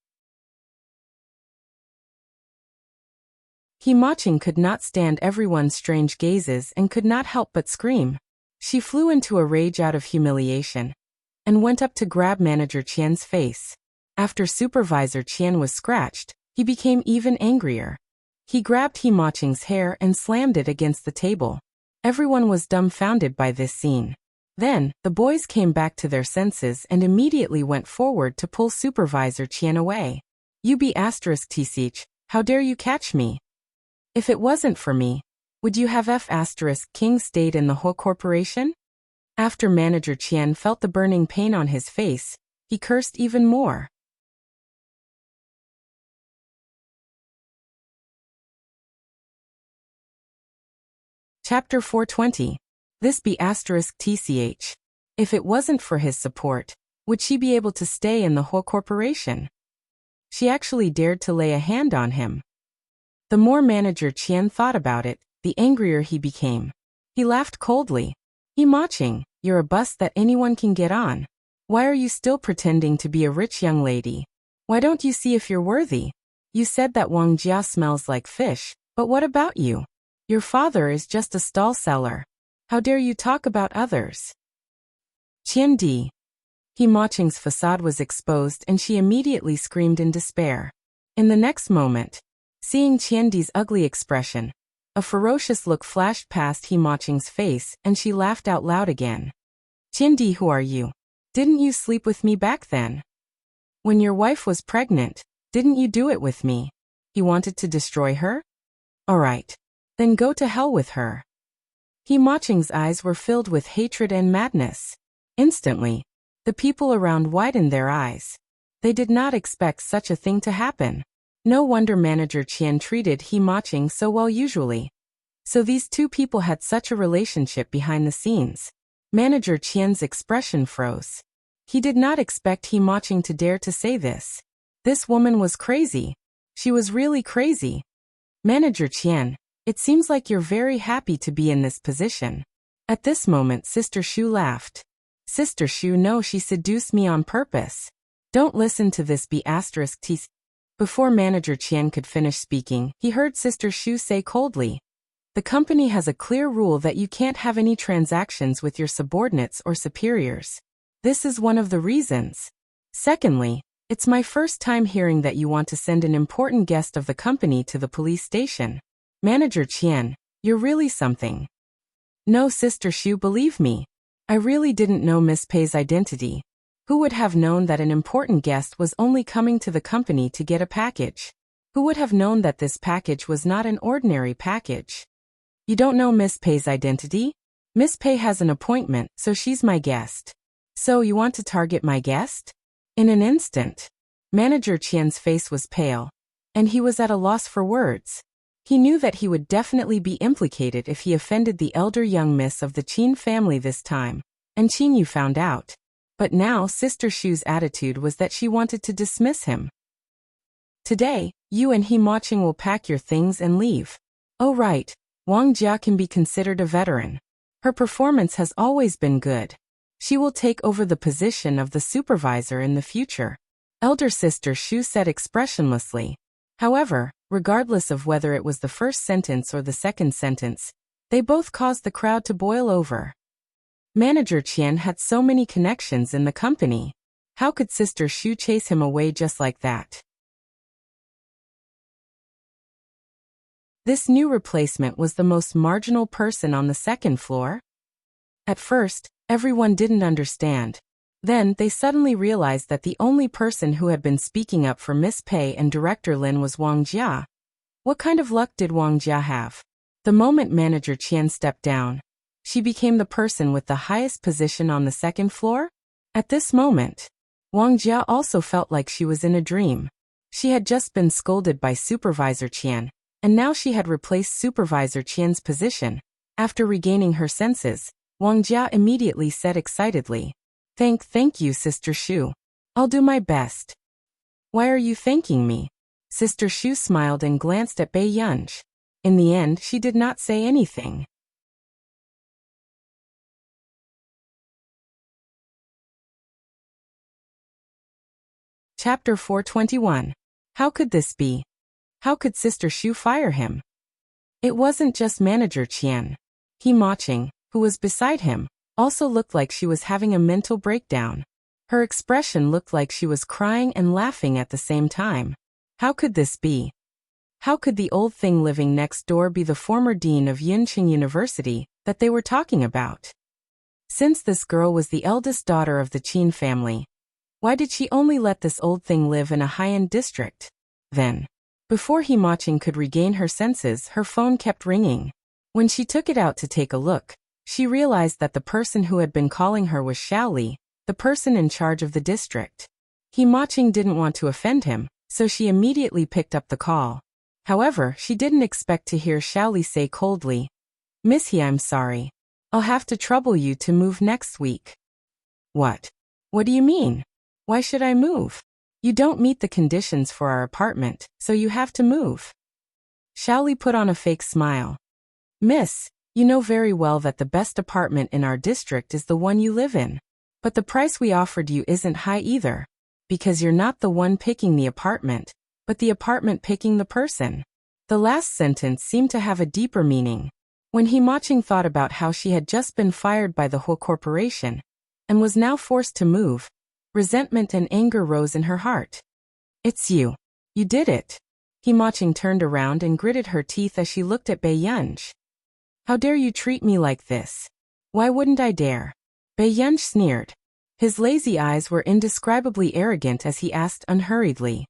He Maching could not stand everyone's strange gazes and could not help but scream. She flew into a rage out of humiliation and went up to grab Manager Qian's face. After Supervisor Qian was scratched, he became even angrier. He grabbed He Maching's hair and slammed it against the table. Everyone was dumbfounded by this scene. Then, the boys came back to their senses and immediately went forward to pull Supervisor Qian away. You B*TCH, how dare you catch me? If it wasn't for me, would you have King stayed in the whole corporation? After Manager Qian felt the burning pain on his face, he cursed even more. Chapter 420. This B*TCH. If it wasn't for his support, would she be able to stay in the whole corporation? She actually dared to lay a hand on him. The more Manager Qian thought about it, the angrier he became. He laughed coldly. He Maching, you're a bust that anyone can get on. Why are you still pretending to be a rich young lady? Why don't you see if you're worthy? You said that Wang Jia smells like fish, but what about you? Your father is just a stall seller. How dare you talk about others? Qian Di. He Maching's facade was exposed and she immediately screamed in despair. In the next moment, seeing Qian Di's ugly expression, a ferocious look flashed past He Maching's face and she laughed out loud again. Qian Di, who are you? Didn't you sleep with me back then? When your wife was pregnant, didn't you do it with me? He wanted to destroy her? Alright. Then go to hell with her. He Maching's eyes were filled with hatred and madness. Instantly, the people around widened their eyes. They did not expect such a thing to happen. No wonder Manager Qian treated He Maching so well usually. So these two people had such a relationship behind the scenes. Manager Qian's expression froze. He did not expect He Maching to dare to say this. This woman was crazy. She was really crazy. Manager Qian, it seems like you're very happy to be in this position. At this moment Sister Shu laughed. Sister Shu, no, she seduced me on purpose. Don't listen to this B*TCH. Before Manager Qian could finish speaking, he heard Sister Shu say coldly, the company has a clear rule that you can't have any transactions with your subordinates or superiors. This is one of the reasons. Secondly, it's my first time hearing that you want to send an important guest of the company to the police station. Manager Qian, you're really something. No, Sister Shu, believe me. I really didn't know Miss Pei's identity. Who would have known that an important guest was only coming to the company to get a package? Who would have known that this package was not an ordinary package? You don't know Miss Pei's identity? Miss Pei has an appointment, so she's my guest. So you want to target my guest? In an instant, Manager Qian's face was pale, and he was at a loss for words. He knew that he would definitely be implicated if he offended the elder young miss of the Qin family this time, and Qin Yu found out. But now Sister Shu's attitude was that she wanted to dismiss him. Today, you and He Maching will pack your things and leave. Oh right, Wang Jia can be considered a veteran. Her performance has always been good. She will take over the position of the supervisor in the future. Elder Sister Shu said expressionlessly. However, regardless of whether it was the first sentence or the second sentence, they both caused the crowd to boil over. Manager Qian had so many connections in the company. How could Sister Xu chase him away just like that? This new replacement was the most marginal person on the second floor. At first, everyone didn't understand. Then, they suddenly realized that the only person who had been speaking up for Miss Pei and Director Lin was Wang Jia. What kind of luck did Wang Jia have? The moment Manager Qian stepped down, she became the person with the highest position on the second floor? At this moment, Wang Jia also felt like she was in a dream. She had just been scolded by Supervisor Qian, and now she had replaced Supervisor Qian's position. After regaining her senses, Wang Jia immediately said excitedly, Thank you, Sister Xu. I'll do my best." "Why are you thanking me?" Sister Xu smiled and glanced at Bei Yunji. In the end, she did not say anything. Chapter 421. How could this be? How could Sister Xu fire him? It wasn't just Manager Qian. He Maching, who was beside him, also looked like she was having a mental breakdown. Her expression looked like she was crying and laughing at the same time. How could this be? How could the old thing living next door be the former dean of Yunqing University that they were talking about? Since this girl was the eldest daughter of the Qin family, why did she only let this old thing live in a high-end district? Then, before He Maching could regain her senses, her phone kept ringing. When she took it out to take a look, she realized that the person who had been calling her was Xiaoli, the person in charge of the district. He Maching didn't want to offend him, so she immediately picked up the call. However, she didn't expect to hear Xiaoli say coldly, "Miss He, I'm sorry. I'll have to trouble you to move next week." "What? What do you mean? Why should I move? You don't meet the conditions for our apartment, so you have to move." Xiaoli put on a fake smile. "Miss, you know very well that the best apartment in our district is the one you live in. But the price we offered you isn't high either, because you're not the one picking the apartment, but the apartment picking the person." The last sentence seemed to have a deeper meaning. When He Maching thought about how she had just been fired by the whole corporation, and was now forced to move, resentment and anger rose in her heart. "It's you. You did it." He Maching turned around and gritted her teeth as she looked at Bei Yunji. "How dare you treat me like this?" "Why wouldn't I dare?" Bei Yunji sneered. His lazy eyes were indescribably arrogant as he asked unhurriedly.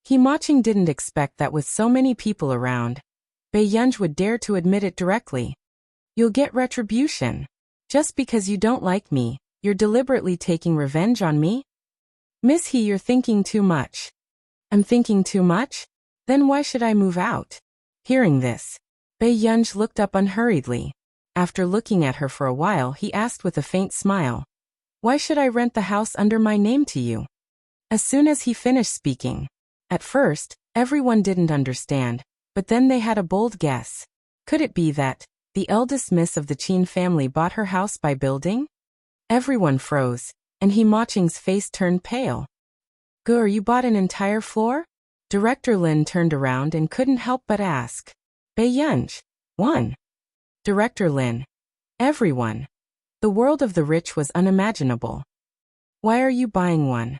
He Maching didn't expect that with so many people around, Bei Yunji would dare to admit it directly. "You'll get retribution. Just because you don't like me, you're deliberately taking revenge on me?" "Miss He, you're thinking too much." "I'm thinking too much? Then why should I move out?" Hearing this, Bei Yunji looked up unhurriedly. After looking at her for a while, he asked with a faint smile, "Why should I rent the house under my name to you?" As soon as he finished speaking, at first, everyone didn't understand, but then they had a bold guess. Could it be that the eldest miss of the Qin family bought her house by building? Everyone froze, and He Maching's face turned pale. "Gur, you bought an entire floor?" Director Lin turned around and couldn't help but ask. Bei Yunji, "One." Director Lin, "Everyone." The world of the rich was unimaginable. "Why are you buying one?"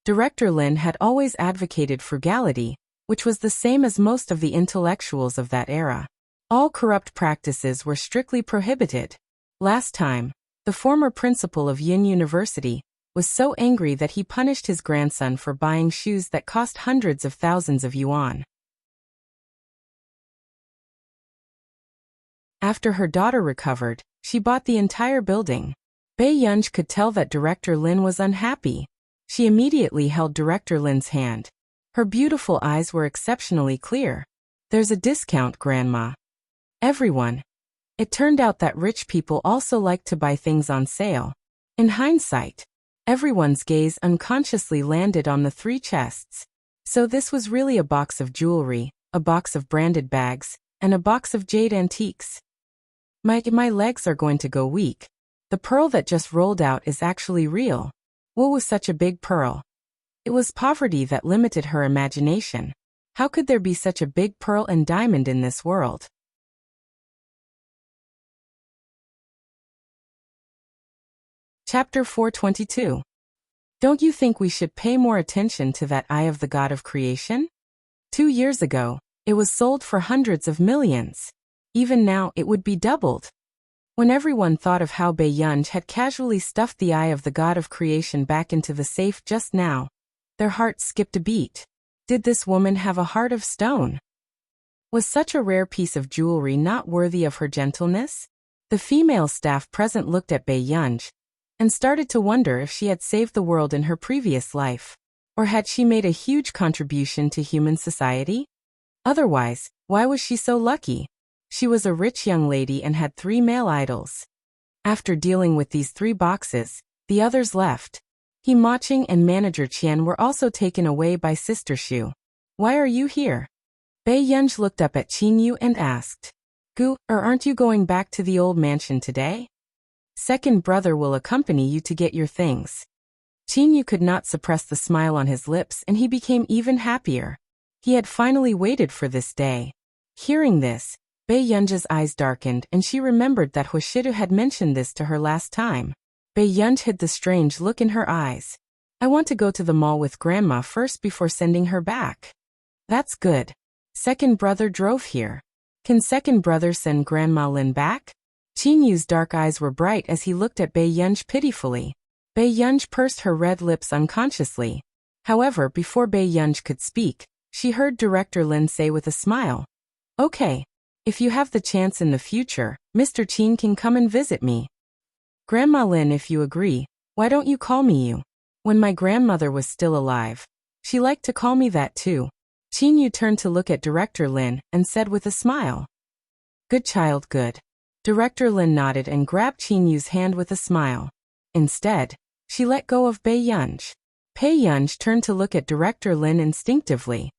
Director Lin had always advocated frugality, which was the same as most of the intellectuals of that era. All corrupt practices were strictly prohibited. Last time, the former principal of Yin University was so angry that he punished his grandson for buying shoes that cost hundreds of thousands of yuan. After her daughter recovered, she bought the entire building. Bei Yunji could tell that Director Lin was unhappy. She immediately held Director Lin's hand. Her beautiful eyes were exceptionally clear. "There's a discount, Grandma." Everyone. It turned out that rich people also liked to buy things on sale. In hindsight, everyone's gaze unconsciously landed on the 3 chests. So this was really a box of jewelry, a box of branded bags, and a box of jade antiques. My legs are going to go weak. The pearl that just rolled out is actually real. What was such a big pearl? It was poverty that limited her imagination. How could there be such a big pearl and diamond in this world? Chapter 422. Don't you think we should pay more attention to that eye of the god of creation? 2 years ago, it was sold for hundreds of millions. Even now, it would be doubled. When everyone thought of how Bae-yunj had casually stuffed the eye of the god of creation back into the safe just now, their hearts skipped a beat. Did this woman have a heart of stone? Was such a rare piece of jewelry not worthy of her gentleness? The female staff present looked at Bae-yunj and started to wonder if she had saved the world in her previous life, or had she made a huge contribution to human society? Otherwise, why was she so lucky? She was a rich young lady and had 3 male idols. After dealing with these 3 boxes, the others left. He Maching and manager Qian were also taken away by Sister Shu. Why are you here? Bae-yunj looked up at Qin Yu and asked, Gu, or aren't you going back to the old mansion today? Second brother will accompany you to get your things. Qin Yu could not suppress the smile on his lips and he became even happier. He had finally waited for this day. Hearing this, Bae-yunj's eyes darkened and she remembered that Hoshidu had mentioned this to her last time. Bae-yunj hid the strange look in her eyes. I want to go to the mall with Grandma first before sending her back. That's good. Second brother drove here. Can second brother send Grandma Lin back? Qin Yu's dark eyes were bright as he looked at Bae-yunj pitifully. Bae-yunj pursed her red lips unconsciously. However, before Bae-yunj could speak, she heard Director Lin say with a smile, Okay. If you have the chance in the future, Mr. Qin can come and visit me. Grandma Lin, if you agree, why don't you call me you? When my grandmother was still alive, she liked to call me that too. Qin Yu turned to look at Director Lin and said with a smile, Good child, good. Director Lin nodded and grabbed Qin Yu's hand with a smile. Instead, she let go of Bae-yunj. Bae-yunj turned to look at Director Lin instinctively.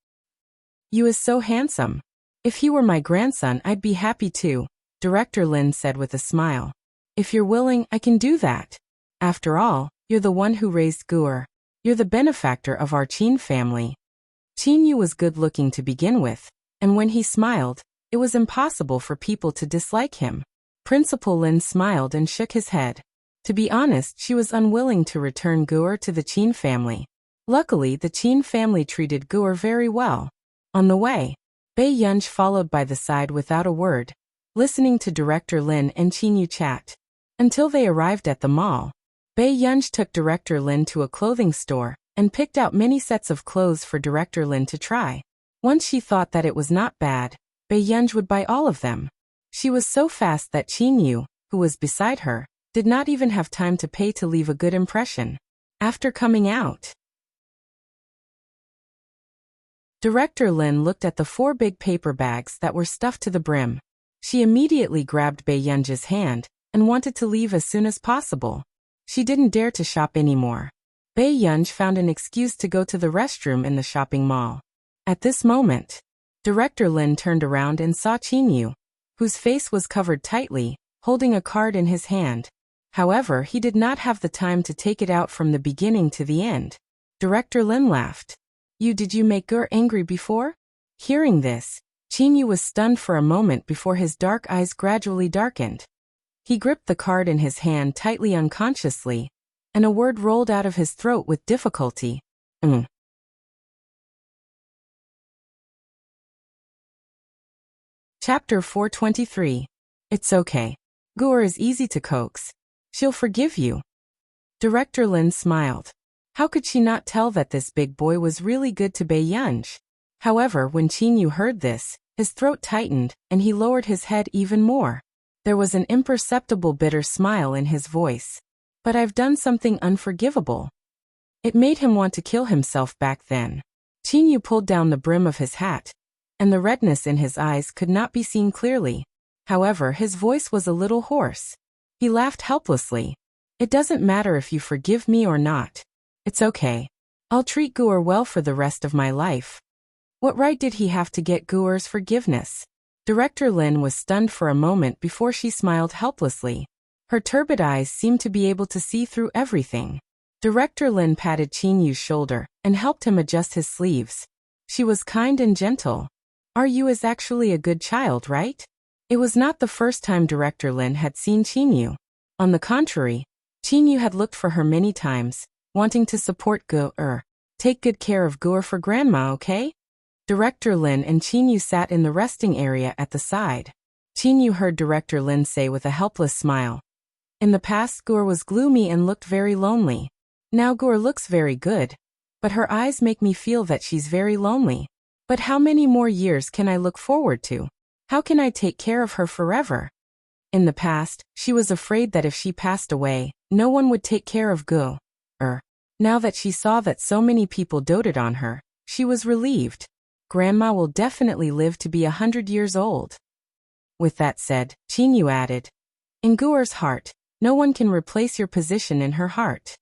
You is so handsome. If he were my grandson, I'd be happy too, Director Lin said with a smile. If you're willing, I can do that. After all, you're the one who raised Guer. You're the benefactor of our Qin family. Qin Yu was good-looking to begin with, and when he smiled, it was impossible for people to dislike him. Principal Lin smiled and shook his head. To be honest, she was unwilling to return Guer to the Qin family. Luckily, the Qin family treated Guer very well. On the way, Bae-yunj followed by the side without a word, listening to Director Lin and Qin Yu chat. Until they arrived at the mall, Bae-yunj took Director Lin to a clothing store and picked out many sets of clothes for Director Lin to try. Once she thought that it was not bad, Bae-yunj would buy all of them. She was so fast that Qin Yu, who was beside her, did not even have time to pay to leave a good impression. After coming out, Director Lin looked at the 4 big paper bags that were stuffed to the brim. She immediately grabbed Bae-yunj's hand and wanted to leave as soon as possible. She didn't dare to shop anymore. Bae-yunj found an excuse to go to the restroom in the shopping mall. At this moment, Director Lin turned around and saw Qin Yu, whose face was covered tightly, holding a card in his hand. However, he did not have the time to take it out from the beginning to the end. Director Lin laughed. Did you make Guer angry before? Hearing this, Qin Yu was stunned for a moment before his dark eyes gradually darkened. He gripped the card in his hand tightly unconsciously, and a word rolled out of his throat with difficulty. Chapter 423. It's okay. Guer is easy to coax. She'll forgive you. Director Lin smiled. How could she not tell that this big boy was really good to Bae-yunj? However, when Qin Yu heard this, his throat tightened and he lowered his head even more. There was an imperceptible bitter smile in his voice. But I've done something unforgivable. It made him want to kill himself back then. Qin Yu pulled down the brim of his hat, and the redness in his eyes could not be seen clearly. However, his voice was a little hoarse. He laughed helplessly. It doesn't matter if you forgive me or not. It's okay. I'll treat Guer well for the rest of my life. What right did he have to get Guer's forgiveness? Director Lin was stunned for a moment before she smiled helplessly. Her turbid eyes seemed to be able to see through everything. Director Lin patted Qin Yu's shoulder and helped him adjust his sleeves. She was kind and gentle. You is actually a good child, right? It was not the first time Director Lin had seen Qin Yu. On the contrary, Qingyu had looked for her many times, wanting to support Gu. Take good care of Gu for grandma, okay? Director Lin and Qingyu sat in the resting area at the side. Qingyu heard Director Lin say with a helpless smile. In the past, Gu was gloomy and looked very lonely. Now Gu looks very good, but her eyes make me feel that she's very lonely. But how many more years can I look forward to? How can I take care of her forever? In the past, she was afraid that if she passed away, no one would take care of Gu. Now that she saw that so many people doted on her, she was relieved. Grandma will definitely live to be 100 years old. With that said, Qingyu added, in Gu's heart, no one can replace your position in her heart.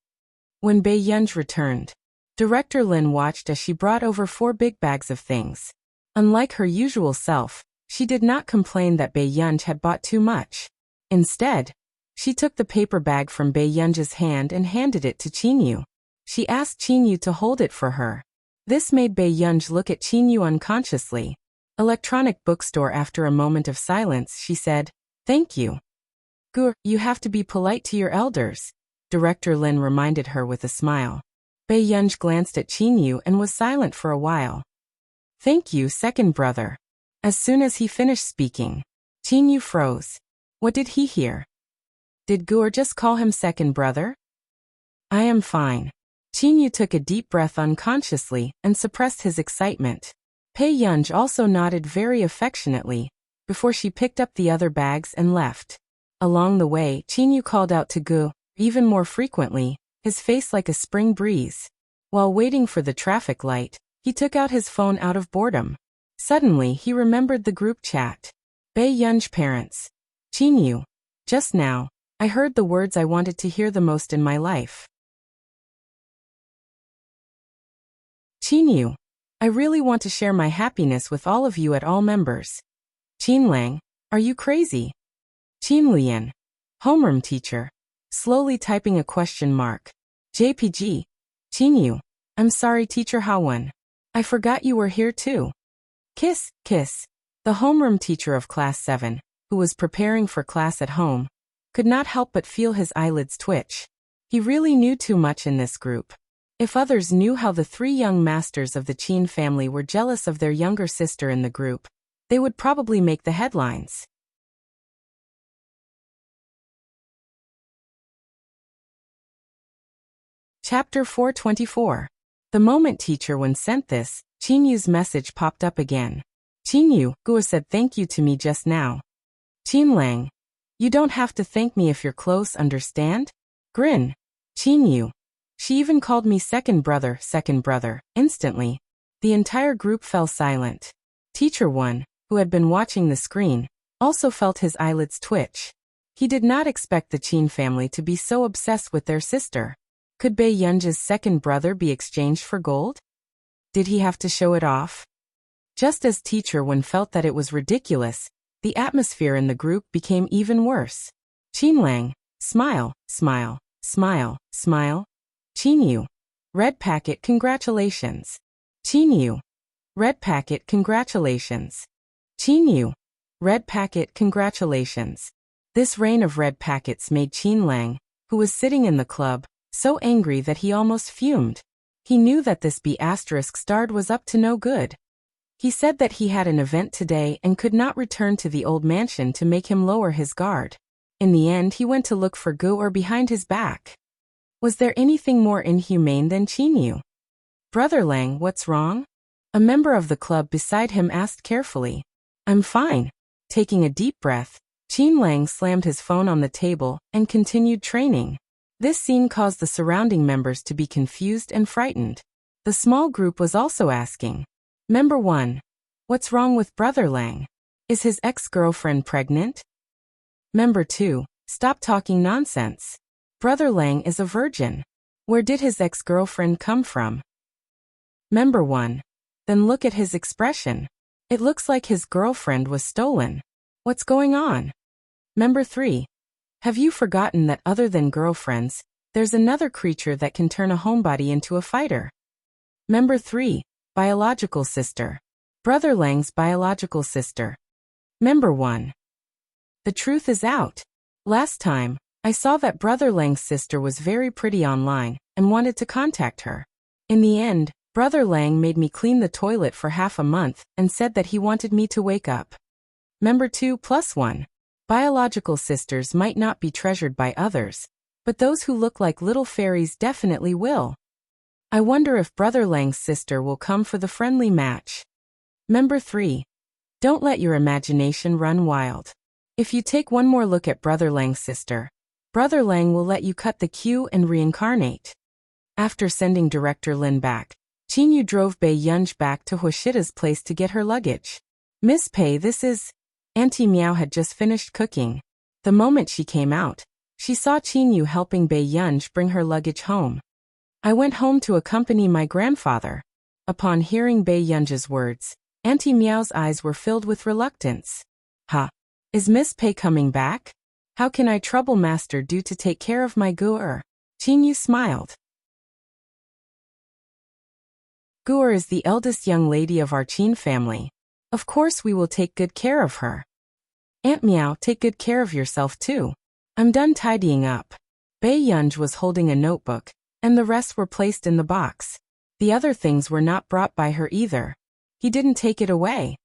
When Bei Yunj returned, Director Lin watched as she brought over 4 big bags of things. Unlike her usual self, she did not complain that Bei Yunj had bought too much. Instead, she took the paper bag from Bei Yunj's hand and handed it to Qingyu. She asked Qingyu to hold it for her. This made Bei Yunj look at Qingyu unconsciously. Electronic bookstore. After a moment of silence, she said, thank you. Gu, you have to be polite to your elders, Director Lin reminded her with a smile. Bei Yunj glanced at Qingyu and was silent for a while. Thank you, second brother. As soon as he finished speaking, Qingyu froze. What did he hear? Did Gu just call him second brother? I am fine. Qingyu took a deep breath unconsciously and suppressed his excitement. Bei Yunj also nodded very affectionately, before she picked up the other bags and left. Along the way, Qingyu called out to Gu, even more frequently, his face like a spring breeze. While waiting for the traffic light, he took out his phone out of boredom. Suddenly, he remembered the group chat. Bei Yunj parents. Qingyu. Just now, I heard the words I wanted to hear the most in my life. Qingyu. I really want to share my happiness with all of you at all members. Qinlang. Are you crazy? Qinluyan. Homeroom teacher. Slowly typing a question mark. JPG. Qingyu. I'm sorry, teacher Hawan. I forgot you were here too. Kiss, kiss. The homeroom teacher of class 7, who was preparing for class at home, could not help but feel his eyelids twitch. He really knew too much in this group. If others knew how the 3 young masters of the Qin family were jealous of their younger sister in the group, they would probably make the headlines. Chapter 424. The moment teacher Wen sent this, Qinyu's message popped up again. Qingyu, Gu said thank you to me just now. Qinlang. You don't have to thank me if you're close, understand? Grin. Qingyu. She even called me second brother. Instantly, the entire group fell silent. Teacher 1, who had been watching the screen, also felt his eyelids twitch. He did not expect the Qin family to be so obsessed with their sister. Could Bei Yunj's second brother be exchanged for gold? Did he have to show it off? Just as Teacher 1 felt that it was ridiculous, the atmosphere in the group became even worse. Qinlang. Smile, smile, smile, smile. Qingyu. Red packet, congratulations. Qingyu. Red packet, congratulations. Qingyu. Red packet, congratulations. This rain of red packets made Qinlang, who was sitting in the club, so angry that he almost fumed. He knew that this B** starred was up to no good. He said that he had an event today and could not return to the old mansion to make him lower his guard. In the end, he went to look for Gu behind his back. Was there anything more inhumane than Qingyu? Brother Lang, what's wrong? A member of the club beside him asked carefully. I'm fine. Taking a deep breath, Qinlang slammed his phone on the table and continued training. This scene caused the surrounding members to be confused and frightened. The small group was also asking. Member 1. What's wrong with Brother Lang? Is his ex-girlfriend pregnant? Member 2. Stop talking nonsense. Brother Lang is a virgin. Where did his ex-girlfriend come from? Member 1. Then look at his expression. It looks like his girlfriend was stolen. What's going on? Member 3. Have you forgotten that other than girlfriends, there's another creature that can turn a homebody into a fighter? Member 3. Biological sister. Brother Lang's biological sister. Member 1. The truth is out. Last time, I saw that Brother Lang's sister was very pretty online and wanted to contact her. In the end, Brother Lang made me clean the toilet for half a month and said that he wanted me to wake up. Member 2+1. Biological sisters might not be treasured by others, but those who look like little fairies definitely will. I wonder if Brother Lang's sister will come for the friendly match. Member 3. Don't let your imagination run wild. If you take one more look at Brother Lang's sister, Brother Lang will let you cut the queue and reincarnate. After sending Director Lin back, Qin drove Bei Yunj back to Huoshida's place to get her luggage. Miss Pei, this is... Auntie Miao had just finished cooking. The moment she came out, she saw Qin helping Bei Yunj bring her luggage home. I went home to accompany my grandfather. Upon hearing Bei Yunj's words, Auntie Miao's eyes were filled with reluctance. Is Miss Pei coming back? How can I trouble Master do to take care of my Gu'er? Qin smiled. Gu'er is the eldest young lady of our Qin family. Of course we will take good care of her. Aunt Miao, take good care of yourself too. I'm done tidying up. Bei Yunj was holding a notebook, and the rest were placed in the box. The other things were not brought by her either. He didn't take it away.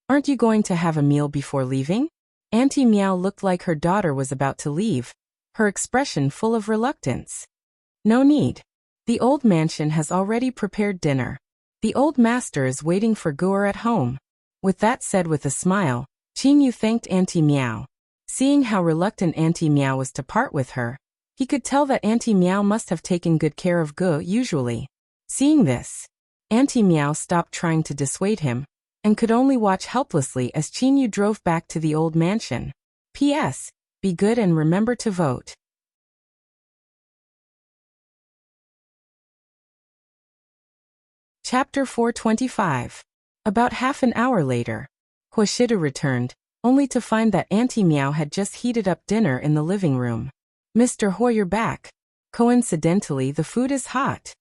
Aren't you going to have a meal before leaving? Auntie Miao looked like her daughter was about to leave, her expression full of reluctance. No need. The old mansion has already prepared dinner. The old master is waiting for Gu'er at home. With that said with a smile, Qin thanked Auntie Miao. Seeing how reluctant Auntie Miao was to part with her, he could tell that Auntie Miao must have taken good care of Gu usually. Seeing this, Auntie Miao stopped trying to dissuade him, and could only watch helplessly as Qin drove back to the old mansion. P.S. Be good and remember to vote. Chapter 425. About half an hour later, Huoshida returned, only to find that Auntie Miao had just heated up dinner in the living room. Mr. Huo, you're back. Coincidentally, the food is hot.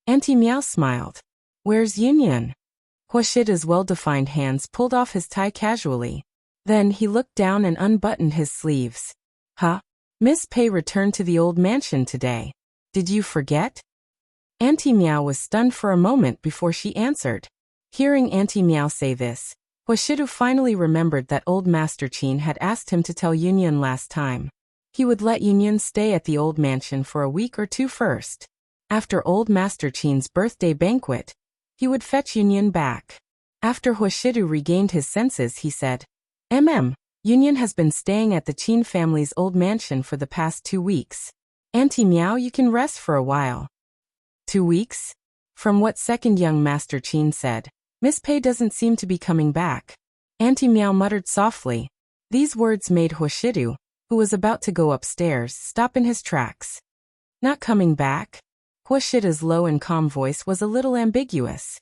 Auntie Miao smiled. Where's Yunyan? Huoshida's well-defined hands pulled off his tie casually. Then he looked down and unbuttoned his sleeves. Miss Pei returned to the old mansion today. Did you forget? Auntie Miao was stunned for a moment before she answered. Hearing Auntie Miao say this, Huoshida finally remembered that old Master Qin had asked him to tell Yunyan last time. He would let Yunyan stay at the old mansion for a week or two first. After old Master Qin's birthday banquet, he would fetch Yunyan back. After Huoshida regained his senses, he said, Yunyan has been staying at the Qin family's old mansion for the past 2 weeks. Auntie Miao, you can rest for a while. 2 weeks? From what second young Master Qin said, Miss Pei doesn't seem to be coming back. Auntie Miao muttered softly. These words made Huoshida, who was about to go upstairs, stop in his tracks. Not coming back? Huoshida's low and calm voice was a little ambiguous.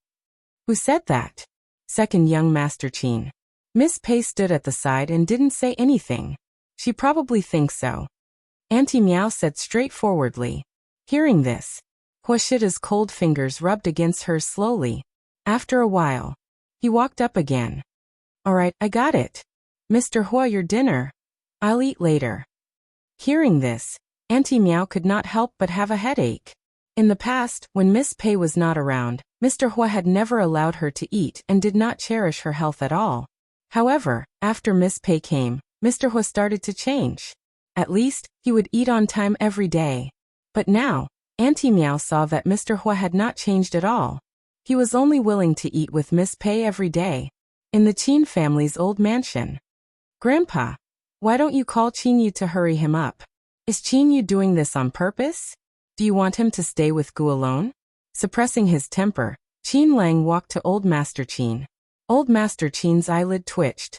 Who said that? Second young Master Qin. Miss Pei stood at the side and didn't say anything. She probably thinks so. Auntie Miao said straightforwardly. Hearing this, Huoshida's cold fingers rubbed against hers slowly. After a while, he walked up again. All right, I got it. Mr. Huo, your dinner. I'll eat later. Hearing this, Auntie Miao could not help but have a headache. In the past, when Miss Pei was not around, Mr. Huo had never allowed her to eat and did not cherish her health at all. However, after Miss Pei came, Mr. Huo started to change. At least, he would eat on time every day. But now, Auntie Miao saw that Mr. Huo had not changed at all. He was only willing to eat with Miss Pei every day, in the Qin family's old mansion. Grandpa, why don't you call Qin to hurry him up? Is Qin doing this on purpose? Do you want him to stay with Gu alone? Suppressing his temper, Qin Lang walked to Old Master Qin. Old Master Qin's eyelid twitched.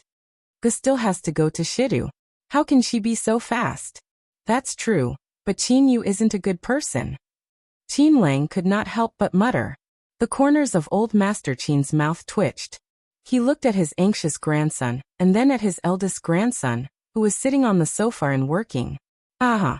Gu still has to go to Shidu. How can she be so fast? That's true, but Qin isn't a good person. Qin Lang could not help but mutter. The corners of Old Master Qin's mouth twitched. He looked at his anxious grandson, and then at his eldest grandson, who was sitting on the sofa and working. Are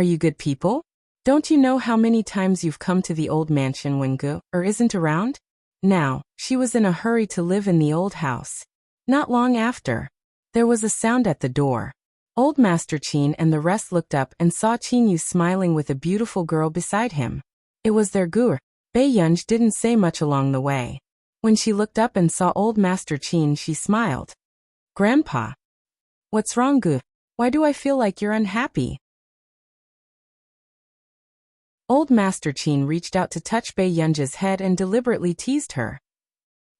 you good people? Don't you know how many times you've come to the old mansion when Gu isn't around? Now, she was in a hurry to live in the old house. Not long after, there was a sound at the door. Old Master Qin and the rest looked up and saw Qin Yu smiling with a beautiful girl beside him. It was their Gur. Bei Yunj didn't say much along the way. When she looked up and saw Old Master Qin, she smiled. Grandpa. What's wrong, Gu? Why do I feel like you're unhappy? Old Master Qin reached out to touch Bei Yunj's head and deliberately teased her.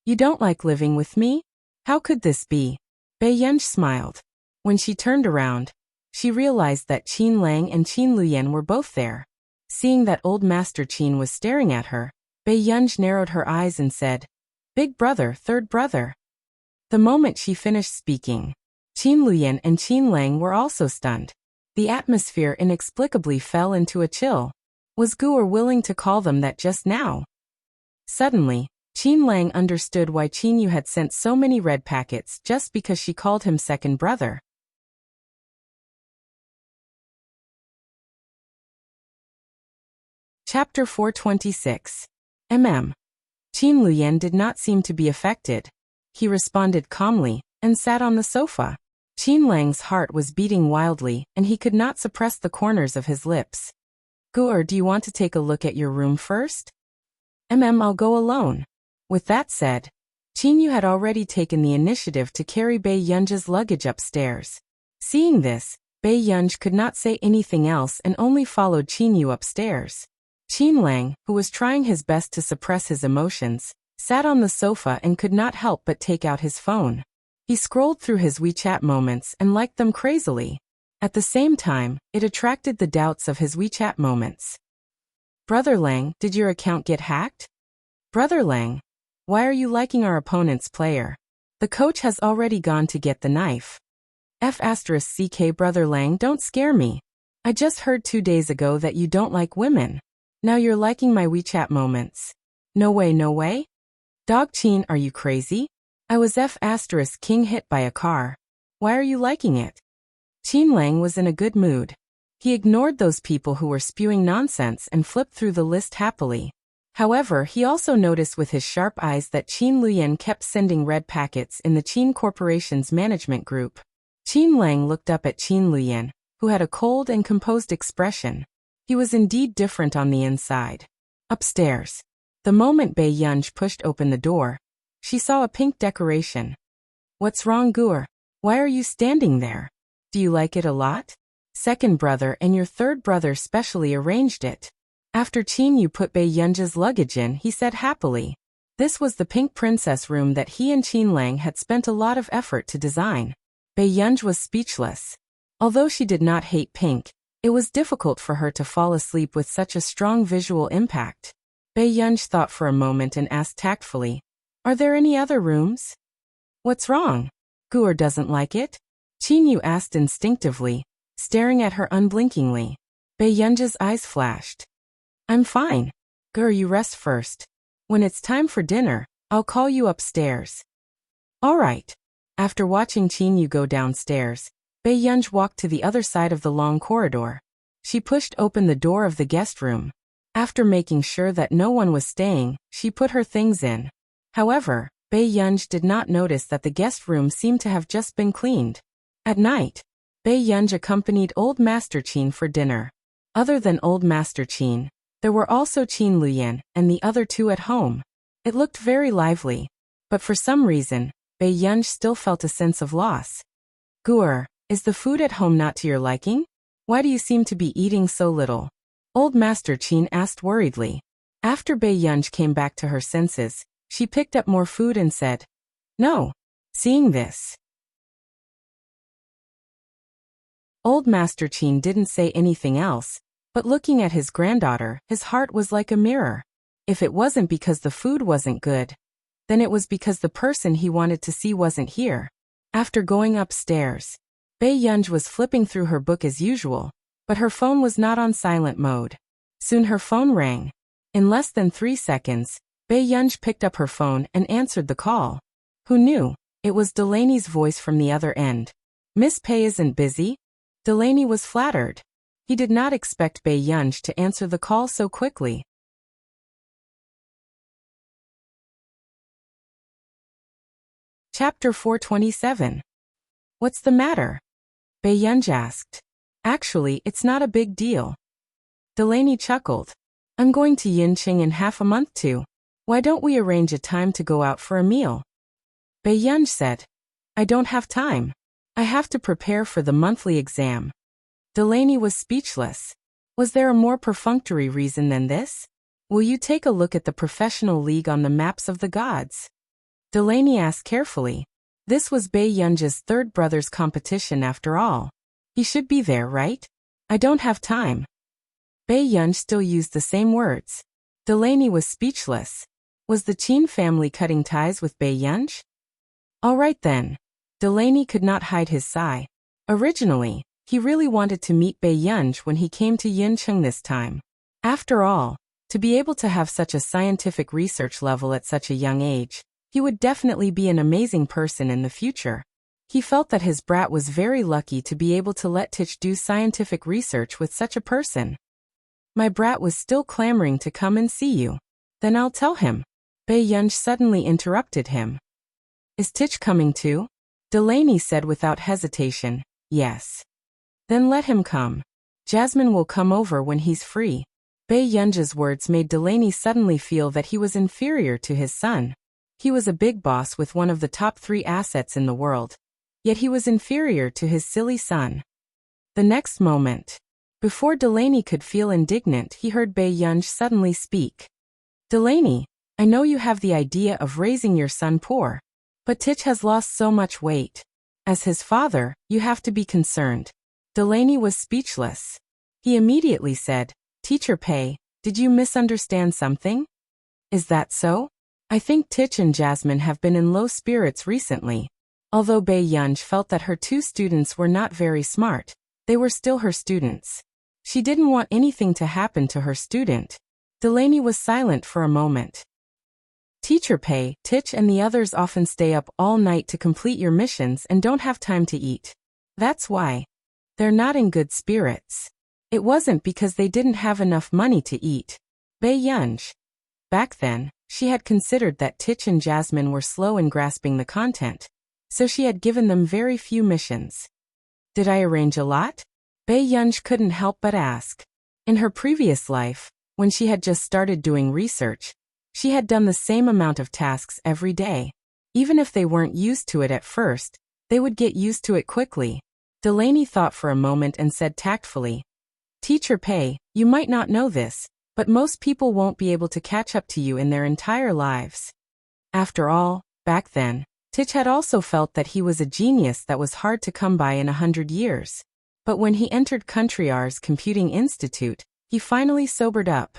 You don't like living with me? How could this be? Bei Yunj smiled. When she turned around, she realized that Qin Lang and Qin Luyan were both there. Seeing that Old Master Qin was staring at her, Bei Yunj narrowed her eyes and said, Big brother, third brother. The moment she finished speaking, Qin Luyan and Qin Lang were also stunned. The atmosphere inexplicably fell into a chill. Was Guer willing to call them that just now? Suddenly, Qin Lang understood why Qin Yu had sent so many red packets just because she called him second brother. Chapter 426. Qin Luyan did not seem to be affected. He responded calmly and sat on the sofa. Qin Lang's heart was beating wildly and he could not suppress the corners of his lips. Guer, do you want to take a look at your room first? I'll go alone. With that said, Qin Yu had already taken the initiative to carry Bei Yunj's luggage upstairs. Seeing this, Bei Yunj could not say anything else and only followed Qin Yu upstairs. Qin Lang, who was trying his best to suppress his emotions, sat on the sofa and could not help but take out his phone. He scrolled through his WeChat moments and liked them crazily. At the same time, it attracted the doubts of his WeChat moments. Brother Lang, did your account get hacked? Brother Lang, why are you liking our opponent's player? The coach has already gone to get the knife. F***ck Brother Lang, don't scare me. I just heard 2 days ago that you don't like women. Now you're liking my WeChat moments. No way, no way? Dog Qin, are you crazy? I was F***king hit by a car. Why are you liking it? Qin Lang was in a good mood. He ignored those people who were spewing nonsense and flipped through the list happily. However, he also noticed with his sharp eyes that Qin Luyan kept sending red packets in the Qin Corporation's management group. Qin Lang looked up at Qin Luyan, who had a cold and composed expression. He was indeed different on the inside. Upstairs. The moment Bei Yunj pushed open the door, she saw a pink decoration. What's wrong, Guer? Why are you standing there? Do you like it a lot? Second brother and your third brother specially arranged it. After Qin Yu put Bei Yunj's luggage in, he said happily. This was the pink princess room that he and Qin Lang had spent a lot of effort to design. Bei Yunj was speechless. Although she did not hate pink, it was difficult for her to fall asleep with such a strong visual impact. Bei Yunj thought for a moment and asked tactfully, Are there any other rooms? What's wrong? Guer doesn't like it? Qin Yu asked instinctively, staring at her unblinkingly. Bei Yunj's eyes flashed. I'm fine. Guer, you rest first. When it's time for dinner, I'll call you upstairs. All right. After watching Qin Yu go downstairs, Bei Yunj walked to the other side of the long corridor. She pushed open the door of the guest room. After making sure that no one was staying, she put her things in. However, Bei Yunj did not notice that the guest room seemed to have just been cleaned. At night, Bei Yunj accompanied Old Master Qin for dinner. Other than Old Master Qin, there were also Qin Luyan and the other two at home. It looked very lively, but for some reason, Bei Yunj still felt a sense of loss. Guer, is the food at home not to your liking? Why do you seem to be eating so little? Old Master Qin asked worriedly. After Bei Yunj came back to her senses, she picked up more food and said, No. Seeing this, Old Master Qin didn't say anything else, but looking at his granddaughter, his heart was like a mirror. If it wasn't because the food wasn't good, then it was because the person he wanted to see wasn't here. After going upstairs, Bei Yunj was flipping through her book as usual, but her phone was not on silent mode. Soon her phone rang. In less than 3 seconds, Bei Yunj picked up her phone and answered the call. Who knew? It was Delaney's voice from the other end. Miss Pei isn't busy? Delaney was flattered. He did not expect Bei Yunj to answer the call so quickly. Chapter 427. What's the matter? Bae-yunj asked. Actually, it's not a big deal. Delaney chuckled. I'm going to Yincheng in half a month too. Why don't we arrange a time to go out for a meal? Bae-yunj said. I don't have time. I have to prepare for the monthly exam. Delaney was speechless. Was there a more perfunctory reason than this? Will you take a look at the professional league on the maps of the gods? Delaney asked carefully. This was Bae-yunj's third brother's competition after all. He should be there, right? I don't have time. Bae-yunj still used the same words. Delaney was speechless. Was the Qin family cutting ties with Bae-yunj? All right then. Delaney could not hide his sigh. Originally, he really wanted to meet Bae-yunj when he came to Yincheng this time. After all, to be able to have such a scientific research level at such a young age, he would definitely be an amazing person in the future. He felt that his brat was very lucky to be able to let Tich do scientific research with such a person. My brat was still clamoring to come and see you. Then I'll tell him. Bae-yunj suddenly interrupted him. Is Tich coming too? Delaney said without hesitation, yes. Then let him come. Jasmine will come over when he's free. Bae-yunj's words made Delaney suddenly feel that he was inferior to his son. He was a big boss with one of the top 3 assets in the world. Yet he was inferior to his silly son. The next moment, before Delaney could feel indignant, he heard Bae-yunj suddenly speak. Delaney, I know you have the idea of raising your son poor. But Tich has lost so much weight. As his father, you have to be concerned. Delaney was speechless. He immediately said, Teacher Pei, did you misunderstand something? Is that so? I think Tich and Jasmine have been in low spirits recently. Although Bae-yunj felt that her 2 students were not very smart, they were still her students. She didn't want anything to happen to her student. Delaney was silent for a moment. Teacher Pei, Tich and the others often stay up all night to complete your missions and don't have time to eat. That's why. They're not in good spirits. It wasn't because they didn't have enough money to eat. Bae-yunj. Back then, she had considered that Tich and Jasmine were slow in grasping the content, so she had given them very few missions. Did I arrange a lot? Bae-yunj couldn't help but ask. In her previous life, when she had just started doing research, she had done the same amount of tasks every day. Even if they weren't used to it at first, they would get used to it quickly. Delaney thought for a moment and said tactfully, Teacher Pei, you might not know this, but most people won't be able to catch up to you in their entire lives. After all, back then, Tich had also felt that he was a genius that was hard to come by in 100 years. But when he entered Country R's Computing Institute, he finally sobered up.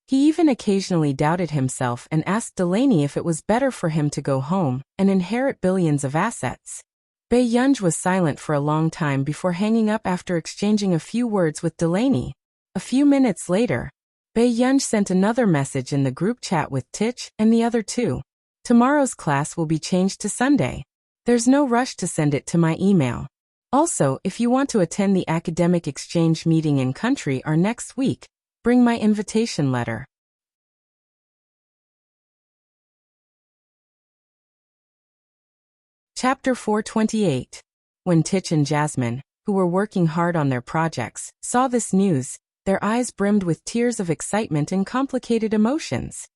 He even occasionally doubted himself and asked Delaney if it was better for him to go home and inherit billions of assets. Bae-yunj was silent for a long time before hanging up after exchanging a few words with Delaney. A few minutes later, Bae-yunj sent another message in the group chat with Tich and the other 2. Tomorrow's class will be changed to Sunday. There's no rush to send it to my email. Also, if you want to attend the academic exchange meeting in Country R next week, bring my invitation letter. Chapter 428. When Tich and Jasmine, who were working hard on their projects, saw this news, their eyes brimmed with tears of excitement and complicated emotions.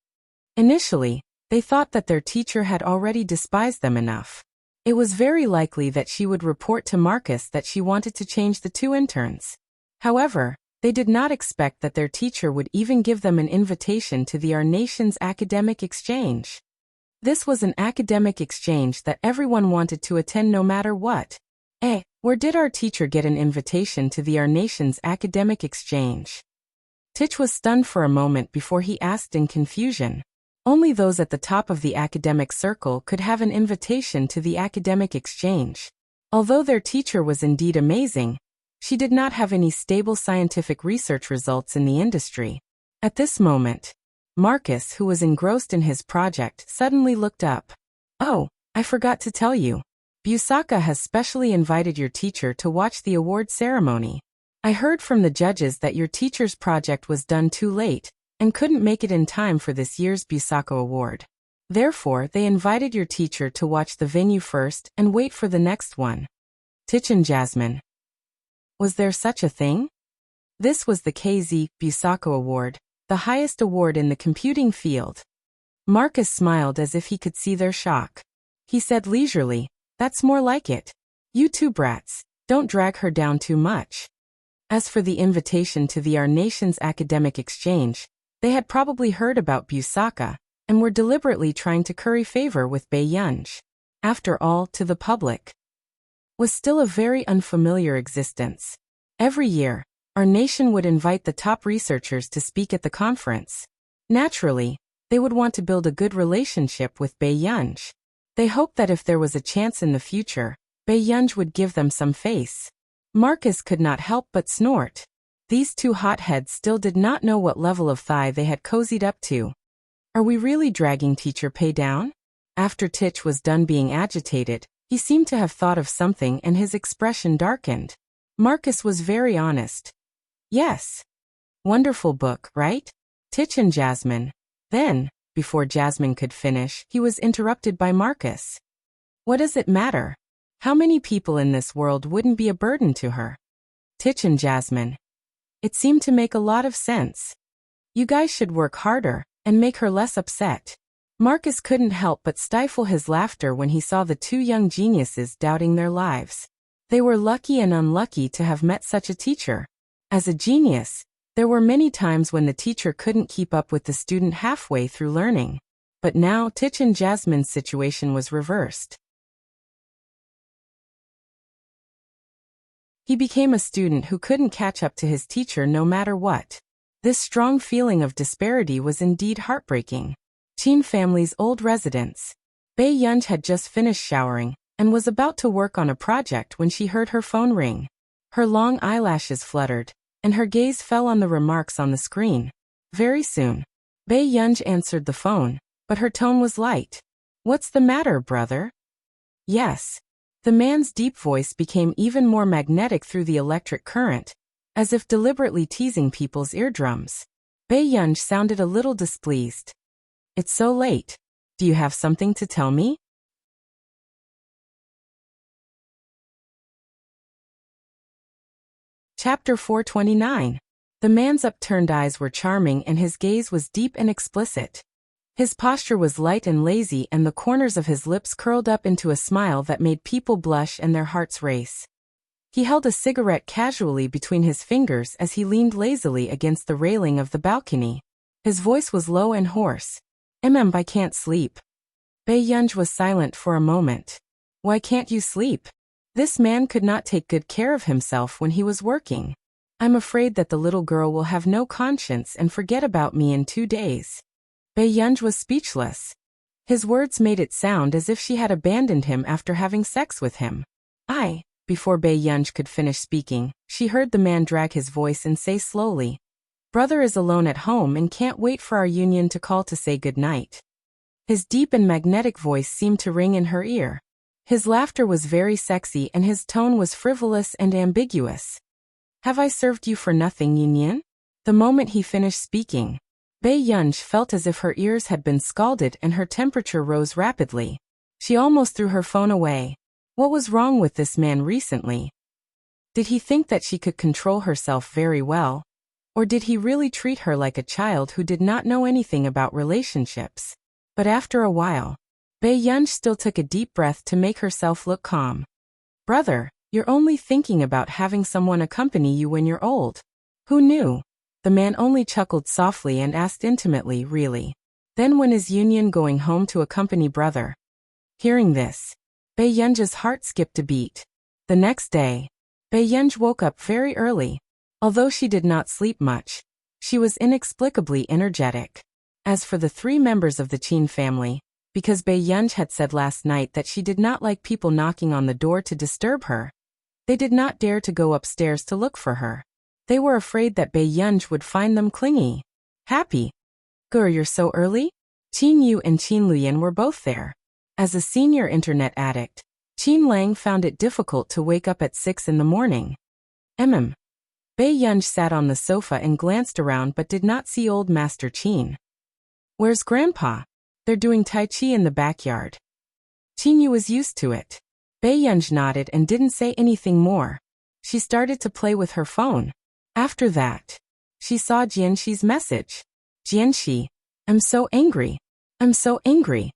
Initially, they thought that their teacher had already despised them enough. It was very likely that she would report to Marcus that she wanted to change the 2 interns. However, they did not expect that their teacher would even give them an invitation to the Our Nation's academic exchange. This was an academic exchange that everyone wanted to attend no matter what. Where did our teacher get an invitation to the Our Nation's academic exchange? Tich was stunned for a moment before he asked in confusion. Only those at the top of the academic circle could have an invitation to the academic exchange. Although their teacher was indeed amazing, she did not have any stable scientific research results in the industry. At this moment, Marcus, who was engrossed in his project, suddenly looked up. Oh, I forgot to tell you. Busaka has specially invited your teacher to watch the award ceremony. I heard from the judges that your teacher's project was done too late and couldn't make it in time for this year's Busaka Award. Therefore, they invited your teacher to watch the venue first and wait for the next one. Tichin Jasmine. Was there such a thing? This was the KZ Busako Award, the highest award in the computing field. Marcus smiled as if he could see their shock. He said leisurely, "That's more like it. You two brats, don't drag her down too much." As for the invitation to the Our Nation's academic exchange, they had probably heard about Busaka, and were deliberately trying to curry favor with Baiyunj. After all, to the public, was still a very unfamiliar existence. Every year, Our Nation would invite the top researchers to speak at the conference. Naturally, they would want to build a good relationship with Baiyunj. They hoped that if there was a chance in the future, Baiyunj would give them some face. Marcus could not help but snort. These two hotheads still did not know what level of thigh they had cozied up to. Are we really dragging Teacher Pei down? After Titch was done being agitated, he seemed to have thought of something and his expression darkened. Marcus was very honest. Yes. Wonderful book, right? Titch and Jasmine. Then, before Jasmine could finish, he was interrupted by Marcus. What does it matter? How many people in this world wouldn't be a burden to her? Titch and Jasmine. It seemed to make a lot of sense. You guys should work harder and make her less upset. Marcus couldn't help but stifle his laughter when he saw the two young geniuses doubting their lives. They were lucky and unlucky to have met such a teacher. As a genius, there were many times when the teacher couldn't keep up with the student halfway through learning. But now Titch and Jasmine's situation was reversed. He became a student who couldn't catch up to his teacher no matter what. This strong feeling of disparity was indeed heartbreaking. Qin family's old residence. Baiyunj had just finished showering and was about to work on a project when she heard her phone ring. Her long eyelashes fluttered, and her gaze fell on the remarks on the screen. Very soon, Baiyunj answered the phone, but her tone was light. "What's the matter, brother?" "Yes." The man's deep voice became even more magnetic through the electric current, as if deliberately teasing people's eardrums. Baiyunj sounded a little displeased. "It's so late. Do you have something to tell me?" Chapter 429. The man's upturned eyes were charming and his gaze was deep and explicit. His posture was light and lazy and the corners of his lips curled up into a smile that made people blush and their hearts race. He held a cigarette casually between his fingers as he leaned lazily against the railing of the balcony. His voice was low and hoarse. I can't sleep." Baiyunj was silent for a moment. "Why can't you sleep?" This man could not take good care of himself when he was working. "I'm afraid that the little girl will have no conscience and forget about me in 2 days." Baiyunj was speechless. His words made it sound as if she had abandoned him after having sex with him. Before Baiyunj could finish speaking, she heard the man drag his voice and say slowly, "Brother is alone at home and can't wait for our union to call to say good night." His deep and magnetic voice seemed to ring in her ear. His laughter was very sexy and his tone was frivolous and ambiguous. "Have I served you for nothing, Union?" The moment he finished speaking, Baiyunj felt as if her ears had been scalded and her temperature rose rapidly. She almost threw her phone away. What was wrong with this man recently? Did he think that she could control herself very well? Or did he really treat her like a child who did not know anything about relationships? But after a while, Baiyunj still took a deep breath to make herself look calm. "Brother, you're only thinking about having someone accompany you when you're old. Who knew?" The man only chuckled softly and asked intimately, "Really? Then when is Union going home to accompany brother?" Hearing this, Baiyunj's heart skipped a beat. The next day, Baiyunj woke up very early. Although she did not sleep much, she was inexplicably energetic. As for the 3 members of the Qin family, because Baiyunj had said last night that she did not like people knocking on the door to disturb her, they did not dare to go upstairs to look for her. They were afraid that Baiyunj would find them clingy. Happy. You're so early?" Qin Yu and Qin Luyan were both there. As a senior internet addict, Qin Lang found it difficult to wake up at 6 in the morning. Baiyunj sat on the sofa and glanced around but did not see old Master Qin. "Where's Grandpa?" They're doing Tai Chi in the backyard. Qingyu was used to it. Beiyunj nodded and didn't say anything more. She started to play with her phone. After that, she saw Jianxi's message. Jianxi, I'm so angry. I'm so angry.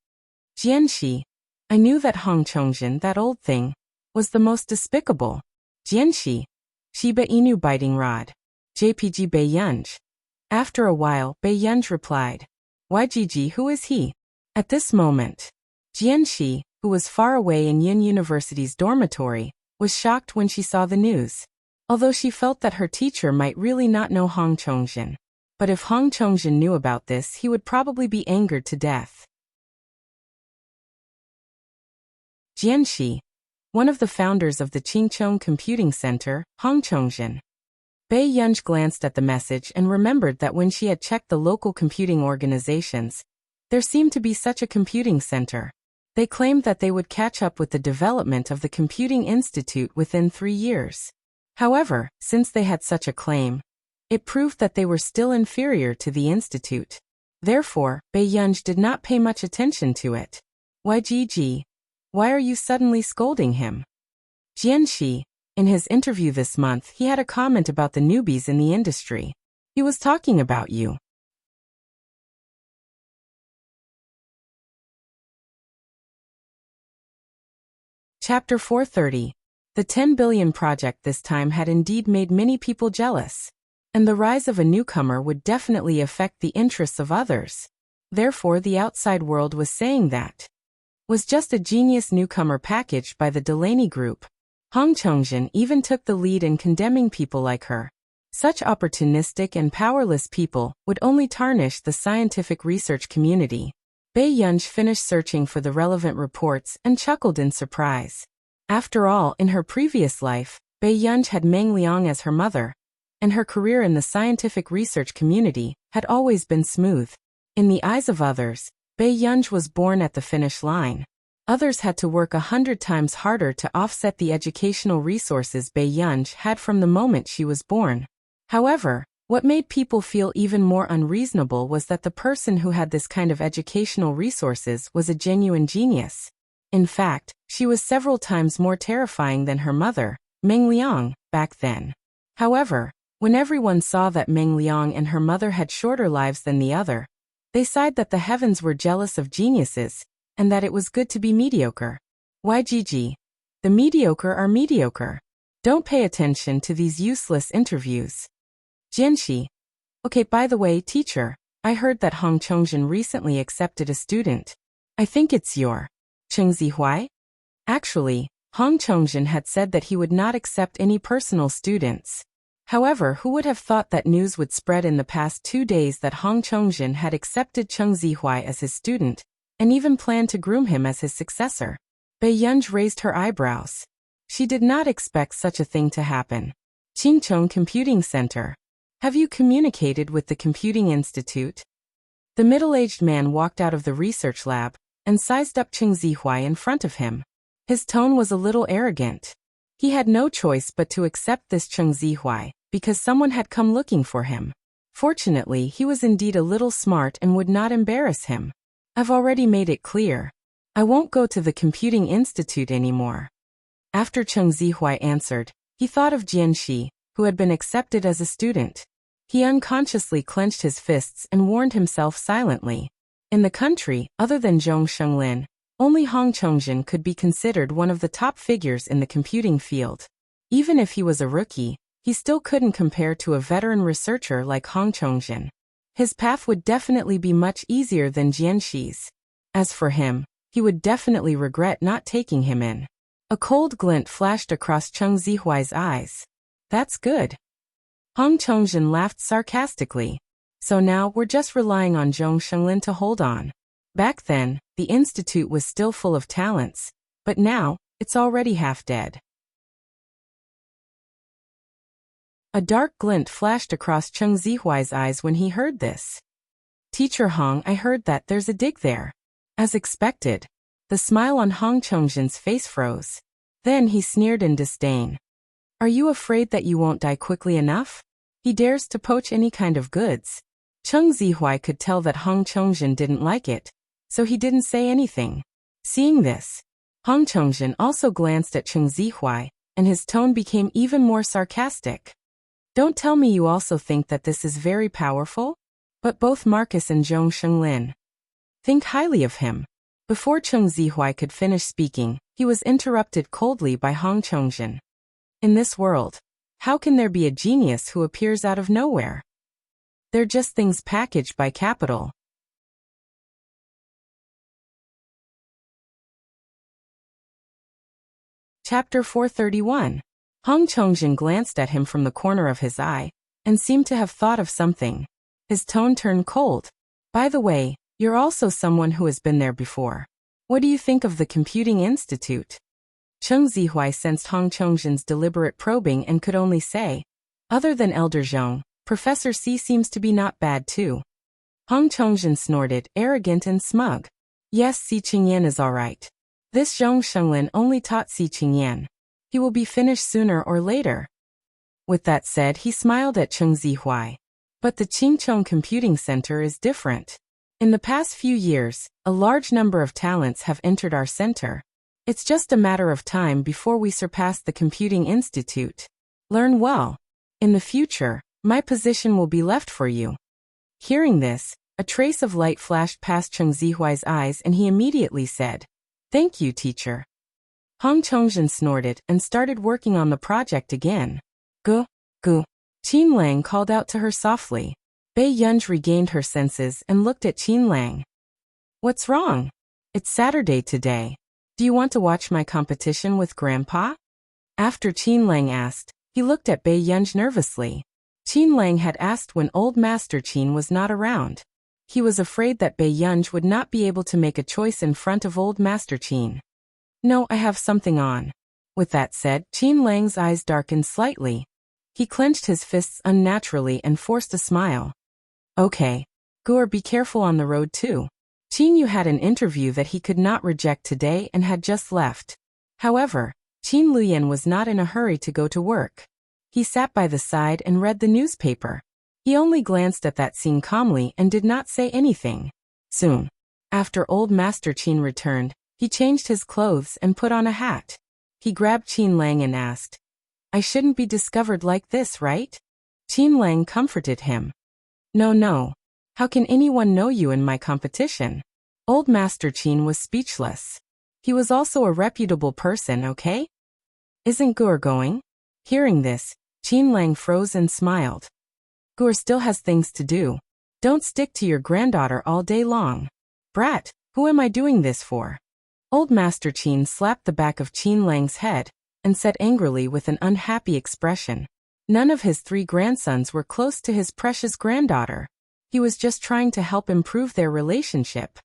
Jianxi, I knew that Hong Chongjin, that old thing, was the most despicable. Jianxi, Shiba Inu biting rod. JPG Beiyunj. After a while, Beiyunj replied. YGG, who is he? At this moment, Jianxi, who was far away in Yin University's dormitory, was shocked when she saw the news. Although she felt that her teacher might really not know Hong Chongjin. But if Hong Chongjin knew about this, he would probably be angered to death. Jianxi, one of the founders of the Qingchong Computing Center, Hong Chongjin. Beiyunj glanced at the message and remembered that when she had checked the local computing organizations, there seemed to be such a computing center. They claimed that they would catch up with the development of the Computing Institute within 3 years. However, since they had such a claim, it proved that they were still inferior to the institute. Therefore, Beiyunj did not pay much attention to it. YGG, why are you suddenly scolding him? Jianxi, in his interview this month, he had a comment about the newbies in the industry. He was talking about you. Chapter 430. The 10 billion project this time had indeed made many people jealous. And the rise of a newcomer would definitely affect the interests of others. Therefore, the outside world was saying that was just a genius newcomer packaged by the Delaney Group. Hong Chongjin even took the lead in condemning people like her. Such opportunistic and powerless people would only tarnish the scientific research community. Beiyunj finished searching for the relevant reports and chuckled in surprise. After all, in her previous life, Beiyunj had Meng Liang as her mother, and her career in the scientific research community had always been smooth. In the eyes of others, Beiyunj was born at the finish line. Others had to work 100 times harder to offset the educational resources Beiyunj had from the moment she was born. However, what made people feel even more unreasonable was that the person who had this kind of educational resources was a genuine genius. In fact, she was several times more terrifying than her mother, Meng Liang, back then. However, when everyone saw that Meng Liang and her mother had shorter lives than the other, they sighed that the heavens were jealous of geniuses, and that it was good to be mediocre. YGG. The mediocre are mediocre. Don't pay attention to these useless interviews. Jianxi. Okay, by the way, teacher, I heard that Hong Chongjin recently accepted a student. I think it's your Cheng Zihuai? Actually, Hong Chongjin had said that he would not accept any personal students. However, who would have thought that news would spread in the past 2 days that Hong Chongjin had accepted Cheng Zihuai as his student, and even planned to groom him as his successor? Beiyunj raised her eyebrows. She did not expect such a thing to happen. Qingchong Computing Center. Have you communicated with the Computing Institute? The middle-aged man walked out of the research lab and sized up Cheng Zihuai in front of him. His tone was a little arrogant. He had no choice but to accept this Cheng Zihuai, because someone had come looking for him. Fortunately, he was indeed a little smart and would not embarrass him. I've already made it clear. I won't go to the Computing Institute anymore. After Cheng Zihuai answered, he thought of Jianxi, who had been accepted as a student. He unconsciously clenched his fists and warned himself silently. In the country, other than Zhong Shenglin, only Hong Chongjin could be considered one of the top figures in the computing field. Even if he was a rookie, he still couldn't compare to a veteran researcher like Hong Chongjin. His path would definitely be much easier than Jianxi's. As for him, he would definitely regret not taking him in. A cold glint flashed across Cheng Zihuai's eyes. That's good. Hong Chongjin laughed sarcastically. So now we're just relying on Zhong Shenglin to hold on. Back then, the institute was still full of talents, but now, it's already half dead. A dark glint flashed across Cheng Zihuai's eyes when he heard this. Teacher Hong, I heard that there's a dig there. As expected, the smile on Hong Chongjin's face froze. Then he sneered in disdain. Are you afraid that you won't die quickly enough? He dares to poach any kind of goods. Cheng Zihuai could tell that Hong Chongjin didn't like it, so he didn't say anything. Seeing this, Hong Chongjin also glanced at Cheng Zihuai, and his tone became even more sarcastic. Don't tell me you also think that this is very powerful? But both Marcus and Zhong Shenglin think highly of him. Before Cheng Zihuai could finish speaking, he was interrupted coldly by Hong Chongjin. In this world, how can there be a genius who appears out of nowhere? They're just things packaged by capital. Chapter 431. Hong Chongjin glanced at him from the corner of his eye, and seemed to have thought of something. His tone turned cold. By the way, you're also someone who has been there before. What do you think of the Computing Institute? Cheng Zihuai sensed Hong Chongjin's deliberate probing and could only say, other than Elder Zhong, Professor C seems to be not bad too. Hong Chongjin snorted, arrogant and smug. Yes, Si Qingyan is alright. This Zhong Shenglin only taught Si Qingyan. He will be finished sooner or later. With that said, he smiled at Cheng Zihuai. But the Qingchong Computing Center is different. In the past few years, a large number of talents have entered our center. It's just a matter of time before we surpass the Computing Institute. Learn well. In the future, my position will be left for you. Hearing this, a trace of light flashed past Cheng Zihuai's eyes and he immediately said, Thank you, teacher. Hong Chongjin snorted and started working on the project again. Gu. Qin Lang called out to her softly. Bei Yunj regained her senses and looked at Qin Lang. What's wrong? It's Saturday today. Do you want to watch my competition with Grandpa? After Qin Lang asked, he looked at Bei Yunj nervously. Qin Lang had asked when old Master Qin was not around. He was afraid that Bei Yunj would not be able to make a choice in front of old Master Qin. No, I have something on. With that said, Qin Lang's eyes darkened slightly. He clenched his fists unnaturally and forced a smile. Okay. Gur, be careful on the road too. Qin Yu had an interview that he could not reject today and had just left. However, Qin Luyan was not in a hurry to go to work. He sat by the side and read the newspaper. He only glanced at that scene calmly and did not say anything. Soon, after old Master Qin returned, he changed his clothes and put on a hat. He grabbed Qin Lang and asked, I shouldn't be discovered like this, right? Qin Lang comforted him. No. How can anyone know you in my competition? Old Master Qin was speechless. He was also a reputable person, okay? Isn't Gur going? Hearing this, Qin Lang froze and smiled. Gur still has things to do. Don't stick to your granddaughter all day long. Brat, who am I doing this for? Old Master Qin slapped the back of Qin Lang's head and said angrily with an unhappy expression. None of his 3 grandsons were close to his precious granddaughter. He was just trying to help improve their relationship.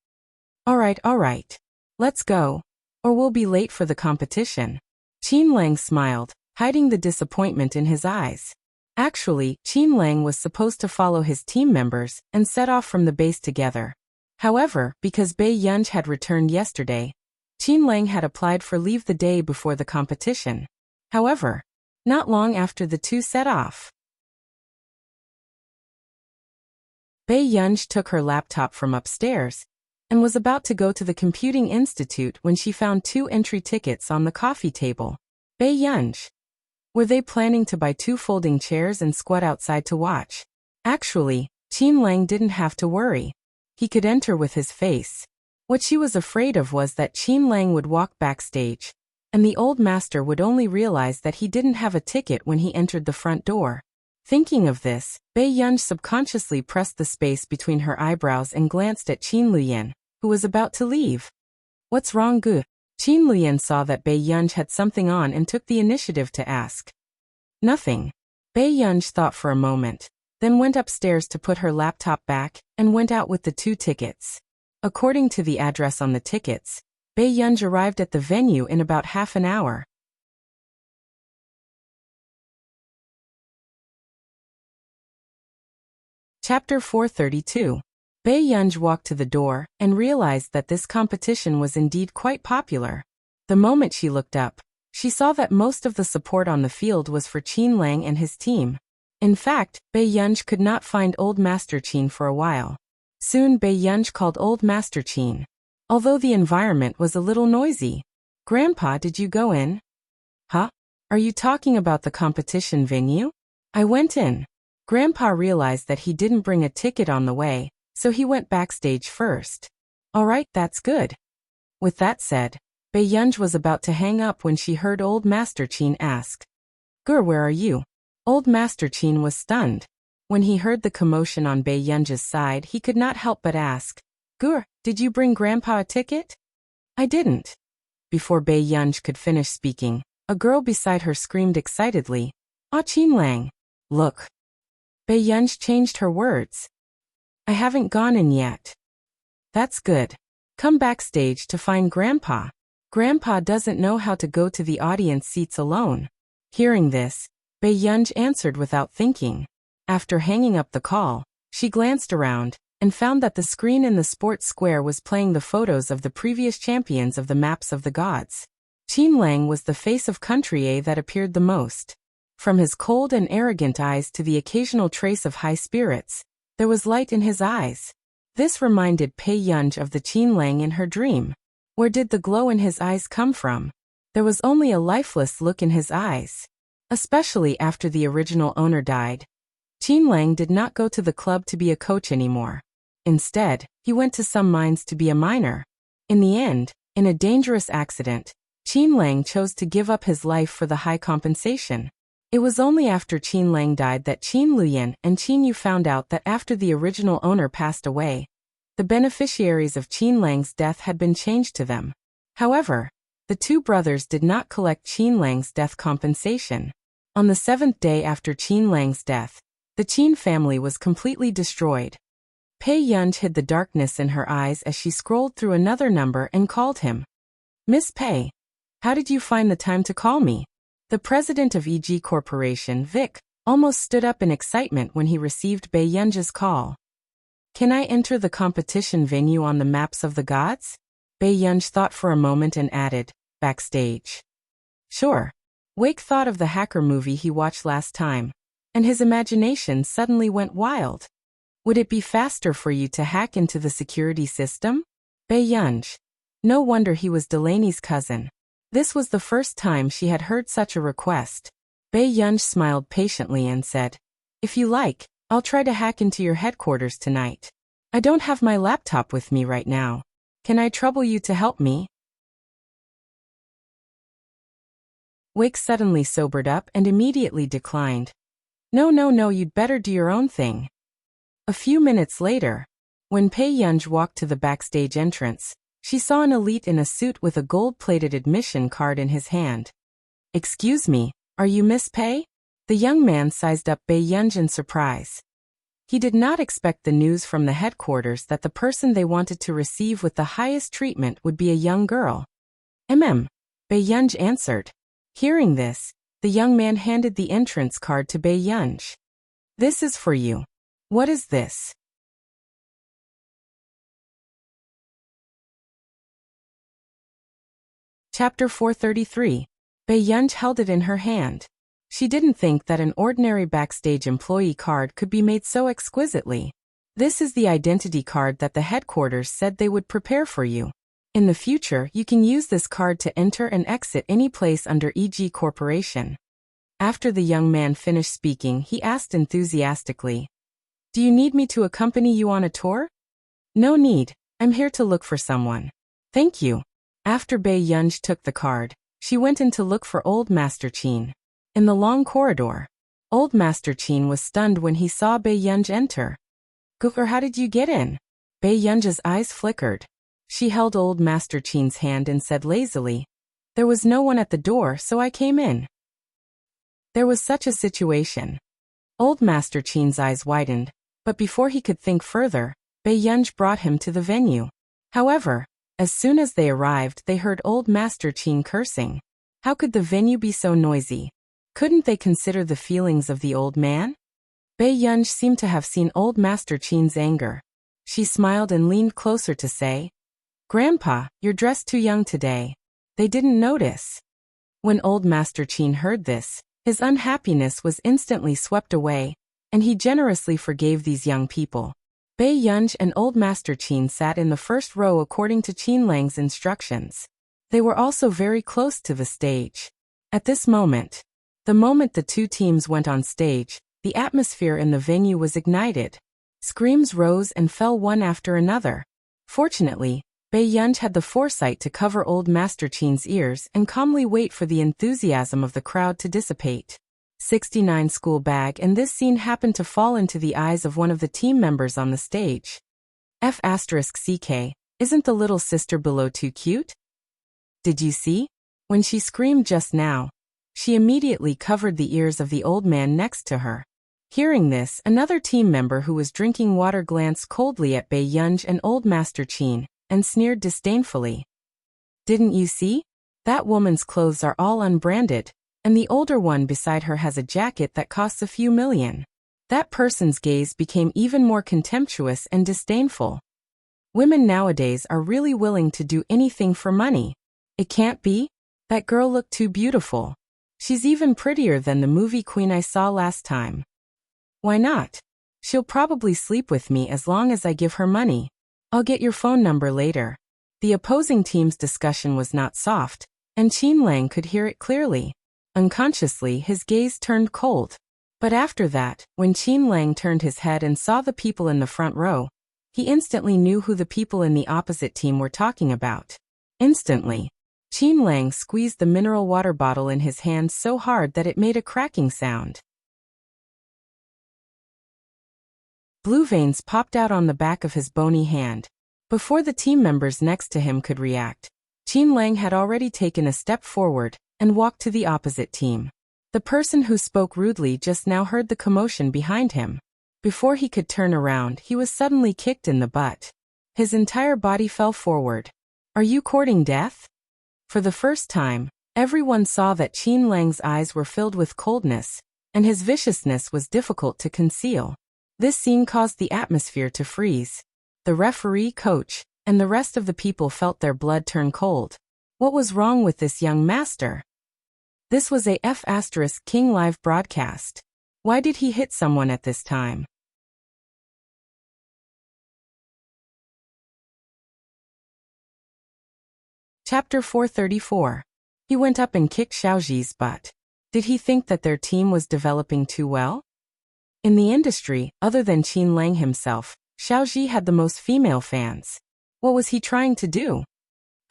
All right. Let's go, or we'll be late for the competition. Qin Lang smiled, hiding the disappointment in his eyes. Actually, Qin Lang was supposed to follow his team members and set off from the base together. However, because Bei Yunj had returned yesterday, Qin Lang had applied for leave the day before the competition. However, not long after the two set off, Bei Yunj took her laptop from upstairs and was about to go to the Computing Institute when she found 2 entry tickets on the coffee table. Bei Yunj. Were they planning to buy 2 folding chairs and squat outside to watch? Actually, Qin Lang didn't have to worry. He could enter with his face. What she was afraid of was that Qin Lang would walk backstage, and the old master would only realize that he didn't have a ticket when he entered the front door. Thinking of this, Bei Yunj subconsciously pressed the space between her eyebrows and glanced at Qin Luyan, who was about to leave. What's wrong, Gu? Qin Luyan saw that Bei Yunj had something on and took the initiative to ask. Nothing. Bei Yunj thought for a moment, then went upstairs to put her laptop back and went out with the 2 tickets. According to the address on the tickets, Bei Yunj arrived at the venue in about half an hour. Chapter 432. Bei Yunj walked to the door and realized that this competition was indeed quite popular. The moment she looked up, she saw that most of the support on the field was for Qin Lang and his team. In fact, Bei Yunj could not find old Master Qin for a while. Soon Bei Yunj called old Master Qin. although the environment was a little noisy. Grandpa, did you go in? Huh? Are you talking about the competition venue? I went in. Grandpa realized that he didn't bring a ticket on the way, so he went backstage first. Alright, that's good. With that said, Bae-yunj was about to hang up when she heard Old Master Chin ask, "Gur, where are you?" Old Master Chin was stunned. When he heard the commotion on Bae-yunj's side, he could not help but ask, "Gur, did you bring Grandpa a ticket?" "I didn't." Before Bae-yunj could finish speaking, a girl beside her screamed excitedly, "Ah, Chin-lang! Look!" Bae-yunj changed her words. "I haven't gone in yet." "That's good. Come backstage to find Grandpa. Grandpa doesn't know how to go to the audience seats alone." Hearing this, Bae-yunj answered without thinking. After hanging up the call, she glanced around and found that the screen in the sports square was playing the photos of the previous champions of the Maps of the Gods. Chin-lang was the face of Country A that appeared the most. From his cold and arrogant eyes to the occasional trace of high spirits, there was light in his eyes. This reminded Bae-yunj of the Chin-lang in her dream. Where did the glow in his eyes come from? There was only a lifeless look in his eyes. Especially after the original owner died. Chin-lang did not go to the club to be a coach anymore. Instead, he went to some mines to be a miner. In the end, in a dangerous accident, Chin-lang chose to give up his life for the high compensation. It was only after Chin-lang died that Qin Luyan and Qin Yu found out that after the original owner passed away, the beneficiaries of Chin-lang's death had been changed to them. However, the two brothers did not collect Chin-lang's death compensation. On the 7th day after Chin-lang's death, the Qin family was completely destroyed. Bae-yunj hid the darkness in her eyes as she scrolled through another number and called him. "Miss Pei, how did you find the time to call me?" The president of EG Corporation, Vic, almost stood up in excitement when he received Bae-yunj's call. "Can I enter the competition venue on the Maps of the Gods?" Bae-yunj thought for a moment and added, "Backstage." "Sure." Wake thought of the hacker movie he watched last time, and his imagination suddenly went wild. "Would it be faster for you to hack into the security system?" Bae-yunj. No wonder he was Delaney's cousin. This was the first time she had heard such a request. Bae-yunj smiled patiently and said, "If you like, I'll try to hack into your headquarters tonight. I don't have my laptop with me right now. Can I trouble you to help me?" Wake suddenly sobered up and immediately declined. No, you'd better do your own thing." A few minutes later, when Bae-yunj walked to the backstage entrance, she saw an elite in a suit with a gold-plated admission card in his hand. "Excuse me, are you Miss Pei?" The young man sized up Bae-yunj in surprise. He did not expect the news from the headquarters that the person they wanted to receive with the highest treatment would be a young girl. Bae-yunj answered. Hearing this, the young man handed the entrance card to Bae-yunj. "This is for you. What is this?" Chapter 433. Bae-yunj held it in her hand. She didn't think that an ordinary backstage employee card could be made so exquisitely. "This is the identity card that the headquarters said they would prepare for you. In the future, you can use this card to enter and exit any place under EG Corporation." After the young man finished speaking, he asked enthusiastically, "Do you need me to accompany you on a tour?" "No need. I'm here to look for someone." "Thank you." After Bae-yunj took the card, she went in to look for Old Master Chin. In the long corridor, Old Master Chin was stunned when he saw Bae-yunj enter. "Gooker, how did you get in?" Bae-yunj's eyes flickered. She held Old Master Chin's hand and said lazily, "There was no one at the door, so I came in." There was such a situation. Old Master Chin's eyes widened, but before he could think further, Bae-yunj brought him to the venue. However, as soon as they arrived, they heard Old Master Chin cursing. How could the venue be so noisy? Couldn't they consider the feelings of the old man? Bae-yunj seemed to have seen Old Master Chin's anger. She smiled and leaned closer to say, "Grandpa, you're dressed too young today. They didn't notice." When Old Master Chin heard this, his unhappiness was instantly swept away, and he generously forgave these young people. Bei Yunj and Old Master Qin sat in the first row according to Qin Lang's instructions. They were also very close to the stage. At this moment, the moment the two teams went on stage, the atmosphere in the venue was ignited. Screams rose and fell one after another. Fortunately, Bei Yunj had the foresight to cover Old Master Qin's ears and calmly wait for the enthusiasm of the crowd to dissipate. 69 school bag, and this scene happened to fall into the eyes of one of the team members on the stage. F***CK, isn't the little sister below too cute? Did you see? When she screamed just now, she immediately covered the ears of the old man next to her. Hearing this, another team member who was drinking water glanced coldly at Bei Yunj and Old Master Qin, and sneered disdainfully. Didn't you see? That woman's clothes are all unbranded, and the older one beside her has a jacket that costs a few million. That person's gaze became even more contemptuous and disdainful. Women nowadays are really willing to do anything for money. It can't be? That girl looked too beautiful. She's even prettier than the movie queen I saw last time. Why not? She'll probably sleep with me as long as I give her money. I'll get your phone number later. The opposing team's discussion was not soft, and Qin Lang could hear it clearly. Unconsciously, his gaze turned cold. But after that, when Qin Lang turned his head and saw the people in the front row, he instantly knew who the people in the opposite team were talking about. Instantly, Qin Lang squeezed the mineral water bottle in his hand so hard that it made a cracking sound. Blue veins popped out on the back of his bony hand. Before the team members next to him could react, Qin Lang had already taken a step forward and walked to the opposite team. The person who spoke rudely just now heard the commotion behind him. Before he could turn around, he was suddenly kicked in the butt. His entire body fell forward. Are you courting death? For the first time, everyone saw that Qin Lang's eyes were filled with coldness, and his viciousness was difficult to conceal. This scene caused the atmosphere to freeze. The referee, coach, and the rest of the people felt their blood turn cold. What was wrong with this young master? This was a F***King live broadcast. Why did he hit someone at this time? Chapter 434. He went up and kicked Xiaoji's butt. Did he think that their team was developing too well? In the industry, other than Qin Lang himself, Xiaoji had the most female fans. What was he trying to do?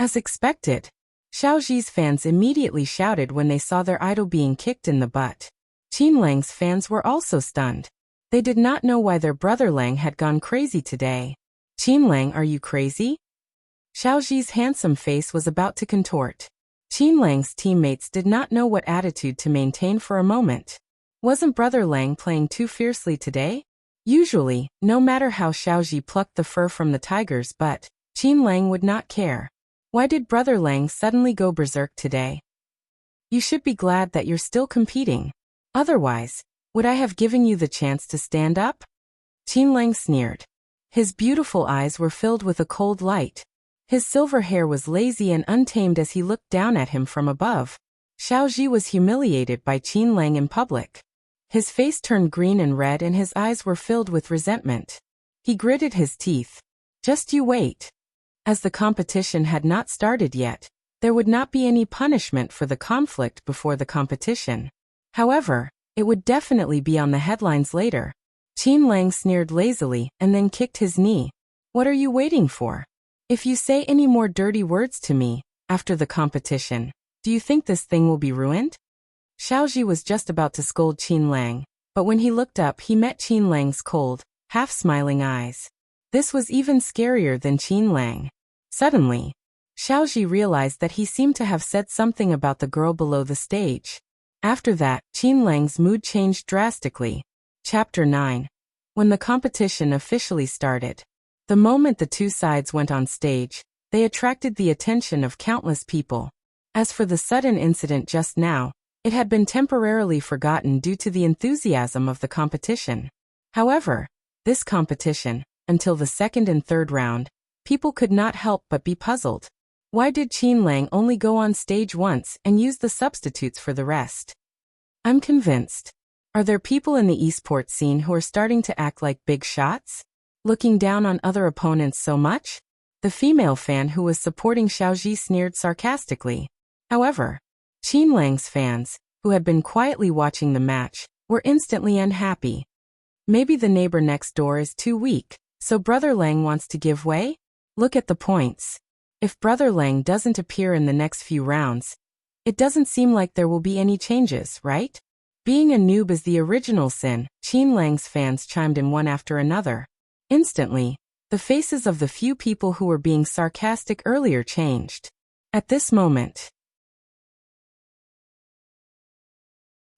As expected, Xiaoji's fans immediately shouted when they saw their idol being kicked in the butt. Qin Lang's fans were also stunned. They did not know why their brother Lang had gone crazy today. Qin Lang, are you crazy? Xiaoji's handsome face was about to contort. Qin Lang's teammates did not know what attitude to maintain for a moment. Wasn't Brother Lang playing too fiercely today? Usually, no matter how Xiaoji plucked the fur from the tiger's butt, Qin Lang would not care. Why did Brother Lang suddenly go berserk today? You should be glad that you're still competing. Otherwise, would I have given you the chance to stand up? Qin Lang sneered. His beautiful eyes were filled with a cold light. His silver hair was lazy and untamed as he looked down at him from above. Xiaoji was humiliated by Qin Lang in public. His face turned green and red and his eyes were filled with resentment. He gritted his teeth. Just you wait. As the competition had not started yet, there would not be any punishment for the conflict before the competition. However, it would definitely be on the headlines later. Qin Lang sneered lazily and then kicked his knee. What are you waiting for? If you say any more dirty words to me, after the competition, do you think this thing will be ruined? Xiaoji was just about to scold Qin Lang, but when he looked up he met Qin Lang's cold, half-smiling eyes. This was even scarier than Qin Lang. Suddenly, Xiaoji realized that he seemed to have said something about the girl below the stage. After that, Qin Lang's mood changed drastically. Chapter 9. When the competition officially started. The moment the two sides went on stage, they attracted the attention of countless people. As for the sudden incident just now, it had been temporarily forgotten due to the enthusiasm of the competition. However, this competition, until the second and third round, people could not help but be puzzled. Why did Qin Lang only go on stage once and use the substitutes for the rest? I'm convinced. Are there people in the esports scene who are starting to act like big shots? Looking down on other opponents so much? The female fan who was supporting Xiaoji sneered sarcastically. However, Qin Lang's fans, who had been quietly watching the match, were instantly unhappy. Maybe the neighbor next door is too weak, so Brother Lang wants to give way? Look at the points. If Brother Lang doesn't appear in the next few rounds, it doesn't seem like there will be any changes, right? Being a noob is the original sin, Qin Lang's fans chimed in one after another. Instantly, the faces of the few people who were being sarcastic earlier changed. At this moment,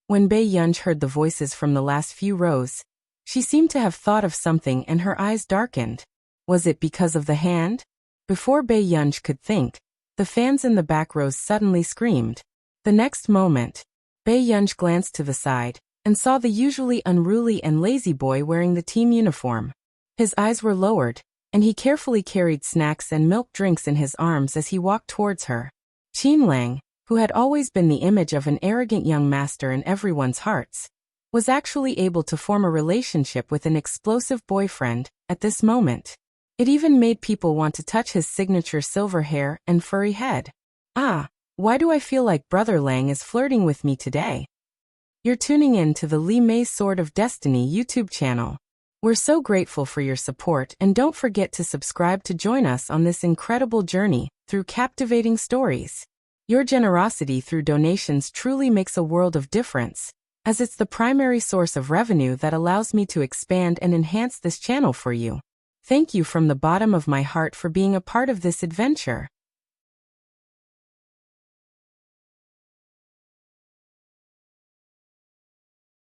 when Bei Yunj heard the voices from the last few rows, she seemed to have thought of something and her eyes darkened. Was it because of the hand? Before Bei Yunj could think, the fans in the back rows suddenly screamed. The next moment, Bei Yunj glanced to the side and saw the usually unruly and lazy boy wearing the team uniform. His eyes were lowered, and he carefully carried snacks and milk drinks in his arms as he walked towards her. Qin Lang, who had always been the image of an arrogant young master in everyone's hearts, was actually able to form a relationship with an explosive boyfriend at this moment. It even made people want to touch his signature silver hair and furry head. Ah, why do I feel like Brother Lang is flirting with me today? You're tuning in to the Li Mei's Sword of Destiny YouTube channel. We're so grateful for your support, and don't forget to subscribe to join us on this incredible journey through captivating stories. Your generosity through donations truly makes a world of difference, as it's the primary source of revenue that allows me to expand and enhance this channel for you. Thank you from the bottom of my heart for being a part of this adventure.